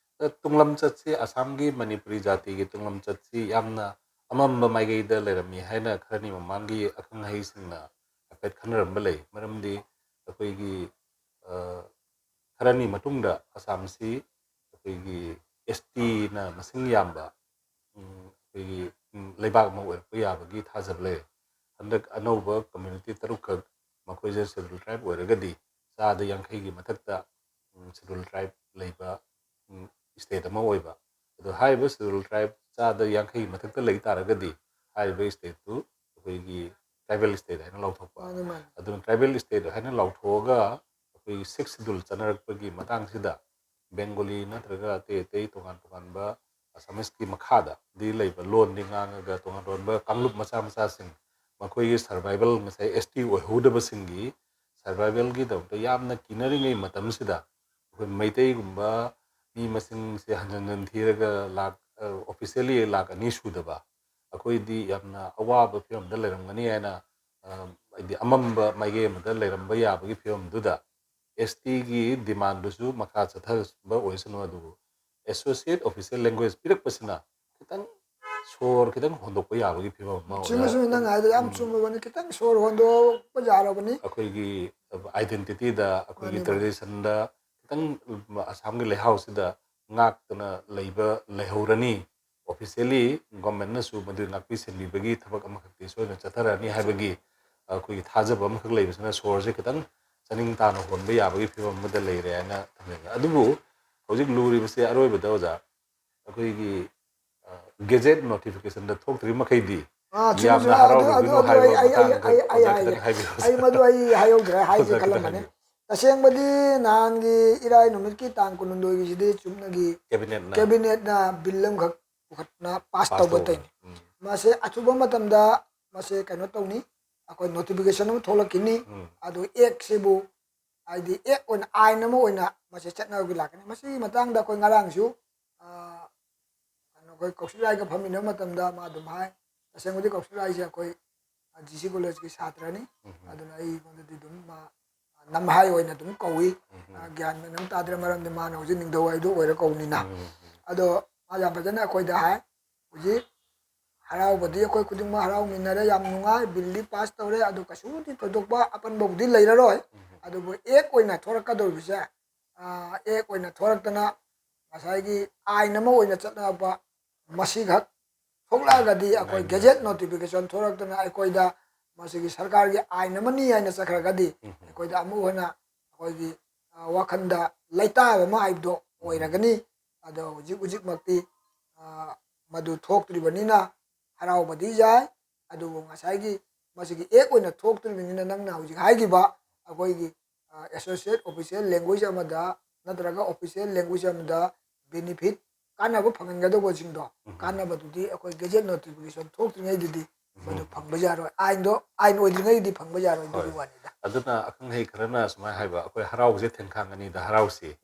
ꯇꯨꯡꯂꯝꯆꯠꯁꯤ ꯑꯁꯥꯝꯒꯤ ꯃꯅꯤꯄꯨꯔꯤ ꯖꯥꯇꯤꯒꯤ ꯇꯨꯡꯂꯝꯆꯠꯁꯤ ꯌꯥꯝꯅ ꯑꯃꯝꯕ ꯃꯥꯏꯀꯩꯗ ꯂꯩꯔꯝꯃꯤ ꯍꯥꯏꯅ ꯈꯔꯅꯤ ꯃꯃꯥꯡꯒꯤ ꯑꯈꯪ ꯑꯍꯩꯁꯤꯡꯅ ꯍꯥꯏꯐꯦꯠ ꯈꯟꯅꯔꯝꯕ ꯂꯩ ꯃꯔꯝꯗꯤ ꯑꯩꯈꯣꯏꯒꯤ ꯈꯔꯅꯤ ꯃꯇꯨꯡꯗ ꯑꯁꯥꯝꯁꯤ ꯑꯩꯈꯣꯏꯒꯤ STꯅ ꯃꯁꯤꯡ ꯌꯥꯝꯕ ꯑꯩꯈꯣꯏꯒꯤ ꯂꯩꯕꯥꯛ ꯑꯃ ꯑꯣꯏꯔꯛꯄ ꯌꯥꯕꯒꯤ ꯊꯥꯖꯕ ꯂꯩ ꯍꯟꯗꯛ ꯑꯅꯧꯕ ꯀꯝꯃ꯭ꯌꯨꯅꯤꯇꯤ 3ꯈꯛ ꯃꯈꯣꯏꯁꯦ ꯁꯦꯗꯨꯜ ꯇ꯭ꯔꯥꯏꯕ ꯑꯣꯏꯔꯒꯗꯤ ꯆꯥꯗ 50ꯒꯤ ꯃꯊꯛꯇ ꯁꯦꯗꯨꯜ ꯇ꯭ꯔꯥꯏꯕ ꯂꯩꯕ ꯁ꯭ꯇꯦꯠ ꯑꯃ ꯑꯣꯏꯕ ꯑꯗꯣ ꯍꯥꯏꯔꯤꯕ ꯁꯦꯗꯨꯜ ꯇ꯭ꯔꯥꯏꯕ ꯆꯥꯗ 50ꯒꯤ ꯃꯊꯛꯇ ꯂꯩ ꯇꯥꯔꯒꯗꯤ ꯍꯥꯏꯔꯤꯕ ꯁ꯭ꯇꯦꯠꯇꯨ ꯑꯩꯈꯣꯏꯒꯤ ꯇ꯭ꯔꯥꯏꯕꯦꯜ ꯁ꯭ꯇꯦꯠ ꯍꯥꯏꯅ ꯂꯥꯎꯊꯣꯛꯄ ꯑꯗꯨꯅ ꯇ꯭ꯔꯥꯏꯕꯦꯜ ꯁ꯭ꯇꯦꯠ ꯍꯥꯏꯅ ꯂꯥꯎꯊꯣꯛꯑꯒ ꯑꯩꯈꯣꯏꯒꯤ 6 ꯁꯦꯗꯨꯜ ꯆꯠꯅꯔꯛꯄꯒꯤ ꯃꯇꯥꯡꯁꯤꯗ ꯕꯦꯡꯒꯣꯂꯤ ꯅꯠꯇ꯭ꯔꯒ ꯑꯇꯩ ꯑꯇꯩ ꯇꯣꯉꯥꯟ ꯇꯣꯉꯥꯟꯕ ꯑꯁꯥꯃꯤꯁꯀꯤ ꯃꯈꯥꯗꯗꯤ ꯂꯩꯕ ꯂꯣꯟꯗꯤ ꯉꯥꯡꯉꯒ ꯇꯣꯉꯥꯟ ꯇꯣꯉꯥꯟꯕ ꯀꯥꯡꯂꯨꯞ ꯃꯆꯥ ꯃꯆꯥꯁꯤꯡ ꯃꯈꯣꯏꯒꯤ ꯁꯔꯚꯥꯏꯚꯦꯜ ꯉꯁꯥꯏ ST ꯑꯣꯏꯍꯧꯗꯕꯁꯤꯡꯒꯤ ꯁꯔꯚꯥꯏꯚꯦꯜꯒꯤꯗꯃꯛꯇ ꯌꯥꯝꯅ ꯀꯤꯅꯔꯤꯉꯩ ꯃꯇꯝꯁꯤꯗ ꯑꯩꯈꯣꯏ ꯃꯩꯇꯩꯒꯨꯝꯕ ꯃꯤ ꯃꯁꯤꯡꯁꯦ ꯍꯟꯖꯟ ꯍꯟꯖꯟ ꯊꯤꯔꯒ ꯑꯣꯐꯤꯁꯤꯌꯦꯜꯂꯤ ꯂꯥꯛ 2 ꯁꯨꯗꯕ ꯑꯩꯈꯣꯏꯗꯤ ꯌꯥꯝꯅ ꯑꯋꯥꯕ ꯐꯤꯕꯝꯗ ꯂꯩꯔꯝꯒꯅꯤ ꯍꯥꯏꯅ ꯍꯥꯏꯗꯤ ꯑꯃꯝꯕ ꯃꯥꯏꯀꯩ ꯑꯃꯗ ꯂꯩꯔꯝꯕ ꯌꯥꯕꯒꯤ ꯐꯤꯕꯝꯗꯨꯗ STꯒꯤ ꯗꯤꯃꯥꯟꯗꯨꯁꯨ ꯃꯈꯥ ꯆꯠꯊꯕ ꯑꯣꯏꯁꯅꯨ ꯑꯗꯨꯕꯨ ꯑꯦꯁꯣꯁꯤꯌꯦꯠ ꯑꯣꯐꯤꯁꯤꯌꯦꯜ ꯂꯦꯡꯒ꯭ꯋꯦꯖ ꯄꯤꯔꯛꯄꯁꯤꯅ ꯈꯤꯇꯪ ꯁꯣꯔ ꯈꯤꯇꯪ ꯍꯣꯟꯗꯣꯛꯄ ꯌꯥꯕꯒꯤ ꯐꯤꯕꯝ ꯑꯃ ꯆꯨꯝꯃꯤ ꯆꯨꯝꯃꯤ ꯅꯪ ꯍꯥꯏꯗꯣ ꯌꯥꯝ ꯆꯨꯝꯃꯕꯅꯤ ꯈꯤꯇꯪ ꯁꯣꯔ ꯍꯣꯟꯗꯣꯛꯄ ꯌꯥꯔꯕꯅꯤ ꯑꯩꯈꯣꯏꯒꯤ ꯑꯥꯏꯗꯦꯟꯇꯤꯇꯤꯗ ꯑꯩꯈꯣꯏꯒꯤ ꯃꯥꯅꯤ ꯃꯥꯅꯤ ꯇ꯭ꯔꯦꯗꯤꯁꯟꯗ ꯈꯤꯇꯪ ꯑꯁꯥꯝꯒꯤ ꯂꯩꯍꯥꯎꯁꯤꯗ ꯉꯥꯛꯇꯅ ꯂꯩꯍꯧꯔꯅꯤ ꯑꯣꯐꯤꯁꯤꯌꯦꯜꯂꯤ ꯒꯣꯔꯃꯦꯟꯅꯁꯨ ꯃꯗꯨ ꯉꯥꯛꯄꯤ ꯁꯦꯟꯕꯤꯕꯒꯤ ꯊꯕꯛ ꯑꯃꯈꯛꯇꯤ ꯁꯣꯏꯗꯅ ꯆꯠꯊꯔꯛꯑꯅꯤ ꯍꯥꯏꯕꯒꯤ ꯑꯩꯈꯣꯏꯒꯤ ꯊꯥꯖꯕ ꯑꯃꯈꯛ ꯂꯩꯕꯁꯤꯅ ꯁꯣꯔꯁꯦ ꯈꯤꯇꯪ ꯆꯅꯤꯡ ꯇꯥꯅ ꯍꯣꯟꯕ ꯌꯥꯕꯒꯤ ꯐꯤꯕꯝ ꯑꯃꯗ ꯂꯩꯔꯦ ꯍꯥꯏꯅ ꯊꯝꯖꯅꯤꯡꯉꯤ ꯑꯗꯨꯕꯨ ꯍꯧꯖꯤꯛ ꯂꯨꯔꯤꯕꯁꯦ ꯑꯔꯣꯏꯕꯗ ꯑꯣꯖꯥ ꯑꯩꯈꯣꯏꯒꯤ ꯒꯦꯖꯦꯠ ꯅꯣꯇꯤꯐꯤꯀꯦꯁꯟꯗ ꯊꯣꯛꯇ꯭ꯔꯤ ꯃꯈꯩꯗꯤ ꯆꯨꯝꯃꯤ ꯌꯥꯝꯅ ꯆꯨꯝꯃꯤ ꯍꯔꯥꯎꯔꯨꯒꯤꯅꯣ ꯑꯗꯨ ꯍꯥꯏꯕ ꯑꯩ ꯃꯇꯥꯡꯗ ꯑꯣꯖꯥ ꯍꯥꯏꯒꯦ ꯈꯤꯇꯪ ꯍꯥꯏꯕꯤꯌꯨ ꯑꯩ ꯃꯗꯨ ꯑꯩ ꯍꯥꯏꯍꯧꯗ꯭ꯔꯦ ꯍꯥꯏꯒꯦ ꯑꯣꯖꯥ ꯈꯤꯇꯪ ꯈꯜꯂꯝꯕꯅꯤ ꯍꯥꯏꯕꯤꯌꯨ ꯇꯁꯦꯡꯕꯗꯤ ꯅꯍꯥꯟꯒꯤ ꯏꯔꯥꯏ ꯅꯨꯃꯤꯠꯀꯤ ꯇꯥꯡ 22ꯒꯤꯁꯤꯗꯤ ꯆꯨꯝꯅꯒꯤ ꯀꯦꯕꯤꯅꯦꯠꯅ ꯀꯦꯕꯤꯅꯦꯠꯅ ꯕꯤꯜ ꯑꯃꯈꯛ ꯄꯨꯈꯠꯅ ꯄꯥꯁ ꯄꯥꯁ ꯇꯧꯕ ꯇꯧꯕ ꯇꯧꯅꯤ ꯃꯥꯁꯦ ꯑꯊꯨꯕ ꯃꯇꯝꯗ ꯃꯥꯁꯦ ꯀꯩꯅꯣ ꯇꯧꯅꯤ ꯑꯩꯈꯣꯏ ꯅꯣꯇꯤꯐꯤꯀꯦꯁꯟ ꯑꯃ ꯊꯣꯛꯂꯛꯈꯤꯅꯤ ꯑꯗꯨ ꯑꯦꯛꯁꯤꯕꯨ ꯍꯥꯏꯗꯤ ꯑꯦꯛ ꯑꯣꯏꯅ ꯑꯥꯏꯟ ꯑꯃ ꯑꯣꯏꯅ ꯃꯁꯤ ꯆꯠꯅꯕꯒꯤ ꯂꯥꯛꯀꯅꯤ ꯃꯁꯤꯒꯤ ꯃꯇꯥꯡꯗ ꯑꯩꯈꯣꯏ ꯉꯔꯥꯡꯁꯨ ꯑꯩꯈꯣꯏ ꯀꯧꯁꯤꯜꯔꯥꯏꯒ ꯐꯝꯃꯤꯟꯅꯕ ꯃꯇꯝꯗ ꯃꯥ ꯑꯗꯨꯝ ꯍꯥꯏ ꯇꯁꯦꯡꯕꯗꯤ ꯀꯧꯁꯤꯜꯔꯥꯏꯁꯦ ꯑꯩꯈꯣꯏ GC ꯀꯣꯂꯦꯖꯀꯤ ꯁꯥꯇ꯭ꯔꯅꯤ ꯑꯗꯨꯅ ꯑꯩꯉꯣꯟꯗꯗꯤ ꯑꯗꯨꯝ ꯃꯥ ꯅꯝꯍꯥꯏ ꯑꯣꯏꯅ ꯑꯗꯨꯝ ꯀꯧꯏ ꯒ꯭ꯌꯥꯟ ꯃꯦꯟ ꯑꯃ ꯇꯥꯗ꯭ꯔꯦ ꯃꯔꯝꯗꯤ ꯃꯥꯅ ꯍꯧꯖꯤꯛ ꯅꯤꯡꯊꯧ ꯍꯥꯏꯗꯣ ꯑꯣꯏꯔ ꯀꯧꯅꯤꯅ ꯑꯗꯣ ꯃꯥ ꯌꯥꯝ ꯐꯖꯅ ꯑꯩꯈꯣꯏꯗ ꯍꯥꯏ ꯍꯧꯖꯤꯛ ꯍꯔꯥꯎꯕꯗꯤ ꯑꯩꯈꯣꯏ ꯈꯨꯗꯤꯡꯃꯛ ꯍꯔꯥꯎꯃꯤꯟꯅꯔꯦ ꯌꯥꯝ ꯅꯨꯡꯉꯥꯏ ꯕꯤꯜꯗꯤ ꯄꯥꯁ ꯇꯧꯔꯦ ꯑꯗꯨ ꯀꯩꯁꯨꯗꯤ ꯊꯣꯏꯗꯣꯛꯄ ꯑꯄꯟꯕꯕꯨꯗꯤ ꯂꯩꯔꯔꯣꯏ ꯑꯗꯨꯕꯨ ꯑꯦꯛ ꯑꯣꯏꯅ ꯊꯣꯔꯛꯀꯗꯧꯔꯤꯕꯁꯦ ꯑꯦꯛ ꯑꯣꯏꯅ ꯊꯣꯔꯛꯇꯅ ꯉꯁꯥꯏꯒꯤ ꯑꯥꯏꯟ ꯑꯃ ꯑꯣꯏꯅ ꯆꯠꯅꯕ ꯃꯁꯤꯈꯛ ꯊꯣꯛꯂꯛꯑꯒꯗꯤ ꯑꯩꯈꯣꯏ ꯒꯦꯖꯦꯠ ꯅꯣꯇꯤꯐꯤꯀꯦꯁꯟ ꯊꯣꯔꯛꯇꯅ ꯑꯩꯈꯣꯏꯗ ꯃꯁꯤꯒꯤ ꯁꯔꯀꯥꯔꯒꯤ ꯑꯥꯏꯟ ꯑꯃꯅꯤ ꯍꯥꯏꯅ ꯆꯠꯈ꯭ꯔꯒꯗꯤ ꯑꯩꯈꯣꯏꯗ ꯑꯃꯨꯛ ꯍꯟꯅ ꯑꯩꯈꯣꯏꯒꯤ ꯋꯥꯈꯜꯗ ꯂꯩꯇꯥꯕ ꯑꯃ ꯍꯥꯏꯕꯗꯣ ꯑꯣꯏꯔꯒꯅꯤ ꯑꯗꯣ ꯍꯧꯖꯤꯛꯃꯛꯇꯤ ꯃꯗꯨ ꯊꯣꯛꯇ꯭ꯔꯤꯕꯅꯤꯅ ꯍꯔꯥꯎꯕꯗꯤ ꯌꯥꯏ ꯑꯗꯨꯕꯨ ꯉꯁꯥꯏꯒꯤ ꯃꯁꯤꯒꯤ ꯑꯦꯛ ꯑꯣꯏꯅ ꯊꯣꯛꯇ꯭ꯔꯤꯕꯅꯤꯅ ꯅꯪꯅ ꯍꯧꯖꯤꯛ ꯍꯥꯏꯈꯤꯕ ꯑꯩꯈꯣꯏꯒꯤ ꯑꯦꯁꯣꯁꯤꯌꯦꯠ ꯑꯣꯐꯤꯁꯤꯌꯦꯜ ꯂꯦꯡꯒ꯭ꯋꯦꯖ ꯑꯃꯗ ꯅꯠꯇ꯭ꯔꯒ ꯑꯣꯐꯤꯁꯤꯌꯦꯜ ꯂꯦꯡꯒ꯭ꯋꯦꯖ ꯑꯃꯗ ꯕꯦꯅꯤꯐꯤꯠ ꯀꯥꯟꯅꯕ ꯐꯪꯍꯟꯒꯗꯧꯕꯁꯤꯡꯗꯣ ꯀꯥꯟꯅꯕꯗꯨꯗꯤ ꯑꯩꯈꯣꯏ ꯒꯦꯖꯦꯠ ꯅꯣꯇꯤꯐꯤꯀꯦꯁꯟ ꯊꯣꯛꯇ꯭ꯔꯤꯉꯩꯗꯨꯗꯤ ꯃꯗꯨ ꯐꯪꯕ ꯌꯥꯔꯣꯏ ꯑꯥꯏꯟꯗꯣ ꯑꯥꯏꯟ ꯑꯣꯏꯗ꯭ꯔꯤꯉꯩꯗꯤ ꯐꯪꯕ ꯌꯥꯔꯣꯏ ꯑꯗꯨꯒꯤ ꯋꯥꯅꯤꯗ ꯑꯗꯨꯅ ꯑꯈꯪ ꯑꯍꯩ ꯈꯔꯅ ꯁꯨꯃꯥꯏꯅ ꯍꯥꯏꯕ ꯑꯩꯈꯣꯏ ꯍꯔꯥꯎꯕꯁꯦ ꯊꯦꯡꯈꯥꯡ ꯑꯅꯤꯗ ꯍꯔꯥꯎꯁꯤ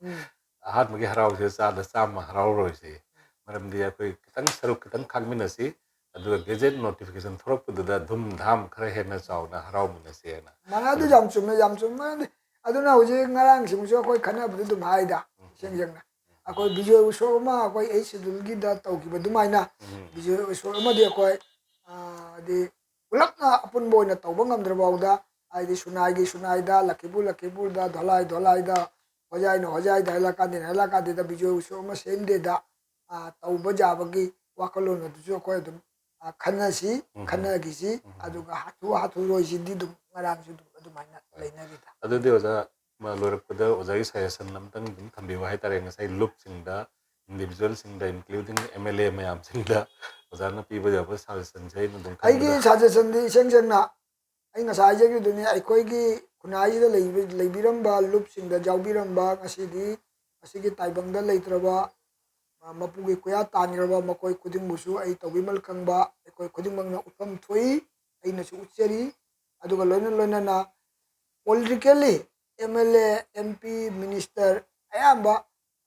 ꯑꯍꯥꯟꯕꯒꯤ ꯍꯔꯥꯎꯁꯦ ꯆꯥꯗ 100 ꯍꯔꯥꯎꯔꯣꯏꯁꯤ ꯃꯔꯝꯗꯤ ꯑꯩꯈꯣꯏ ꯈꯤꯇꯪ ꯁꯔꯨꯛ ꯈꯤꯇꯪ ꯈꯥꯛꯃꯤꯟꯅꯁꯤ ꯑꯗꯨꯒ ꯒꯦꯖꯦꯠ ꯅꯣꯇꯤꯐꯤꯀꯦꯁꯟ ꯊꯣꯛꯂꯛꯄꯗꯨꯗ ꯙꯨꯝ ꯙꯥꯝ ꯈꯔ ꯍꯦꯟꯅ ꯆꯥꯎꯅ ꯍꯔꯥꯎꯃꯤꯟꯅꯁꯤ ꯍꯥꯏꯅ ꯃꯥꯅ ꯑꯗꯨ ꯌꯥꯝ ꯆꯨꯝꯃꯦ ꯌꯥꯝ ꯆꯨꯝꯃꯦ ꯑꯗꯨꯅ ꯍꯧꯖꯤꯛ ꯉꯔꯥꯡꯁꯤꯡꯁꯨ ꯑꯩꯈꯣꯏ ꯈꯟꯅꯕꯗꯨ ꯑꯗꯨꯝ ꯍꯥꯏꯗ ꯏꯁꯦꯡ ꯁꯦꯡꯅ ꯑꯩꯈꯣꯏ ꯕꯤꯖꯣꯏ ꯎꯁꯣꯞ ꯑꯃ ꯑꯩꯈꯣꯏ 8 ꯁꯦꯗꯨꯜꯒꯤꯗ ꯇꯧꯈꯤꯕ ꯑꯗꯨꯃꯥꯏꯅ ꯕꯤꯖꯣꯏ ꯎꯁꯣꯞ ꯑꯃꯗꯤ ꯑꯩꯈꯣꯏ ꯍꯥꯏꯗꯤ ꯄꯨꯂꯞꯅ ꯑꯄꯨꯟꯕ ꯑꯣꯏꯅ ꯇꯧꯕ ꯉꯝꯗ꯭ꯔꯐꯥꯎꯗ ꯍꯥꯏꯗꯤ ꯁꯨꯅꯥꯏꯒꯤ ꯁꯨꯅꯥꯏꯗ ꯂꯛꯈꯤꯄꯨꯔꯗ ꯙꯣꯂꯥꯏꯗ ꯍꯣꯖꯥꯏꯅ ꯍꯣꯖꯥꯏꯗ ꯍꯩꯂꯥꯀꯥꯟꯗꯤꯅ ꯕꯤꯖꯣꯏ ꯎꯁꯣꯞ ꯑꯃ ꯁꯦꯝꯗꯦꯗ ꯇꯧꯕ ꯌꯥꯕꯒꯤ ꯋꯥꯈꯜꯂꯣꯟ ꯑꯗꯨꯁꯨ ꯑꯩꯈꯣꯏ ꯑꯗꯨꯝ ꯈꯟꯅꯁꯤ ꯈꯟꯅꯈꯤꯁꯤ ꯑꯗꯨꯒ ꯍꯥꯊꯨꯔꯣꯏꯁꯤꯗꯤ ꯑꯗꯨꯝ ꯉꯔꯥꯡꯁꯨ ꯑꯗꯨꯃꯥꯏꯅ ꯂꯩꯅꯔꯤꯗ ꯑꯗꯨꯗꯤ ꯑꯣꯖꯥ ꯂꯣꯏꯔꯛꯄꯗ ꯑꯣꯖꯥꯒꯤ ꯁꯖꯦꯁꯟ ꯑꯝꯇꯪ ꯑꯗꯨꯝ ꯊꯝꯕꯤꯌꯨ ꯍꯥꯏꯇꯥꯔꯦ ꯉꯁꯥꯏ ꯂꯨꯞꯁꯤꯡꯗ ꯏꯟꯗꯤꯕꯤꯖꯨꯋꯦꯜꯁꯤꯡꯗ ꯏꯟꯀ꯭ꯂꯨꯗꯤꯡ MLA ꯃꯌꯥꯝꯁꯤꯡꯗ ꯑꯣꯖꯥꯅ ꯄꯤꯕ ꯌꯥꯕ ꯁꯖꯦꯁꯟꯁꯦ ꯑꯩꯅ ꯑꯗꯨꯝ ꯑꯩꯒꯤ ꯈꯟꯕꯗ ꯁꯖꯦꯁꯟꯗꯤ ꯏꯁꯦꯡ ꯁꯦꯡꯅ ꯑꯩ ꯉꯁꯥꯏ ꯍꯥꯏꯖꯈꯤꯕꯗꯨꯅꯤ ꯑꯩꯈꯣꯏꯒꯤ ꯈꯨꯟꯅꯥꯏꯁꯤꯗ ꯂꯩꯕꯤꯔꯝꯕ ꯂꯨꯞꯁꯤꯡꯗ ꯌꯥꯎꯕꯤꯔꯝꯕ ꯉꯁꯤꯗꯤ ꯑꯁꯤꯒꯤ ꯇꯥꯏꯕꯪꯗ ꯂꯩꯇ꯭ꯔꯕ ꯃꯄꯨꯒꯤ ꯀꯨꯌꯥ ꯇꯥꯟꯈ꯭ꯔꯕ ꯃꯈꯣꯏ ꯈꯨꯗꯤꯡꯕꯨꯁꯨ ꯑꯩ ꯇꯧꯕꯤꯃꯜ ꯈꯪꯕ ꯑꯩꯈꯣꯏ ꯈꯨꯗꯤꯡꯃꯛꯅ ꯎꯠꯐꯝ ꯊꯣꯛꯏ ꯑꯩꯅꯁꯨ ꯎꯠꯆꯔꯤ ꯑꯗꯨꯒ ꯂꯣꯏꯅꯅ ꯄꯣꯂꯤꯇꯤꯀꯦꯜꯂꯤ MLA MP ꯃꯤꯅꯤꯁꯇꯔ ꯑꯌꯥꯝꯕ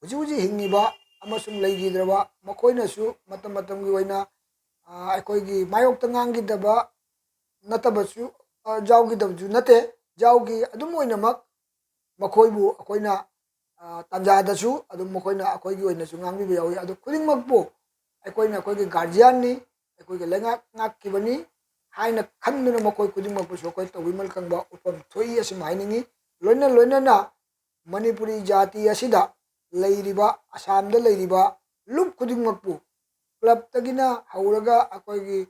ꯍꯧꯖꯤꯛ ꯍꯤꯡꯉꯤꯕ ꯑꯃꯁꯨꯡ ꯂꯩꯈꯤꯗ꯭ꯔꯕ ꯃꯈꯣꯏꯅꯁꯨ ꯃꯇꯝꯒꯤ ꯑꯣꯏꯅ ꯑꯩꯈꯣꯏꯒꯤ ꯃꯥꯌꯣꯛꯇ ꯉꯥꯡꯈꯤꯗꯕ ꯅꯠꯇꯕꯁꯨ ꯌꯥꯎꯈꯤꯗꯕꯁꯨ ꯅꯠꯇꯦ ꯌꯥꯎꯈꯤ ꯑꯗꯨꯝ ꯑꯣꯏꯅꯃꯛ ꯃꯈꯣꯏꯕꯨ ꯑꯩꯈꯣꯏꯅ ꯇꯥꯟꯖꯥꯗꯁꯨ ꯑꯗꯨꯝ ꯃꯈꯣꯏꯅ ꯑꯩꯈꯣꯏꯒꯤ ꯑꯣꯏꯅꯁꯨ ꯉꯥꯡꯕꯤꯕ ꯌꯥꯎꯏ ꯑꯗꯨ ꯈꯨꯗꯤꯡꯃꯛꯄꯨ ꯑꯩꯈꯣꯏꯅ ꯑꯩꯈꯣꯏꯒꯤ ꯒꯥꯔꯖꯤꯌꯥꯟꯅꯤ ꯑꯩꯈꯣꯏꯒꯤ ꯂꯩꯉꯥꯛ ꯉꯥꯛꯈꯤꯕꯅꯤ ꯍꯥꯏꯅ ꯈꯟꯗꯨꯅ ꯃꯈꯣꯏ ꯈꯨꯗꯤꯡꯃꯛꯄꯨꯁꯨ ꯑꯩꯈꯣꯏ ꯇꯧꯕꯤꯃꯜ ꯈꯪꯕ ꯎꯠꯐꯝ ꯊꯣꯛꯏ ꯑꯁꯤꯃ ꯍꯥꯏꯅꯤꯡꯉꯤ ꯂꯣꯏꯅꯅ ꯃꯅꯤꯄꯨꯔꯤ ꯖꯥꯇꯤ ꯑꯁꯤꯗ ꯂꯩꯔꯤꯕ ꯑꯁꯥꯝꯗ ꯂꯩꯔꯤꯕ ꯂꯨꯞ ꯈꯨꯗꯤꯡꯃꯛꯄꯨ ꯀ꯭ꯂꯕꯇꯒꯤꯅ ꯍꯧꯔꯒ ꯑꯩꯈꯣꯏꯒꯤ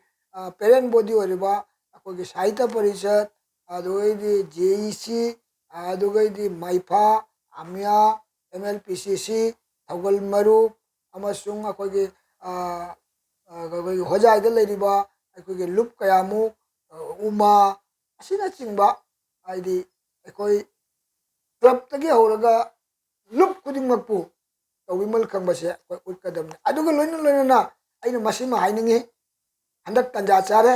ꯄꯦꯔꯦꯟ ꯕꯣꯗꯤ ꯑꯣꯏꯔꯤꯕ ꯑꯩꯈꯣꯏꯒꯤ ꯁꯥꯍꯤꯇ꯭ꯌ ꯄꯔꯤꯁꯠ ꯑꯗꯨꯒꯩꯗꯤ JEC ꯑꯗꯨꯒꯩꯗꯤ ꯃꯩꯐꯥ ꯑꯃꯤꯌꯥ MLPCC ꯊꯧꯒꯜ ꯃꯔꯨꯞ ꯑꯃꯁꯨꯡ ꯑꯩꯈꯣꯏꯒꯤ ꯍꯣꯖꯥꯏꯗ ꯂꯩꯔꯤꯕ ꯑꯩꯈꯣꯏꯒꯤ ꯂꯨꯞ ꯀꯌꯥꯃꯨꯛ ꯎꯃꯥ ꯑꯁꯤꯅꯆꯤꯡꯕ ꯍꯥꯏꯗꯤ ꯑꯩꯈꯣꯏ ꯀ꯭ꯂꯕꯇꯒꯤ ꯍꯧꯔꯒ ꯂꯨꯞ ꯈꯨꯗꯤꯡꯃꯛꯄꯨ ꯇꯧꯕꯤꯃꯜ ꯈꯪꯕꯁꯦ ꯑꯩꯈꯣꯏ ꯎꯠꯀꯗꯕꯅꯤ ꯑꯗꯨꯒ ꯂꯣꯏꯅꯅ ꯑꯩꯅ ꯃꯁꯤꯃ ꯍꯥꯏꯅꯤꯡꯉꯤ ꯍꯟꯗꯛ ꯇꯟꯖꯥ ꯆꯥꯔꯦ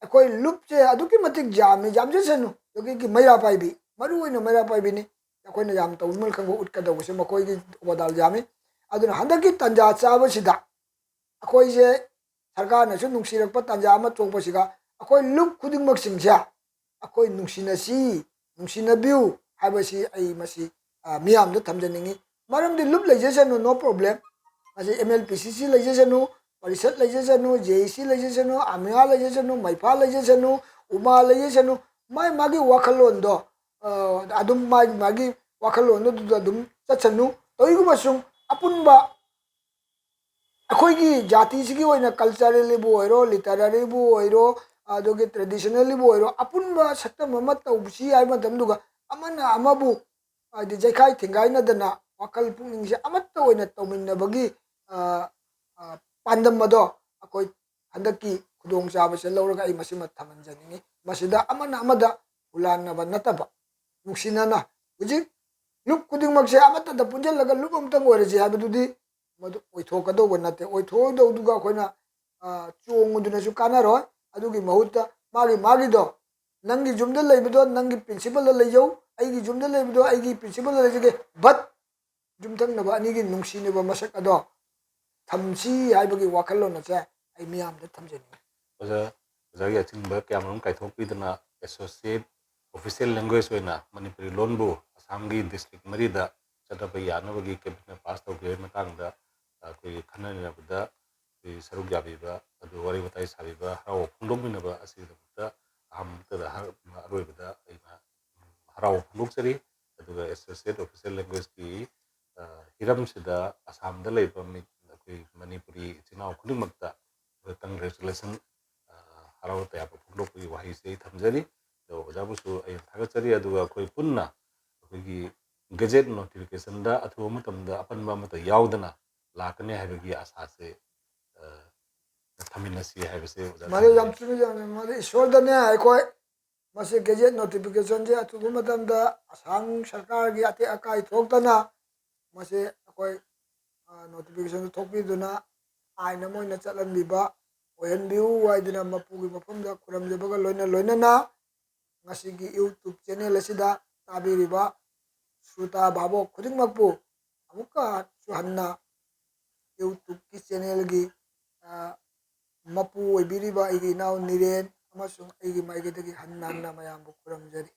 ꯑꯩꯈꯣꯏ ꯂꯨꯞꯁꯦ ꯑꯗꯨꯛꯀꯤ ꯃꯇꯤꯛ ꯌꯥꯝꯖꯁꯅꯨ ꯑꯗꯨꯒꯤ ꯃꯩꯔꯥ ꯄꯥꯏꯕꯤ ꯃꯔꯨꯑꯣꯏꯅ ꯃꯩꯔꯥ ꯄꯥꯏꯕꯤꯅꯤ ꯑꯩꯈꯣꯏꯅ ꯌꯥꯝ ꯇꯧꯕꯤꯃꯜ ꯈꯪꯕ ꯎꯠꯀꯗꯧꯕꯁꯦ ꯃꯈꯣꯏꯒꯤ ꯊꯧꯗꯥꯡ ꯌꯥꯝꯃꯤ ꯑꯗꯨꯅ ꯍꯟꯗꯛꯀꯤ ꯇꯟꯖꯥ ꯆꯥꯕꯁꯤꯗ ꯑꯩꯈꯣꯏꯁꯦ ꯁꯔꯀꯥꯔꯅꯁꯨ ꯅꯨꯡꯁꯤꯔꯛꯄ ꯇꯟꯖꯥ ꯑꯃ ꯊꯣꯛꯄꯁꯤꯒ ꯑꯩꯈꯣꯏ ꯂꯨꯞ ꯈꯨꯗꯤꯡꯃꯛꯁꯤꯡꯁꯦ ꯑꯩꯈꯣꯏ ꯅꯨꯡꯁꯤꯅꯁꯤ ꯅꯨꯡꯁꯤꯅꯕꯤꯌꯨ ꯍꯥꯏꯕꯁꯤ ꯑꯩ ꯃꯁꯤ ꯃꯤꯌꯥꯝꯗ ꯊꯝꯖꯅꯤꯡꯉꯤ ꯃꯔꯝꯗꯤ ꯂꯨꯞ ꯂꯩꯖꯁꯅꯨ ꯅꯣ ꯄ꯭ꯔꯣꯕ꯭ꯂꯦꯝ ꯃꯁꯤ MLPCC ꯂꯩꯖꯁꯅꯨ परिषद लेजेसनु JEC लेजेसनु आमिया लेजेसनु मैफा लेजेसनु उमा लेजेसनु माई मागी वाखलोंदो अदुम मागी वाखलोंदो अदुम चचनु तोइगुमसुं अपुनबा अखोइगी जातिसिगी ओइना कल्चरलीबु ओइरो लिटरेरीबु ओइरो अदोगे ट्रेडिशनलीबु ओइरो अपुनबा सत्तम अमा तौबसी हाइ मतमदुगा अमना अमाबु आदि जैखाइ थिंगाइनदना वाखल पुनिंगसे अमत्त ओइना तौमिन्नबगी पांडम मदो अखोइ हंदकी खुदोंग चाबसे लौरगा आई मसिमा थमनजनिंगी मसिदा अमना अमदा उलानबा नतबा नुक्सिनाना हुजिक लुक खुदिंगमक्से अमत्तदा पुंजलगा लुक अमतंग ओइरजे हाबदुदी मदु ओइथोकदोबा नते ओइथोदौदुगा अखोइना चोंगुदुनसु कानारोय अदुगी महुत्ता मागी मागीदो नंगी जुमदा लेबदो नंगी प्रिंसिपल लेजौ आइगी जुमदा लेबदो आइगी प्रिंसिपल लेजगे बट जुमथंगनबा अनिगी नुक्सिनेबा मसक अदो थमसी हाइबगी वाखलोन से आई मियामदे थमजनी ओजागी अचिंबा क्यामरम काइथोकपीदना एसोसिएट ऑफिशियल लैंग्वेज होइना मणिपुरी लोनबु असमगी डिस्ट्रिक्ट मरीदा चटपा यानबगी कैबिनेट पास तौगे मतांगदा कोई खननबदा कोई सरुक याबीबा अदु वारी बताई साबीबा हराव फुंडोकमिनबा असिदबदा अहमतदा अरोइबदा अइना हराव फुंडोकचरी अदुगा एसोसिएट ऑफिशियल लैंग्वेज की हिरमसिदा असमदा लेबा कोई मणिपुरी चिनाव खुदिमक्ता कंग्रेचुलेशन हराव तयाबा फुंडोकपगी वाहिसे थमजरी दो ओजाबुसु अइ थागचरी अदुगा कोई पुन्ना कोई गजेट नोटिफिकेशन दा अथवा मतमदा अपनबा मत यावदना लाकने हाइबगी आसासे थमिनसी हाइबसे मारे याम चुमी जाने मारे ईश्वरदने आइकोय मसे गजेट नोटिफिकेशन जे अथुगु मतमदा असम सरकार गी अते अकाई थोक्तना मसे अकोय नोटिफिकेशन थोपीदुना आइन Moina चलनबिबा ओहनबिउ वाइदना मपुगी मफमदा खुरमजबगा लोइना ngasiगी YouTube channel asida tabiriba श्रोता बाबो खुदिंगमकपु अमुका सुहन्ना YouTube की channel गी मपु ओइबिरिबा इगी नाउ निरेन अमसुंग इगी माइगेदगी हन्नाना मयामबु खुरमजरी।